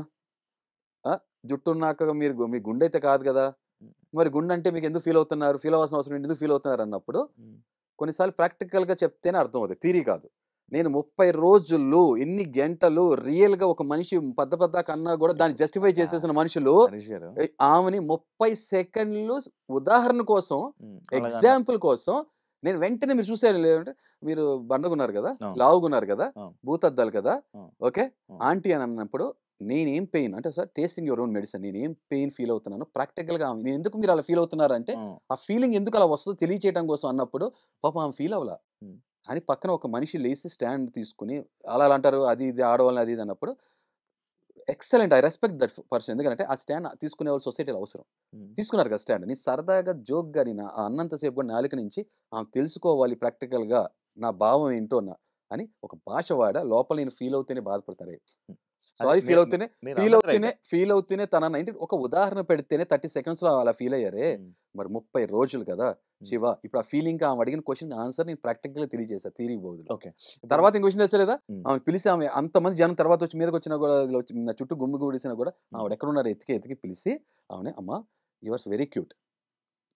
ఆ! జుట్టున్నాక మీ గుండయితే కాదు గదా! హ్మ్. మరి గుండంటే మీకెందుకు ఫీల్ అవుతున్నారు? ఫీల్ అవ్వాల్సిన అవసరం ఏంటి? ఎందుకు ఫీల్ అవుతున్నారన్నప్పుడు హ్మ్. కొన్ని సార్లు ప్రాక్టికల్‌గా చెప్తేనే అర్థమవుతది. థియరీ కాదు. నేను 30 రోజులు, ఎన్ని గంటలు రియల్‌గా ఒక మనిషి కన్నా గూడా దాన్ని ఇప్పుడు జస్టిఫై యాహ్! చేసేసిన మనుషులు హరీష్ గారు. ఆమెని 30 సెకండ్లు ఉదాహరణ కోసం, హ్మ్. అలాగన్నారు. ఎగ్జాంపుల్ కోసం నేను వెంటనే మీరు చూసారో లేదంటే మీరు బండగున్నారు గదా! అవును. లావుగున్నారు గదా! అవును. భూతద్దాలు కదా! అవును. ఓకే. అవును. ఆంటీ అని అన్నప్పుడు నేనేం పెయిన్ అంటే sir tasting your own medicine. నేనేం పెయిన్ ఫీల్ అవుతున్నానో ప్రాక్టికల్‌గా నేనెందుకు మీరు అలా ఫీల్ అవుతున్నారంటే, అవును. ఆ ఫీలింగ్ ఎందుకు అలా వస్తదో తెలియచేయడం కోసం అన్నప్పుడు పాపం ఆమె ఫీల్ అవ్వల. హ్మ్. కానీ పక్కన ఒక మనిషి లేసి స్టాండ్ తీసుకొని అలా అంటారు అది ఇది ఆడవాళ్ళని అది ఇది అన్నప్పుడు excellent. I respect that person. ఎందుకంటే ఆ స్టాండ్ తీసుకునేవాళ్ళు సొసైటీలో అవసరం. హ్మ్. తీసుకున్నారు కదా స్టాండ్. నేను సరదాగా జోక్‌గా నేను అన్నంత సేపు కూడా నాలుక నుంచి ఆమె తెలుసుకోవాలి ప్రాక్టికల్‌గా నా భావం ఏంటో అని ఒక భాష వాడా. లోపల నేను ఫీల్ అవుతేనే బాధపడతారు. హ్మ్. అదే సారీ మీరు మీరన్నది రైటే. ఫీల్ అవుతూనే తనని ఏంటి ఒక ఉదాహరణ పెడితేనే 30 సెకండ్స్‌లో అలా ఫీల్ అయ్యారే. హ్మ్. మరి 30 రోజులు కదా! హ్మ్. శివ ఇప్పుడు ఆ ఫీలింగ్‌కి ఆమె అడిగిన క్వెషన్‌కి ఆన్సర్ నేను ప్రాక్టికల్‌గా తెలియజేశా థియరీ బదులు. ఓకే. ఇప్పుడు తర్వాత ఇంకో విషయం తెలుసా లేదా? హ్మ్. ఆమెను పిలిసి ఆమె అంతమంది జనం తర్వాత వచ్చి మీదకొచ్చినా గూడా నా చుట్టూ గుమిగూడేసినా గూడా హ్మ్. ఆవిడెక్కడున్నారో ఎతికి పిలిసి ఆమెని "అమ్మా! You are very cute.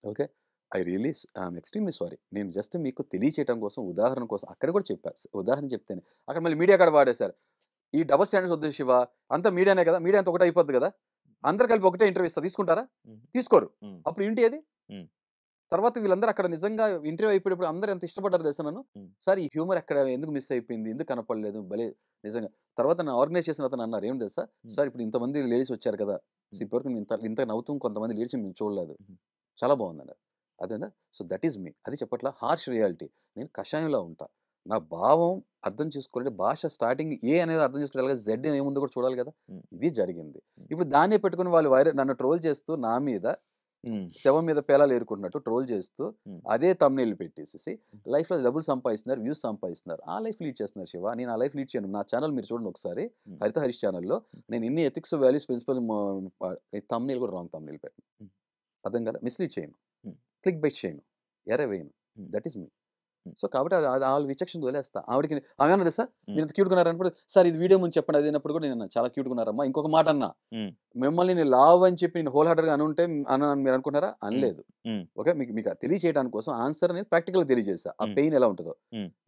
Okay. I really I'm extremely sorry. నేను జస్ట్ మీకు తెలియచేయటం కోసం, ఉదాహరణ కోసం" అక్కడ కూడా చెప్పా. ఉదాహరణ చెప్తేనే. అక్కడ మళ్ళీ మీడియా కాడ వాడేశారు. "ఈ డబుల్ స్టాండర్డ్స్ వద్దు శివ. అంతా మీడియానే కదా! మీడియా అంతా ఒకటే అయిపోద్ది గదా! అందరూ కలిపి ఒకటే ఇంటర్వ్యూ ఇస్తా. తీసుకుంటారా? హ్మ్. తీసుకోరు. హ్మ్. అప్పుడు ఏంటి అది?" హ్మ్. తర్వాత వీళ్ళందరూ అక్కడ నిజంగా ఇంటర్వ్యూ అయిపోయేటప్పుడు అందరూ ఎంత ఇష్టపడ్డారో తెలుసా నన్ను? హ్మ్. సార్ ఈ హ్యూమర్ ఎక్కడ ఎందుకు మిస్ అయిపోయింది? ఎందుకు కనపడలేదు? భలే నిజంగా. తర్వాత నన్ను ఆర్గనైజ్ చేసిన అతను అన్నారు. ఏమి తెలుసా? హ్మ్. సార్ ఇప్పుడు ఇంతమంది లేడీస్ వచ్చారు కదా! హ్మ్. ఇప్పటివరకు మేము ఇంత నవ్వుతూ కొంతమంది లేడీస్ మేము చూడలేదు. హుహు. చాలా బాగుందన్నారు. అదేనా? సో, దట్ ఈస్ మీ. అది చెప్పట్లా హార్ష్ రియాలిటీ. నేను కషాయంలో ఉంటా. నా భావం అర్థం చేసుకోవాలంటే భాష స్టార్టింగ్ ఏ అనేది అర్థం చేసుకోవాలి కదా! జెడ్ ఏముందో కూడా చూడాలి కదా! హ్మ్. ఇది జరిగింది. హ్మ్. ఇప్పుడు దాన్నే పెట్టుకొని వాళ్ళు నన్ను ట్రోల్ చేస్తూ నా మీద హ్మ్. శవం మీద పేలాలు ఏరుకుంటున్నట్టు ట్రోల్ చేస్తూ, హ్మ్. అదే థంబ్‌నెయిల్ పెట్టేసేసి, హ్మ్. లైఫ్‌లో డబ్బులు సంపాదిస్తున్నారు, వ్యూస్ సంపాదిస్తున్నారు. ఆ లైఫ్ లీడ్ చేస్తున్నారు శివ. నేను ఆ లైఫ్ లీడ్ చేయను. నా ఛానెల్ మీరు చూడండి ఒకసారి. హ్మ్. 'హరిత హరీష్' ఛానెల్‌లో నేను ఇన్ని ఎథిక్స్, వాల్యూస్, ప్రిన్సిపల్ థంబ్‌నెయిల్ కూడా రాంగ్ థంబ్‌నెయిల్ పెట్టను. హ్మ్. అర్థం కాలే? మిస్‌లీడ్ చేయను. హ్మ్. క్లిక్ బైట్ చేయను. ఎర వేయను. హ్మ్. That is me. సో కాబట్టి అది వాళ్ళ విచక్షణ వదిలేస్తా. ఆవిడకి ఆమె అన్నది సార్ మీరు ఇంత క్యూట్గా ఉన్నారన్నప్పుడు, సార్ ఇది వీడియో ముందు చెప్పండి అది అన్నప్పుడు కూడా నేను చాలా క్యూట్గా ఉన్నారమ్మా. ఇంకొక మాట అన్నా, మిమ్మల్ని నేను లావ్ అని చెప్పి నేను హోల్ హార్టెడ్గా అనుంటే అన్నాను మీరు అనుకుంటారా? అనలేదు. ఓకే, మీకు తెలియచేయడానికి కోసం ఆన్సర్ నేను ప్రాక్టికల్గా తెలియజేసా ఆ పెయిన్ ఎలా ఉంటుందో.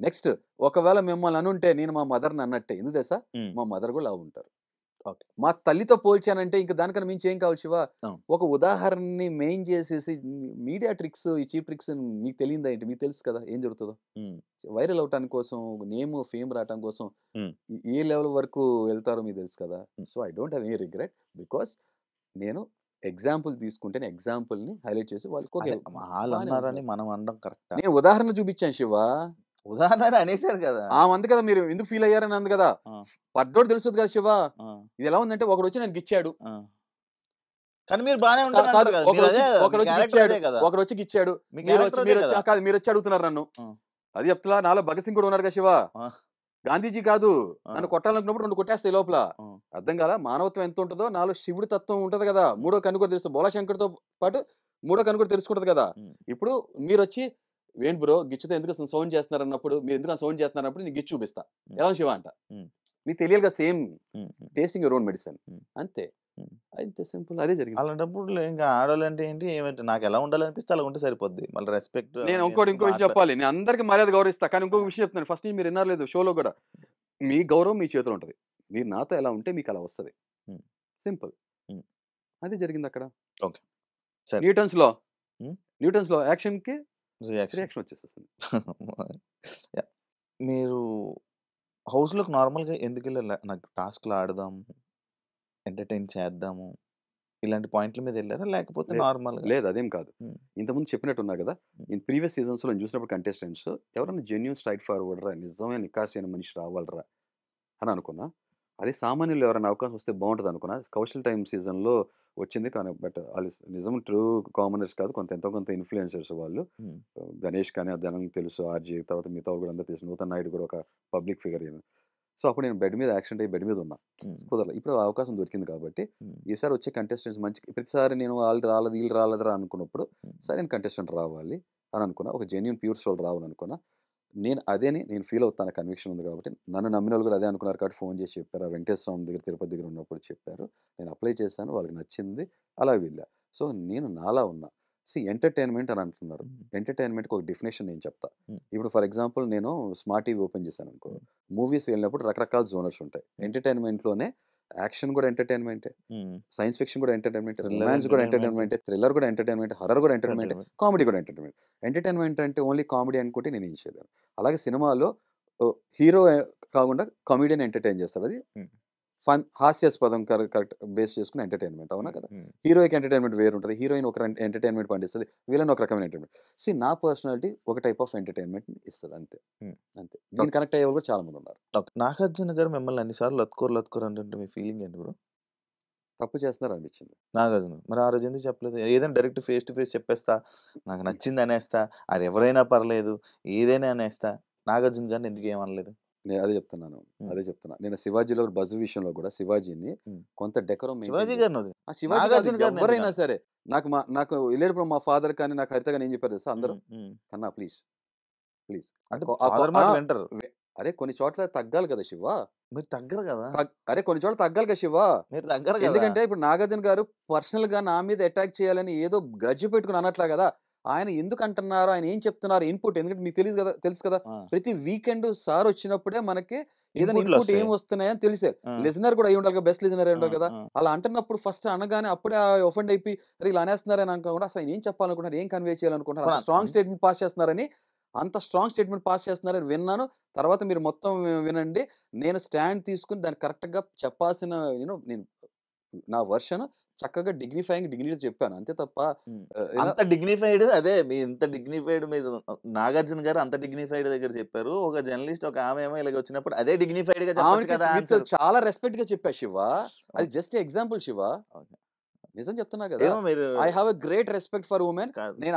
నెక్స్ట్, ఒకవేళ మిమ్మల్ని అనుంటే నేను మా మదర్ని అన్నట్టే. ఎందుకు తెలుసా? మా మదర్ కూడా లావు ఉంటారు. మా తల్లితో పోల్చానంటే ఇంకా దానికన్నా మించి ఏం కావాలి శివ? ఒక ఉదాహరణని మెయిన్ చేసేసి మీడియా ట్రిక్స్, ఈ చీప్ ట్రిక్స్ మీకు తెలియదా ఏంటి? మీకు తెలుసు కదా ఏం జరుగుతుందో. వైరల్ అవటానికి కోసం, నేమ్ ఫేమ్ రావటం కోసం ఏ లెవెల్ వరకు వెళ్తారో మీకు తెలుసు కదా. So I don't have any regret, because నేను ఎగ్జాంపుల్ తీసుకుంటే ఎగ్జాంపుల్ని హైలైట్ చేసి వాళ్ళకి మనం అనడం కరెక్ట్. నేను ఉదాహరణ చూపించాను శివ. ఉదాహరణ అనేసారు కదా. అంది కదా మీరు ఎందుకు ఫీల్ అయ్యారని అంది కదా. పడ్డోడు తెలుస్తుంది కదా శివ. ఇది ఎలా ఉందంటే ఒకడు వచ్చి నేను గిచ్చాడు, కానీ మీరు బానే ఉంటారు. ఒకడు వచ్చి గిచ్చాడు, మీరు వచ్చి అడుగుతున్నారు నన్ను. అది చెప్తా, నాలో భగత్ సింగ్ కూడా ఉన్నాడు కదా శివ. గాంధీజీ కాదు, నన్ను కొట్టాలనుకున్నప్పుడు 2 కొట్టేస్తాయి లోపల. అర్థం కాదా? మానవత్వం ఎంత ఉంటుందో నాలో శివుడి తత్వం ఉంటది కదా. 3వ కన్ను కూడా తెలుస్తుంది. బోళాశంకర్తో పాటు 3వ కన్ను కూడా తెలుసుకుంటది కదా. ఇప్పుడు మీరు వచ్చి ఏంటి బ్రో గిచ్చుతో ఎందుకు సౌండ్ చేస్తున్నారు అన్నప్పుడు, మీరు ఎందుకు సౌండ్ చేస్తున్నారు అన్నప్పుడు నేను గిచ్చి చూపిస్తా ఎలా శివ అంట. మీకు తెలియాలి కదా, same tasting your own medicine. అంతే, అంతే సింపుల్. అదే జరిగింది. అలాంటప్పుడు ఇంకా ఆడవాళ్ళు అంటే ఏంటి, ఏమంటే నాకు ఎలా ఉండాలనిపిస్తే అలా ఉంటే సరిపోద్ది. మళ్ళీ రెస్పెక్ట్. నేను ఇంకో విషయం చెప్పాలి, నేను అందరికి మర్యాద గౌరవిస్తా. కానీ ఇంకొక విషయం చెప్తున్నాను, ఫస్ట్ మీరు విన్నారు లేదు షోలో కూడా, మీ గౌరవం మీ చేతిలో ఉంటుంది. మీరు నాతో ఎలా ఉంటే మీకు అలా వస్తుంది. సింపుల్. అది జరిగింది అక్కడ. ఓకే, న్యూటన్స్ లో యాక్షన్కి రియాక్షన్ వచ్చేస్తుంది. మీరు హౌస్లోకి నార్మల్గా ఎందుకు వెళ్ళాలి? నాకు టాస్క్లు ఆడదాము, ఎంటర్టైన్ చేద్దాము, ఇలాంటి పాయింట్ల మీద వెళ్ళారా? లేకపోతే నార్మల్? లేదు, అదేం కాదు. ఇంతకుముందు చెప్పినట్టున్నా కదా, ఇన్ ప్రీవియస్ సీజన్స్ లో నేను చూసినప్పుడు కంటెస్టెంట్స్ ఎవరైనా జెన్యూన్ స్ట్రైట్ ఫార్వర్డ్ రా, నిజమైన నికాసైన మనిషి రావాలరా అని అనుకున్నా. అదే సామాన్యులు ఎవరైనా అవకాశం వస్తే బాగుంటుంది అనుకున్నా. కౌశల్ టైమ్ సీజన్లో వచ్చింది, కానీ బట్ వాళ్ళు నిజం ట్రూ కామనర్స్ కాదు, ఎంతో కొంత ఇన్ఫ్లుయెన్సర్స్ వాళ్ళు. గణేష్ కానీ జనం తెలుసు, ఆర్జీ, తర్వాత మిగతా వాళ్ళు కూడా అందరూ తెలుసు, నూతన్ నాయుడు కూడా ఒక పబ్లిక్ ఫిగర్. సో అప్పుడు నేను బెడ్ మీద యాక్సిడెంట్ అయ్యి బెడ్ మీద ఉన్నా, కుదరలేదు. ఇప్పుడు అవకాశం దొరికింది కాబట్టి ఈసారి వచ్చే కంటెస్టెంట్స్ మంచి, ప్రతిసారి నేను వాళ్ళు రాలేదు వీళ్ళు రాలేదురా అనుకున్నప్పుడు సరే నేను కంటెస్టెంట్ రావాలి అని అనుకున్నా, ఒక జెన్యూన్ ప్యూర్ సోల్ రావాలని అనుకున్నా. నేను ఫీల్ అవుతాను, కన్విక్షన్ ఉంది కాబట్టి. నన్ను నమ్మిన వాళ్ళు కూడా అదే అనుకున్నారు కాబట్టి ఫోన్ చేసి చెప్పారు. ఆ వెంకటేశ్వర స్వామి దగ్గర తిరుపతి దగ్గర ఉన్నప్పుడు చెప్పారు, నేను అప్లై చేశాను, వాళ్ళకి నచ్చింది, అలా వెళ్ళా. సో నేను నాలా ఉన్నా. ఎంటర్టైన్మెంట్ అని అంటున్నారు. ఎంటర్టైన్మెంట్కి ఒక డెఫినేషన్ నేను చెప్తా. ఇప్పుడు ఫర్ ఎగ్జాంపుల్ నేను స్మార్ట్ టీవీ ఓపెన్ చేశాను అనుకో, మూవీస్ వెళ్ళినప్పుడు రకరకాల జోనర్స్ ఉంటాయి. ఎంటర్టైన్మెంట్లోనే యాక్షన్ కూడా ఎంటర్టైన్మెంటే, సైన్స్ ఫిక్షన్ కూడా ఎంటర్టైన్మెంట్, రొమాన్స్ కూడా ఎంటర్టైన్మెంట్, థ్రిల్లర్ కూడా ఎంటర్టైన్మెంట్, హర్రర్ కూడా ఎంటర్టైన్మెంట్, కామెడీ కూడా ఎంటర్టైన్మెంట్. ఎంటర్టైన్మెంట్ అంటే ఓన్లీ కామెడీ అనుకుంటే నేను ఏం చేయలేను. అలాగే సినిమాలో హీరో కాకుండా కామెడియన్ ఎంటర్టైన్ చేస్తాడు, అది ఫన్, హాస్యాస్పదం కరెక్ట్ బేస్ చేసుకుని ఎంటర్టైన్మెంట్, అవునా కదా. హీరోయిక్ ఎంటర్టైన్మెంట్ వేరు ఉంటుంది, హీరోయిన్ ఒక ఎంటర్టైన్మెంట్ పండిస్తుంది, వీళ్ళని ఒక రకమైన ఎంటర్టైన్మెంట్. నా పర్సనాలిటీ ఒక టైప్ ఆఫ్ ఎంటర్టైన్మెంట్ ఇస్తుంది, అంతే. అంతే, దీన్ని కనెక్ట్ అయ్యే కూడా చాలా మంది ఉన్నారు. నాగార్జున గారు మిమ్మల్ని అన్నిసార్లు లత్కోరు అంటే మీ ఫీలింగ్ ఏంటి బ్రో? తప్పు చేస్తున్నారు అనిపించింది నాగార్జున. మరి ఆ రోజు ఎందుకు చెప్పలేదు? ఏదైనా డైరెక్ట్ ఫేస్ టు ఫేస్ చెప్పేస్తా, నాకు నచ్చింది అనేస్తా, అది ఎవరైనా పర్లేదు ఏదైనా అనేస్తా, నాగార్జున గారిని ఎందుకు ఏమనలేదు? నేను అదే చెప్తున్నాను. నేను శివాజీలో బజ్ విషయంలో కూడా శివాజీని కొంత డెకరం, శివాజీ గారిని ఎవరైనా సరే, నాకు వెళ్ళేటప్పుడు మా ఫాదర్ కానీ నాకు హరిత కానీ ఏం చెప్పారు తెలుసా, అందరూ కన్నా ప్లీజ్ వింటారు. అరే కొన్ని చోట్ల తగ్గాలి కదా శివ, మీరు తగ్గరు కదా. అరే కొన్ని చోట్ల తగ్గాలి కదా శివ, మీరు తగ్గరు. ఎందుకంటే ఇప్పుడు నాగార్జున గారు పర్సనల్ గా నా మీద అటాక్ చేయాలని ఏదో గ్రడ్జ్ పెట్టుకుని అన్నట్లా కదా. ఆయన ఎందుకు అంటున్నారు, ఆయన ఏం చెప్తున్నారు, ఇన్పుట్, ఎందుకంటే మీకు తెలియదు కదా, తెలుసు కదా, ప్రతి వీకెండ్ సార్ వచ్చినప్పుడే మనకి ఏదైనా ఇన్పుట్ ఏం వస్తున్నాయని తెలిసే. లిజనర్ కూడా అయి ఉండాలి కదా, బెస్ట్ లిజనర్ అయి ఉండాలి కదా. అలా అంటున్నప్పుడు ఫస్ట్ అనగానే అప్పుడే ఒఫెండ్ అయిపోయి ఇలా అనేస్తున్నారని అనుకోకుండా అసలు ఏం చెప్పాలనుకుంటున్నారు, ఏం కన్వే చేయాలనుకుంటున్నారు, స్ట్రాంగ్ స్టేట్మెంట్ పాస్ చేస్తున్నారని, అంత స్ట్రాంగ్ స్టేట్మెంట్ పాస్ చేస్తున్నారని విన్నాను. తర్వాత మీరు మొత్తం వినండి, నేను స్టాండ్ తీసుకుని దాన్ని కరెక్ట్గా చెప్పాల్సిన నేను నా వర్షన్ చక్కగా డిగ్నిటీ చెప్పాను, అంతే తప్ప అంత డిగ్నిఫైడ్. అదే మీ ఇంత డిగ్నిఫైడ్ మీద నాగార్జున గారు అంత డిగ్నిఫైడ్ దగ్గర చెప్పారు. ఒక జర్నలిస్ట్ ఒక ఆమె ఏమో ఇలాగ వచ్చినప్పుడు అదే డిగ్నిఫైడ్ గా చెప్పొచ్చు కదా. చాలా రెస్పెక్ట్ గా చెప్పా శివ, అది జస్ట్ ఎగ్జాంపుల్ శివ, నిజం చెప్తున్నా కదా. I have a great respect for women. నేను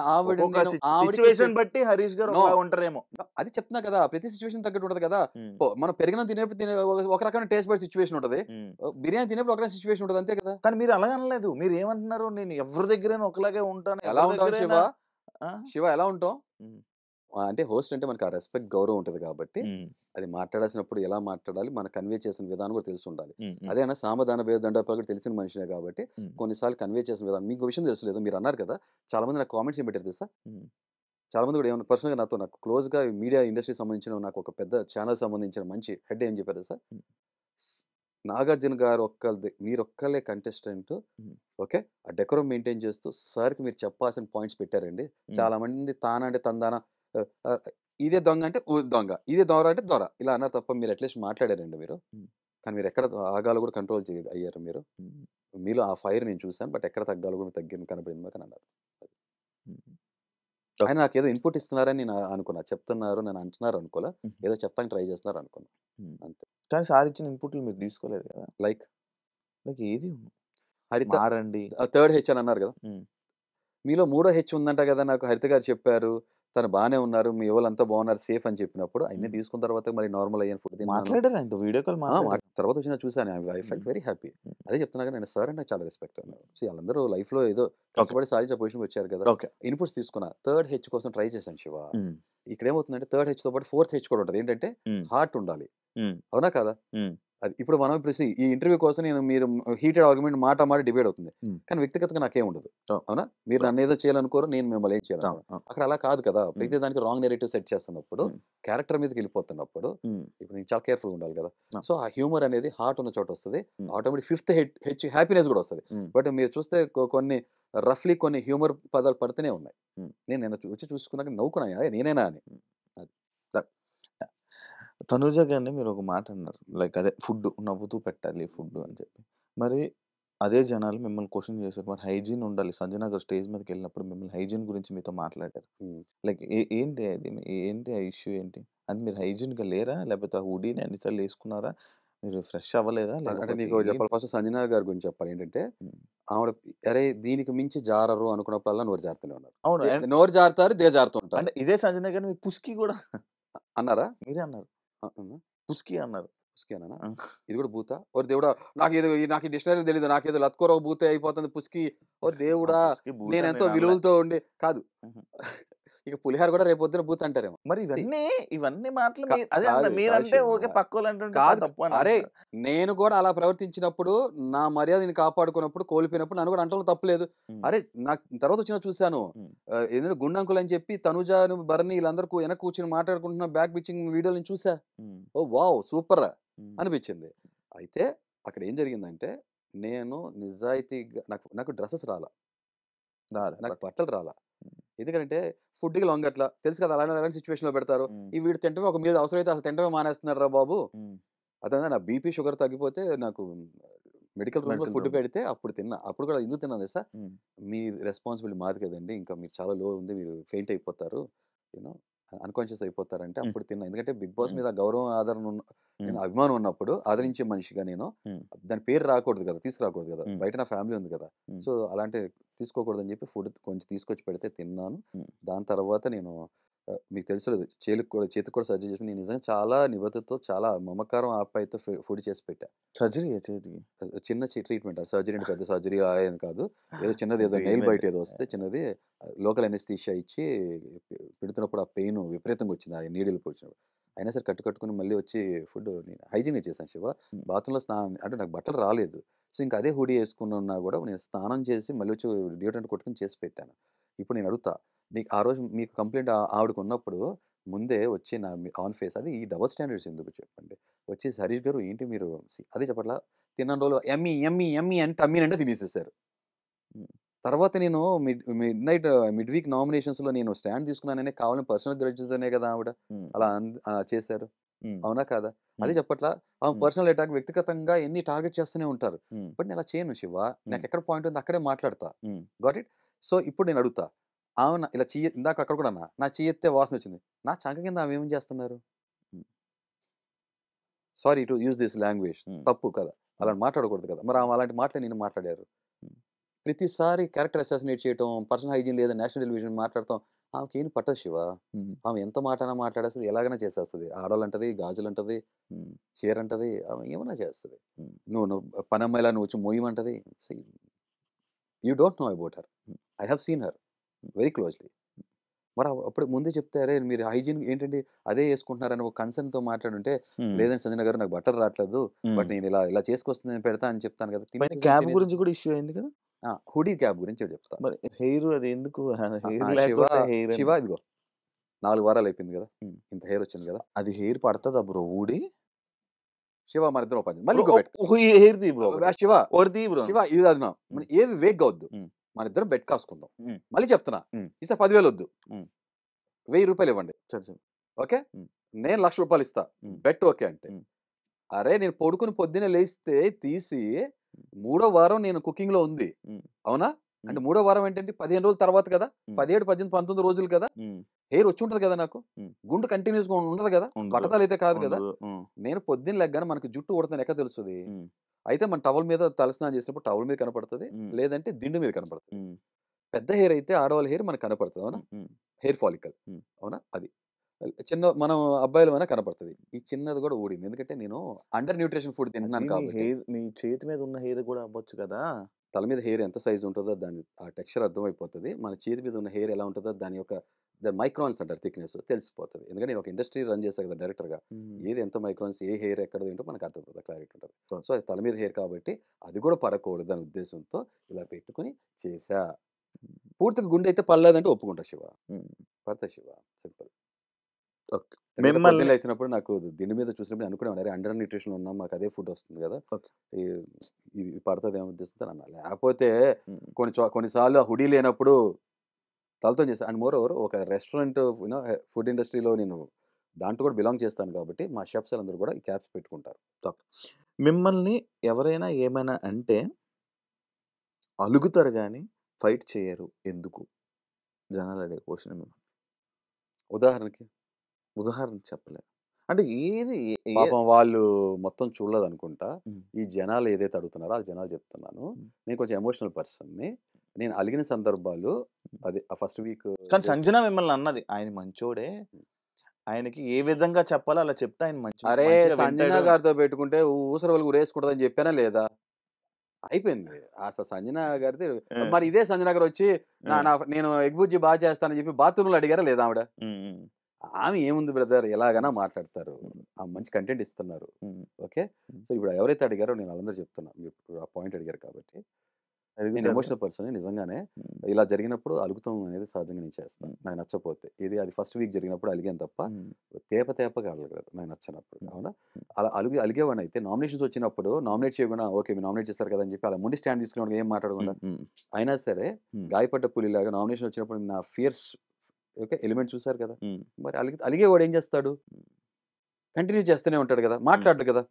సిచువేషన్ బట్టి హరీష్ గారు ఉంటారేమో, అది చెప్తున్నా కదా. ప్రతి సిచువేషన్ తగ్గట్టు ఉంటది కదా. మనం పెరిగిన తినేప్పుడు ఒక రకమైన టేస్ట్ బడ్ సిచువేషన్ ఉంటది, బిర్యానీ తినేప్పుడు ఒక రకమైన సిచువేషన్ ఉంటది, అంతే కదా. కానీ మీరు అలాగే అనలేదు. మీరు ఏమంటున్నారు, నేను ఎవరి దగ్గర ఒకలాగే ఉంటాను. ఎలా ఉంటావు శివ? శివ ఎలా ఉంటావు? అంటే హోస్ట్ అంటే మనకు ఆ రెస్పెక్ట్ గౌరవం ఉంటుంది కాబట్టి అది మాట్లాడాల్సినప్పుడు ఎలా మాట్లాడాలి, మన కన్వే చేసిన విధానం కూడా తెలిసి ఉండాలి. అదేనా సామధాన భేద దండోపాయ కూడా తెలిసిన మనిషినే కాబట్టి కొన్నిసార్లు కన్వే చేసిన విధానం మీకు విషయం తెలుసలేదు. మీరు అన్నారు కదా, చాలా మంది నాకు కామెంట్స్ ఏం పెట్టారు తెలుసా, చాలా మంది కూడా ఏమన్నా పర్సనల్గా నాకు క్లోజ్గా మీడియా ఇండస్ట్రీ సంబంధించిన నాకు ఒక పెద్ద ఛానల్ సంబంధించిన మంచి హెడ్ ఏం చెప్పారు తెలుసా, నాగార్జున గారు మీరు ఒక్కలే కంటెస్టెంట్, ఓకే, ఆ డెకోరం మెయింటైన్ చేస్తూ సార్కి మీరు చెప్పాల్సిన పాయింట్స్ పెట్టారండి. చాలా మంది తానా అంటే తందానా, ఆ, ఆ, ఇదే దొంగ అంటే దొంగ, ఇదే దొర అంటే దొర ఇలా అన్నారు తప్ప మీరు అట్లీస్ట్ మాట్లాడారండి మీరు. కానీ మీరు ఎక్కడ ఆగాలు కూడా కంట్రోల్ అయ్యారు మీరు. మీలో ఆ ఫైర్ నేను చూశాను, బట్ ఎక్కడ తగ్గాలో కూడా తగ్గింది కనపడింది మాకు అని అన్నారు. ఆయన నాకేదో ఇన్పుట్ ఇస్తున్నారని నేను అనుకున్నా, చెప్తున్నారు నేను అంటున్నారు అనుకోలే, ఏదో చెప్తానికి ట్రై చేస్తున్నారు అనుకున్నా అంతే. కానీ సార్ ఇచ్చిన ఇన్పుట్లు మీరు తీసుకోలేదు కదా, లైక్ ఏది హరిత మారండి. థర్డ్ హెచ్ అని అన్నారు కదా, మీలో మూడో హెచ్ ఉందంట కదా, నాకు హరిత గారు చెప్పారు, తను బాగానే ఉన్నారు, మీ వాళ్ళంతా బాగున్నారు, సేఫ్ అని చెప్పినప్పుడు అన్ని తీసుకున్న తర్వాత మరి నార్మల్ అయ్యాను, ఫుడ్ తిన్నాను, మాట్లాడారు ఆయనతో వీడియో కాల్ తర్వాత వచ్చిన చూసాను, ఐ ఫెల్ట్ వెరీ హ్యాపీ. అదే చెప్తున్నా కదా, నేను సార్ అంటే చాలా రెస్పెక్ట్ అన్నారు. వాళ్ళందరూ లైఫ్లో ఏదో కష్టపడి సాధించే పొజిషన్కి వచ్చారు కదా, ఓకే. ఇన్పుట్స్ తీసుకున్నా. థర్డ్ హెచ్ కోసం ట్రై చేశాను శివ. ఇక్కడ ఏమవుతుందంటే థర్డ్ హెచ్ తో పాటు ఫోర్త్ హెచ్ కూడా ఉంటుంది, ఏంటంటే హార్ట్ ఉండాలి, అవునా కదా. అది ఇప్పుడు మనం ఇప్పుడు ఈ ఇంటర్వ్యూ కోసం మీరు హీటెడ్ ఆర్గ్యుమెంట్ మాట డిబేట్ అవుతుంది, కానీ వ్యక్తిగతంగా నాకేం ఉండదు, అవునా. మీరు నన్ను ఏదో చేయాలనుకోరు, నేను మిమ్మల్ని ఏం చేయాలి, అక్కడ అలా కాదు కదా. ప్రతి దానికి రాంగ్ నెరేటివ్ సెట్ చేస్తున్నప్పుడు, క్యారెక్టర్ మీదకి వెళ్ళిపోతున్నప్పుడు ఇప్పుడు నేను చాలా కేర్ఫుల్ ఉండాలి కదా. సో ఆ హ్యూమర్ అనేది హార్ట్ ఉన్న చోట వస్తుంది, ఆటోమేటిక్ ఫిఫ్త్ హెచ్ హ్యాపీనెస్ కూడా వస్తుంది. బట్ మీరు చూస్తే కొన్ని రఫ్లీ కొన్ని హ్యూమర్ పదాలు పడుతూనే ఉన్నాయి. నేను వచ్చి చూసుకున్నాక నవ్వుకున్నాను, నేనేనా అని. తనుజ గారిని మీరు ఒక మాట అన్నారు, అదే ఫుడ్ నవ్వుతూ పెట్టాలి ఫుడ్ అని చెప్పి. మరి అదే జనాలు మిమ్మల్ని క్వశ్చన్ చేశారు, మరి హైజీన్ ఉండాలి. సంజన గారు స్టేజ్ మీదకి వెళ్ళినప్పుడు మిమ్మల్ని హైజీన్ గురించి మీతో మాట్లాడారు. ఏంటి అది, ఏంటి ఆ ఇష్యూ ఏంటి అంటే, మీరు హైజీన్గా లేరా, లేకపోతే ఆ హుడీని అన్నిసార్లు వేసుకున్నారా, మీరు ఫ్రెష్ అవ్వలేదా? అంటే నీకు చెప్పాలి, ఫస్ట్ సంజన గారి గురించి చెప్పాలి. ఏంటంటే ఆవిడ అరే దీనికి మించి జారరు అనుకున్నప్పుడల్లా నోరు జారుతూనే ఉన్నారు. అవును, నోరు జారుతారు, జారుతుంటారు. అంటే ఇదే సంజన గారిని మీరు పుస్కి కూడా అన్నారా, మీరే అన్నారు, పుస్కి అన్నారు. పుస్కి అన్నా, ఇది కూడా బూతా ఓ దేవుడా, నాకు ఈ డిక్షనరీ తెలియదు, నాకేదో లత్కోరో బూతే అయిపోతుంది పుస్కి, ఓ దేవుడా, నేను ఎంతో విలువలతో ఉండి కాదు. ఇక పులిహార కూడా రేపు పొద్దున బూత్ అంటారేమో. మరి ఇవన్నీ మాటలు అదే మీరంటే ఓకే, పక్కోళ్ళు తప్పు. అరే నేను కూడా అలా ప్రవర్తించినప్పుడు, నా మర్యాదని కాపాడుకున్నప్పుడు, కోల్పోయినప్పుడు నన్ను కూడా అంటలో తప్పలేదు. అరే నాకు తర్వాత వచ్చిన చూశాను, ఏదైనా గుండంకులు అని చెప్పి తనుజాను భరణి వీళ్ళందరూ వెనక కూర్చొని మాట్లాడుకుంటున్న బ్యాక్ పిచ్చింగ్ వీడియోలు నేను చూసా. ఓ వావ్ సూపర్ అనిపించింది. అయితే అక్కడ ఏం జరిగిందంటే, నేను నిజాయితీగా నాకు డ్రెస్సెస్ రాలా, నాకు బట్టలు రాలా. ఎందుకంటే ఫుడ్కి లొంగట్లా, తెలుసు కదా, అలాంటి సిచ్యువేషన్ లో పెడతారు. ఈ వీడు తింటమే ఒక మీద అవసరం అయితే అసలు తింటమే మానేస్తున్నాడు రా బాబు. అదే నా బీపీ షుగర్ తగ్గిపోతే నాకు మెడికల్ రూమ్ లో ఫుడ్ పెడితే అప్పుడు తిన్నా. అప్పుడు కూడా ఎందుకు తిన్నాను సార్, మీ రెస్పాన్సిబిలిటీ మాది కదండి, ఇంకా మీరు చాలా లో ఉంది, మీరు ఫెయింట్ అయిపోతారు, యూనో అన్కాన్షియస్ అయిపోతారంటే అప్పుడు తిన్నా. ఎందుకంటే బిగ్ బాస్ మీద గౌరవం ఆదరణ నేను అభిమానం ఉన్నప్పుడు ఆదరించే మనిషిగా నేను దాని పేరు రాకూడదు కదా, తీసుకురాకూడదు కదా, బయట నా ఫ్యామిలీ ఉంది కదా, సో అలాంటి తీసుకోకూడదని చెప్పి ఫుడ్ కొంచెం తీసుకొచ్చి పెడితే తిన్నాను. దాని తర్వాత నేను మీకు తెలుసలేదు, చేతికి కూడా సర్జరీ చేసి, నేను నిజంగా చాలా నిబద్ధతతో, చాలా మమకారం ఆప్యాయతో ఫుడ్ చేసి పెట్టా. సర్జరీ చేతికి చిన్న ట్రీట్మెంట్, సర్జరీ అంటే పెద్ద సర్జరీ అని కాదు, ఏదో చిన్నది, ఏదో నెయిల్ బయట ఏదో వస్తే చిన్నది, లోకల్ అనెస్థీషియా ఇచ్చి పెడుతున్నప్పుడు ఆ పెయిన్ విపరీతంగా వచ్చింది, ఆ నీడిల్ పొడిచినప్పుడు. అయినా సరే కట్టుకుని మళ్ళీ వచ్చి ఫుడ్ నేను హైజీన్గా చేశాను శివ. బాత్రూంలో స్నానం అంటే నాకు బట్టలు రాలేదు, సో ఇంకా అదే హుడీ వేసుకుని ఉన్నా కూడా నేను స్నానం చేసి మళ్ళీ వచ్చి డియోడ్రెంట్ కొట్టుకుని చేసి పెట్టాను. ఇప్పుడు నేను అడుగుతా, నీకు ఆ రోజు మీకు కంప్లైంట్ ఆవిడకు ఉన్నప్పుడు ముందే వచ్చి నా ఆన్ ఫేస్, అది ఈ డబుల్ స్టాండర్డ్స్ ఎందుకు చెప్పండి, వచ్చేసి హరీష్ గారు ఏంటి మీరు అదే చెప్పట్లా, తిన్న రోజులు ఎమ్మి ఎమ్మి ఎమ్మి అంటే అమ్మినంటే తినేసేసారు. తర్వాత నేను మిడ్ వీక్ నామినేషన్స్లో నేను స్టాండ్ తీసుకున్నాననే కావాలని పర్సనల్ గ్రడ్జ్తోనే కదా ఆవిడ అలా చేశారు, అవునా కాదా. అదే చెప్పట్లా, పర్సనల్ అటాక్ వ్యక్తిగతంగా ఎన్ని టార్గెట్ చేస్తూనే ఉంటారు, బట్ నేను అలా చేయను శివ, నాకు ఎక్కడ పాయింట్ ఉంది అక్కడే మాట్లాడతా, గాట్ ఇట్. సో ఇప్పుడు నేను అడుగుతా, ఆమె ఇలా ఇందాక అక్కడ కూడా అన్నా, నా చెయ్యెత్తే వాసన వచ్చింది, నా చంక కింద ఆమె ఏం చేస్తున్నారు, sorry to use this language, తప్పు కదా, అలా మాట్లాడకూడదు కదా, మరి ఆమె అలాంటి మాటలు నేను మాట్లాడారు. ప్రతిసారి క్యారెక్టర్ అసాసినేట్ చేయటం, పర్సనల్ హైజీన్ లేదా నేషనల్ టెలివిజన్ మాట్లాడటం, ఆమెకి ఏం పట్టదు శివ. ఆమె ఎంత మాటైనా మాట్లాడేస్తుంది, ఎలాగైనా చేసేస్తుంది, ఆడవాళ్ళంటది, గాజులంటది, చీర అంటది, ఆమె ఏమైనా చేస్తుంది. నువ్వు పనమ్మాయిలా నువ్వు వచ్చి మోయమంటది. You don't know about her, I have seen her very closely. మరి అప్పుడు ముందే చెప్తే అరే మీరు హైజీన్ ఏంటండి అదే వేసుకుంటున్నారని ఒక కన్సర్న్తో మాట్లాడుంటే లేదండి సంజన గారు నాకు బట్టలు రావట్లేదు బట్ నేను ఇలా ఇలా చేసుకొస్తుంది నేను పెడతా అని చెప్తాను కదా పైన క్యాబ్ గురించి కూడా ఇష్యూ అయింది కదా. హుడీ క్యాబ్ గురించి చెప్తా. మరి హెయిర్ అది ఎందుకు హెయిర్ శివ లేకపోతే హెయిర్ శివ ఇదిగో 4 వారాలు అయిపోయింది కదా, ఇంత హెయిర్ వచ్చింది కదా. అది హెయిర్ పడుతుందా బ్రో ఊడి? శివ మన ఇద్దరం పని మళ్ళీ ఇంకో బెట్ హెయిర్ తీ బ్రో, శివ ఒకటి తీ బ్రో. శివ ఇది అది ఏవి వేగ్ వద్దు, మన ఇద్దరం బెట్ కాసుకుందాం. మళ్ళీ చెప్తున్నా ఈసారి 10,000 వద్దు, 1,000 రూపాయలు ఇవ్వండి. ఓకే, నేను 1,00,000 రూపాయలు ఇస్తా, బెట్ ఓకే అంటే. అరే నేను పడుకుని పొద్దున్నే లేస్తే తీసి 3వ వారం నేను కుకింగ్ లో ఉంది అవునా, అంటే 3వ వారం ఏంటంటే 15 రోజుల తర్వాత కదా, 17, 18, 19 రోజులు కదా, హెయిర్ వచ్చి ఉంటది కదా, నాకు గుండు కంటిన్యూస్ గా ఉండదు కదా, బట్టతలు అయితే కాదు కదా. నేను పొద్దున్న లెగ్గానే మనకు జుట్టు ఊడుతుంది ఎక్కడ తెలుస్తుంది, అయితే మన టవల్ మీద తలస్నానం చేసినప్పుడు టవల్ మీద కనపడుతుంది, లేదంటే దిండు మీద కనపడుతుంది. పెద్ద హెయిర్ అయితే ఆడవాళ్ళ హెయిర్ మనకు కనపడుతుంది అవునా, హెయిర్ ఫాలికల్ అవునా, అది చిన్న మనం అబ్బాయిల మీద కనపడుతుంది. ఈ చిన్నది కూడా ఊడింది, ఎందుకంటే నేను అండర్ న్యూట్రిషన్ ఫుడ్ తింటున్నాను కాబట్టి. నీ చేతి మీద ఉన్న హెయిర్ కూడా అవ్వచ్చు కదా. తల మీద హెయిర్ ఎంత సైజు ఉంటుందో దాని ఆ టెక్స్చర్ అర్థమైపోతుంది, మన చేతి మీద ఉన్న హెయిర్ ఎలా ఉంటుందో దాని యొక్క మైక్రాన్స్ అంటారు థిక్నెస్ తెలిసిపోతుంది. ఎందుకంటే నేను ఒక ఇండస్ట్రీ రన్ చేశాను కదా డైరెక్టర్గా, ఏది ఎంత మైక్రాన్స్ ఏ హెయిర్ ఎక్కడ ఏంటో మనకు అర్థమవుతుంది, క్లారిటీ ఉంటుంది. సో అది తల మీద హెయిర్ కాబట్టి అది కూడా పడకూడదు అనే ఉద్దేశంతో ఇలా పెట్టుకుని చేశా. పూర్తిగా గుండె అయితే పడలేదంటే ఒప్పుకుంటా శివ, పడతా శివ, సింపుల్. పొద్దున్న వేసినప్పుడు నాకు దిండు మీద చూసినప్పుడు అనుకునేవాడు అండర్ న్యూట్రిషన్ ఉన్నాం, మాకు అదే ఫుడ్ వస్తుంది కదా, ఇది పడుతుంది ఏమో ఉద్దేశంతో అన్నా. లేకపోతే కొన్నిసార్లు హుడీ లేనప్పుడు తలతో చేస్తాను. అండ్ మోర్ ఓవర్ ఒక రెస్టారెంట్ యూనో ఫుడ్ ఇండస్ట్రీలో నేను దాంట్లో కూడా బిలాంగ్ చేస్తాను కాబట్టి మా షెఫ్స్ అందరూ కూడా ఈ క్యాప్స్ పెట్టుకుంటారు. మిమ్మల్ని ఎవరైనా ఏమైనా అంటే అలుగుతారు కానీ ఫైట్ చేయరు ఎందుకు? జనాలు అడిగే క్వశ్చన్. ఉదాహరణ చెప్పలేదు అంటే ఏది పాపం వాళ్ళు మొత్తం చూడలేదు అనుకుంటా. ఈ జనాలు ఏదైతే అడుగుతున్నారో ఆ జనాలు చెప్తున్నాను. నేను కొంచెం ఎమోషనల్ పర్సన్ని, నేను అలిగిన సందర్భాలు అది ఫస్ట్ వీక్. కానీ సంజన మిమ్మల్ని అన్నది ఆయన మంచోడే, ఆయనకి ఏ విధంగా చెప్పాలో అలా చెప్తే ఆయన మంచి. అరే సంజన గారితో పెట్టుకుంటే ఊసర వాళ్ళు ఊరేసుకుంటుందని చెప్పానా లేదా, అయిపోయింది అసలు సంజన గారితో. మరి ఇదే సంజన గారు వచ్చి నేను ఎగ్ బుజ్జి బాగా చేస్తానని చెప్పి బాత్రూంలో అడిగారా లేదా ఆవిడ? ఆమె ఏముంది బ్రదర్ ఎలాగైనా మాట్లాడతారు, ఆ మంచి కంటెంట్ ఇస్తున్నారు. ఓకే, సో ఇప్పుడు ఎవరైతే అడిగారో నేను వాళ్ళందరూ చెప్తున్నా, మీరు ఆ పాయింట్ అడిగారు కాబట్టి. నేను ఎమోషనల్ పర్సన్, నిజంగానే ఇలా జరిగినప్పుడు అలుగుతాం అనేది సహజంగా నేను చేస్తాను. నాకు నచ్చపోతే ఇది అది ఫస్ట్ వీక్ జరిగినప్పుడు అలిగాను తప్ప తేపగా అడగలేదు నాకు నచ్చినప్పుడు. అవునా, అలా అలిగేవాడిని. అయితే నామినేషన్స్ వచ్చినప్పుడు నామినేట్ చేయకుండా ఓకే మీరు నామినేట్ చేస్తారు కదా అని చెప్పి అలా ముందు స్టాండ్ తీసుకునే ఏం మాట్లాడకుండా అయినా సరే గాయపడ్డ పులిలాగా నామినేషన్ వచ్చినప్పుడు నా ఫియర్స్ ఓకే ఎలిమెంట్ చూసారు కదా, మరి అలిగేవాడు ఏం చేస్తాడు, కంటిన్యూ చేస్తూనే ఉంటాడు కదా, మాట్లాడు కదా,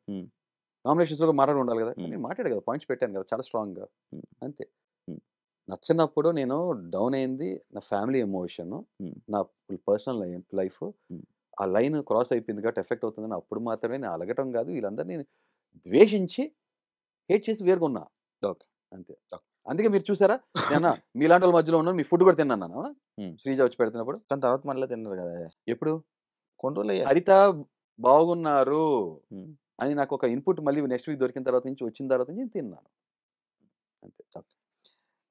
నామినేషన్స్ లో మాట్లాడి ఉండాలి కదా. నేను మాట్లాడు కదా, పాయింట్స్ పెట్టాను కదా చాలా స్ట్రాంగ్గా, అంతే. నచ్చినప్పుడు నేను డౌన్ అయింది నా ఫ్యామిలీ ఎమోషన్, నా పర్సనల్ లైఫ్, ఆ లైన్ క్రాస్ అయిపోయింది కాబట్టి ఎఫెక్ట్ అవుతుందని అప్పుడు మాత్రమే నేను అలగటం కాదు, వీళ్ళందరినీ ద్వేషించి హేట్ చేసి వేరుకున్నా. ఓకే అంతే. అందుకే మీరు చూసారా నేను మీలాంటి వాళ్ళ మధ్యలో ఉన్నాను, మీ ఫుడ్ కూడా తిన్నాను శ్రీజ వచ్చి పెడుతున్నప్పుడు. కానీ తర్వాత మళ్ళీ తిన్నారు కదా, ఎప్పుడు కొంట్రోల్ హరిత బాగున్నారు అని నాకు ఒక ఇన్పుట్ మళ్ళీ నెక్స్ట్ వీక్ దొరికిన తర్వాత నుంచి వచ్చిన తర్వాత నుంచి తిన్నాను అంతే.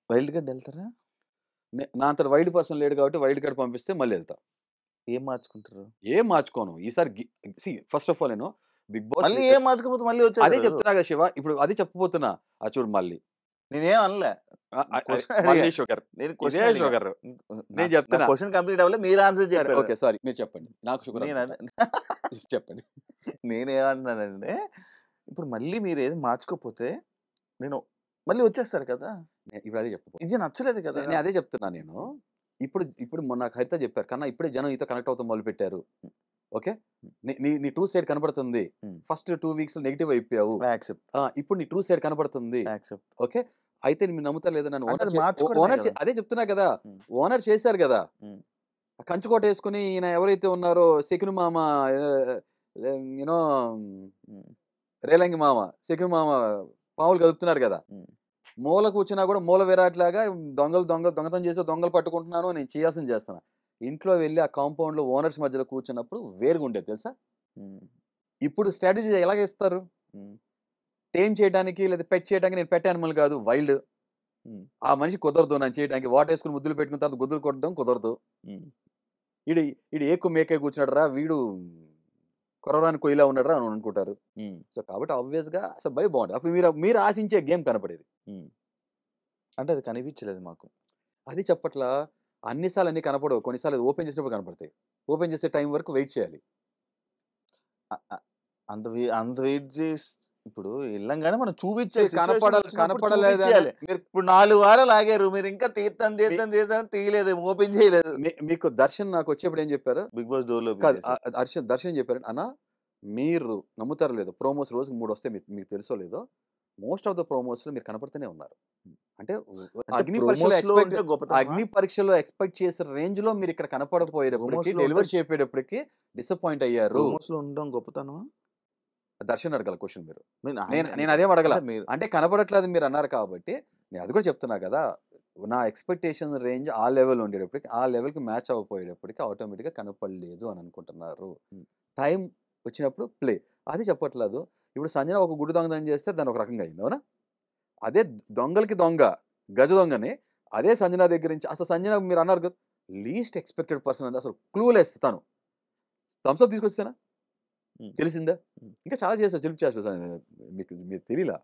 వైల్డ్ కార్డ్ వెళ్తారా? నా అంత వైల్డ్ పర్సన్ లేడు కాబట్టి వైల్డ్ కార్డ్ పంపిస్తే మళ్ళీ వెళ్తా. ఏం మార్చుకుంటారు? ఏం మార్చుకోను ఈసారి. ఫస్ట్ ఆఫ్ ఆల్ నేను బిగ్ బాస్ మళ్ళీ ఏం మార్చుకోకపోతే మళ్ళీ వచ్చి అదే చెప్తున్నా కదా శివ, ఇప్పుడు అదే చెప్పబోతున్నా. అది చూడు మళ్ళీ నేనేం అనలే, నేను చెప్తున్నా క్వశ్చన్ కంప్లీట్ అవ్వలేదు, మీరు ఆన్సర్ చెప్పారు. ఓకే సారీ మీరు చెప్పండి, నాకు షుగర్ చెప్పండి. నేనేమంటున్నానంటే ఇప్పుడు మళ్ళీ మీరు ఏది మార్చుకోకపోతే నేను మళ్ళీ వచ్చేస్తారు కదా, ఇప్పుడు అదే చెప్పు, ఇది నచ్చలేదు కదా. నేను అదే చెప్తున్నా. నేను ఇప్పుడు నాకు హరిత చెప్పారు కన్నా ఇప్పుడే జనం ఈతో కనెక్ట్ అవుతాం మొదలు పెట్టారు. ఓకే, నీ ట్రూ సైడ్ కనబడుతుంది. ఫస్ట్ 2 వీక్స్ నెగిటివ్ అయిపోయావు, ఇప్పుడు నీ ట్రూ సైడ్ కనబడుతుంది. ఓకే, అయితే మీరు నమ్ముతారు లేదా నన్ను ఓనర్ అదే చెప్తున్నా కదా, ఓనర్ చేశారు కదా, కంచుకోట వేసుకుని ఈయన ఎవరైతే ఉన్నారో శకుని మామ యూనో రేలంగి మామ శకుని మామ పాములు కదుపుతున్నారు కదా, మూల కూర్చున్నా కూడా మూల విరాట్ లాగా దొంగతనం చేసి దొంగలు పట్టుకుంటున్నాను నేను చేయాల్సింది చేస్తున్నా. ఇంట్లో వెళ్ళి ఆ కాంపౌండ్ లో ఓనర్స్ మధ్యలో కూర్చున్నప్పుడు వేరుగా ఉండేది తెలుసా. ఇప్పుడు స్ట్రాటజీ ఎలాగ ఇస్తారు, టేమ్ చేయడానికి లేదా పెట్ చేయడానికి. నేను పెట్ యానిమల్ కాదు, వైల్డ్. ఆ మనిషి కుదరదు నన్ను చేయడానికి, వాటర్ వేసుకుని ముద్దులు పెట్టుకున్న తర్వాత గుద్దులు కొట్టడం కుదరదు. ఈడు ఈడు ఏకు మేకే కూర్చున్నాడు రా, వీడు కొరరాని కొయ్యిలా ఉన్నాడు రా అని అనుకుంటారు. సో కాబట్టి ఆబ్వియస్గా అసలు భయ బాగుంటుంది. అప్పుడు మీరు ఆశించే గేమ్ కనపడేది. అంటే అది కనిపించలేదు మాకు. అది చెప్పట్లా, అన్నిసార్లు అన్ని కనపడవు, కొన్నిసార్లు ఓపెన్ చేసినప్పుడు కనపడతాయి. ఓపెన్ చేసే టైం వరకు వెయిట్ చేయాలి. అంత వెయిట్ చేసి ఇప్పుడు వెళ్ళంగానే మనం చూపించాలి. కనపడలేదు. ఇప్పుడు 4 వారాలు ఆగారు, మీరు ఇంకా తీస్తాను తీయలేదు, ఓపెన్ చేయలేదు. మీకు దర్శన్ నాకు వచ్చేప్పుడు ఏం చెప్పారు, బిగ్ బాస్ డోర్ లో దర్శన్ ఏం చెప్పారు అన్న, మీరు నమ్ముతారో లేదో, ప్రోమోస్ రోజుకి 3 వస్తే మీకు తెలుసో లేదో, మోస్ట్ ఆఫ్ ద ప్రోమోస్ లో మీరు కనపడుతూనే ఉన్నారు. అంటే అగ్ని పరీక్షలో ఎక్స్పెక్ట్ చేసే రేంజ్ లో మీరు ఇక్కడ కనపడకపోయేటప్పటికి, డెలివరీ చేసేటప్పటికి డిసప్పాయింట్ అయ్యారు. ఉండడం గొప్పతనం. దర్శన్ అడగల క్వశ్చన్ మీరు, నేను అదేం అడగల. అంటే కనపడట్లేదు మీరు అన్నారు కాబట్టి నేను అది కూడా చెప్తున్నా కదా, నా ఎక్స్పెక్టేషన్ రేంజ్ ఆ లెవెల్ ఉండేటప్పటికి, ఆ లెవెల్కి మ్యాచ్ అవ్వకపోయేటప్పటికి ఆటోమేటిక్గా కనపడలేదు అని అనుకుంటున్నారు. టైం వచ్చినప్పుడు ప్లే, అది చెప్పట్లేదు. ఇప్పుడు సంజన ఒక గుడి దొంగతనం చేస్తే దాని ఒక రకంగా అయింది, అవునా? అదే దొంగలకి దొంగ, గజ దొంగని అదే సంజన దగ్గర నుంచి, అసలు సంజన మీరు అన్నారు కదా లీస్ట్ ఎక్స్పెక్టెడ్ పర్సన్ అంటే అసలు క్లూలెస్, తను థమ్స్అప్ తీసుకొచ్చానా తెలిసిందా, ఇంకా చాలా చేస్తారు, చెల్లి చేస్తారు, మీకు తెలియలా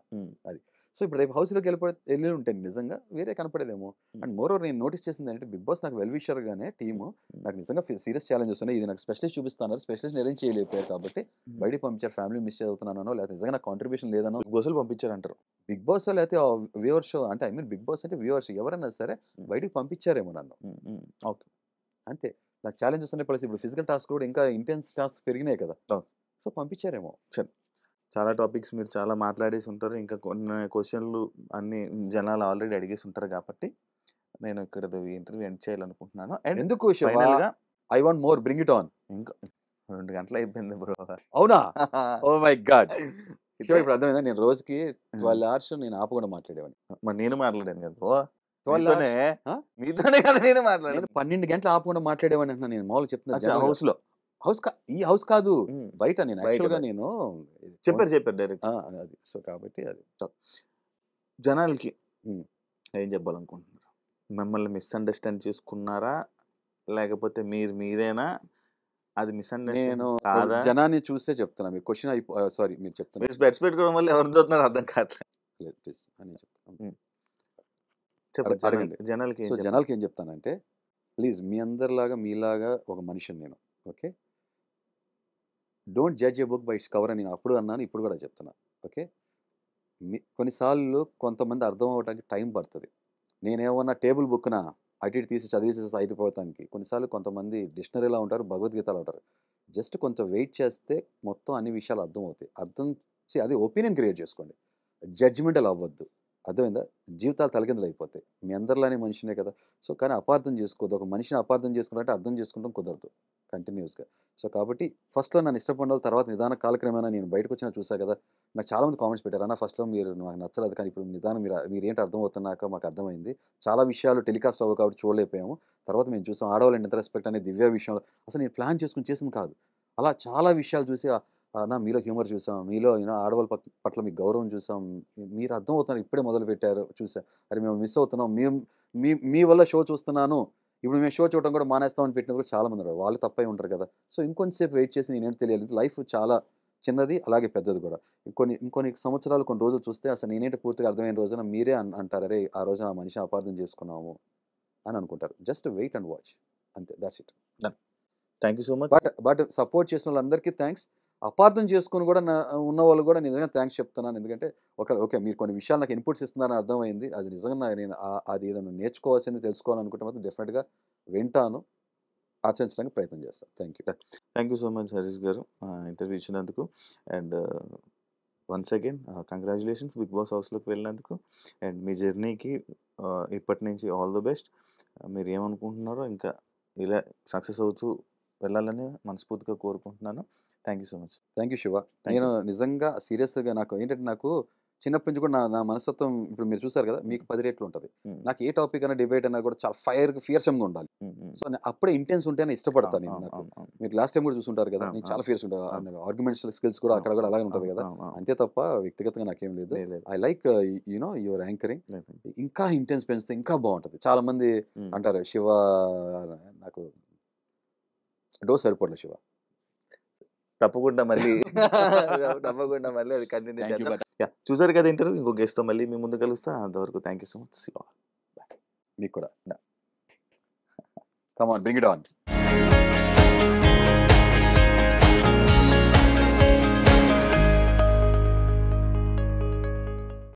అది. సో ఇప్పుడు రేపు హౌస్లోకి వెళ్ళి ఉంటే నిజంగా వేరే కనపడేదేమో. అండ్ మోరోవర్ నేను నోటీస్ చేసింది అంటే, బిగ్ బాస్ నాకు వెల్ విషర్ గానే టీము నాకు నిజంగా సీరియస్ ఛాలెంజెస్ ఉన్నాయి. ఇది నాకు స్పెషలిస్ట్ చూపిస్తున్నారు, స్పెషలిస్ట్ అరేంజ్ చేయలేకపోయారు కాబట్టి బయటికి పంపించారు. ఫ్యామిలీ మిస్ అవుతున్నానో, లేకపోతే నిజంగా నాకు కాంట్రిబ్యూషన్ లేదనో బిగ్ బాస్ పంపించారు అంటారు. బిగ్ బాస్ లేకపోతే వ్యూవర్ షో అంటే, ఐ మీన్ బిగ్ బాస్ అంటే వ్యూవర్స్ ఎవరైనా సరే బయటికి పంపించారేమో నన్ను. ఓకే, అంతే. నాకు ఛాలెంజెస్ ఉన్నాయి, ప్లస్ ఇప్పుడు ఫిజికల్ టాస్క్ కూడా ఇంకా ఇంటెన్స్ టాస్క్ పెరిగినాయి కదా, సో పంపించారేమో. చాలా టాపిక్స్ మీరు చాలా మాట్లాడేసి ఉంటారు, ఇంకా కొన్ని క్వశ్చన్లు అన్ని జనాలు ఆల్రెడీ అడిగేసి ఉంటారు కాబట్టి నేను ఇక్కడ ఇంటర్వ్యూ ఎండ్ చేయాలనుకుంటున్నాను. అండ్ ఎందుకు ఫైనల్గా I want more, bring it on. ఇంకా 2 గంటలు అయిపోయింది బ్రో. అవునా? Oh my god. ఇప్పుడు అర్థమైందా, నేను రోజుకి 12 hours నేను ఆపకుండా మాట్లాడేవాడిని. మరి నేను మాట్లాడాను కదా బ్రో, మీతోనే కదా నేను మాట్లాడాను. 12 గంటలు ఆపకుండా మాట్లాడేవాడిని అంటున్నా నేను, మామూలుగా చెప్తున్నా. హౌస్ లో, ఈ హౌస్ కాదు, బయట. నేను యాక్చువల్గా నేను చెప్పారు డైరెక్ట్ అది. సో కాబట్టి అది జనాలకి ఏం చెప్పాలనుకుంటున్నారు? మిమ్మల్ని మిస్అండర్స్టాండ్ చేసుకున్నారా, లేకపోతే మీరేనా? అది మిస్అండర్స్టాండింగ్ కాదా? జనాన్ని చూస్తే చెప్తున్నా. మీరు క్వశ్చన్ సారీ మీరు చెప్తున్నారు, మీరు స్పెట్స్ పెట్టుకోవడం వల్ల ఎవరు చూస్తున్నారు అర్థం కావట్లేదు. ప్లీజ్ అని చెప్తాను, జనాలకి. సో జనాలకి ఏం చెప్తానంటే, ప్లీజ్ మీ అందరిలాగా మీలాగా ఒక మనిషిని నేను, okay? Don't judge A book by its cover అని నేను అప్పుడు అన్నాను, ఇప్పుడు కూడా చెప్తున్నా, ఓకే? కొన్నిసార్లు కొంతమంది అర్థం అవ్వడానికి టైం పడుతుంది. నేనేమన్నా టేబుల్ బుక్న అటు ఇటు తీసి చదివేసేసి అయిపోతానికి, కొన్నిసార్లు కొంతమంది డిక్షనరీలా ఉంటారు, భగవద్గీతలో ఉంటారు. జస్ట్ కొంచెం వెయిట్ చేస్తే మొత్తం అన్ని విషయాలు అర్థం అవుతాయి. అది ఒపీనియన్ క్రియేట్ చేసుకోండి, జడ్జిమెంటల్ అవ్వద్దు. అర్థమైందా? జీవితాలు తలకిందులు అయిపోతాయి. మీ అందరిలానే మనిషినే కదా. సో కానీ అపార్థం చేసుకోవద్దు. ఒక మనిషిని అపార్థం చేసుకున్నట్టే అర్థం చేసుకుంటాం కుదరదు కంటిన్యూస్గా. సో కాబట్టి ఫస్ట్లో నన్ను ఇష్టపడిన వాళ్ళు తర్వాత నిదాన కాలక్రమేణా నేను బయటకు వచ్చినా చూసా కదా, నాకు చాలామంది కామెంట్స్ పెట్టారు, అన్న ఫస్ట్లో మీరు నాకు నచ్చలేదు, కానీ ఇప్పుడు నిదానం మీరు ఏంటి అర్థమవుతున్నాక మాకు అర్థమైంది. చాలా విషయాలు టెలికాస్ట్ అవ్వ కాబట్టి చూడలేకపోయాము, తర్వాత మేము చూసాం. ఆడవాళ్ళని ఎంత రెస్పెక్ట్ అనే దివ్య విషయంలో అసలు నేను ప్లాన్ చేసుకుని చేసింది కాదు. అలా చాలా విషయాలు చూసి నా మీలో హ్యూమర్ చూసాం, మీలో ఆడవాళ్ళ పట్ల మీకు గౌరవం చూసాం, మీరు అర్థమవుతున్నారు ఇప్పుడే మొదలు పెట్టారు చూసా, అరే మేము మిస్ అవుతున్నాం, మీ వల్ల షో చూస్తున్నాను, ఇప్పుడు మేము షో చూడటం కూడా మానేస్తామని పెట్టిన కూడా చాలా మంది ఉన్నారు. వాళ్ళు తప్పై ఉంటారు కదా. సో ఇంకొంచెంసేపు వెయిట్ చేసి నేనేంటి తెలియాలి. లైఫ్ చాలా చిన్నది, అలాగే పెద్దది కూడా. ఇంకొన్ని సంవత్సరాలు, కొన్ని రోజులు చూస్తే అసలు నేనేంటి పూర్తిగా అర్థమైన రోజున మీరే అంటారు, అరే ఆ రోజు ఆ మనిషి అపార్థం చేసుకున్నాము అని అనుకుంటారు. జస్ట్ వెయిట్ అండ్ వాచ్, అంతే, that's it. Thank you so much. But support చేసిన వాళ్ళందరికీ థ్యాంక్స్. అపార్థం చేసుకుని కూడా ఉన్న వాళ్ళు కూడా నిజంగా థ్యాంక్స్ చెప్తున్నాను. ఎందుకంటే ఓకే మీరు కొన్ని విషయాలు నాకు ఇన్పుట్స్ ఇస్తున్నారని అర్థమైంది. అది నిజంగా నేను అది ఏదైనా నేర్చుకోవాల్సింది, తెలుసుకోవాలనుకుంటే మాత్రం డెఫినెట్గా వింటాను, ఆచరించడానికి ప్రయత్నం చేస్తాను. Thank you so much Harish గారు ఇంటర్వ్యూ ఇచ్చినందుకు. And once again congratulations Bigg Boss హౌస్లోకి వెళ్ళినందుకు. అండ్ మీ జర్నీకి ఇప్పటి నుంచి ఆల్ ది బెస్ట్. మీరు ఏమనుకుంటున్నారో ఇంకా ఇలా సక్సెస్ అవుతూ వెళ్ళాలని మనస్ఫూర్తిగా కోరుకుంటున్నాను. Thank you so much. Thank you Shiva. నేను నిజంగా సీరియస్గా నాకు ఏంటంటే, నాకు చిన్నప్పటి నుంచి కూడా నా మనస్తత్వం ఇప్పుడు మీరు చూసారు కదా, మీకు 10 రెట్లు ఉంటుంది. నాకు ఏ టాపిక్ అయినా డిబేట్ అయినా కూడా చాలా ఫియర్సమ్గా ఉండాలి. సో అప్పుడే ఇంటెన్స్ ఉంటేనే ఇష్టపడతాను నేను. నాకు మీరు లాస్ట్ టైం కూడా చూసుంటారు కదా, నేను చాలా ఫియర్స్ ఉంటాను. ఆర్గ్యుమెంట్స్ స్కిల్స్ కూడా అక్కడ కూడా అలాగే ఉంటుంది కదా, అంతే తప్ప వ్యక్తిగతంగా నాకేం లేదు. I like your anchoring. ఇంకా ఇంటెన్స్ పెంచితే ఇంకా బాగుంటుంది. చాలా మంది అంటారు శివ నాకు డోస్ సరిపోలే శివ. తప్పకుండా మళ్ళీ తప్పకుండా మళ్ళీ అది కంటిన్యూ Thank you, చేద్దాం. but- Yeah, చూసారు కదా ఇంటర్వ్యూ. ఇంకో గెస్ట్తో మళ్ళీ మీ ముందు కలుస్తా. అంతవరకు థ్యాంక్ యూ సో మచ్. మీకు కూడా. కమాన్, బ్రింగ్ ఇట్ ఆన్.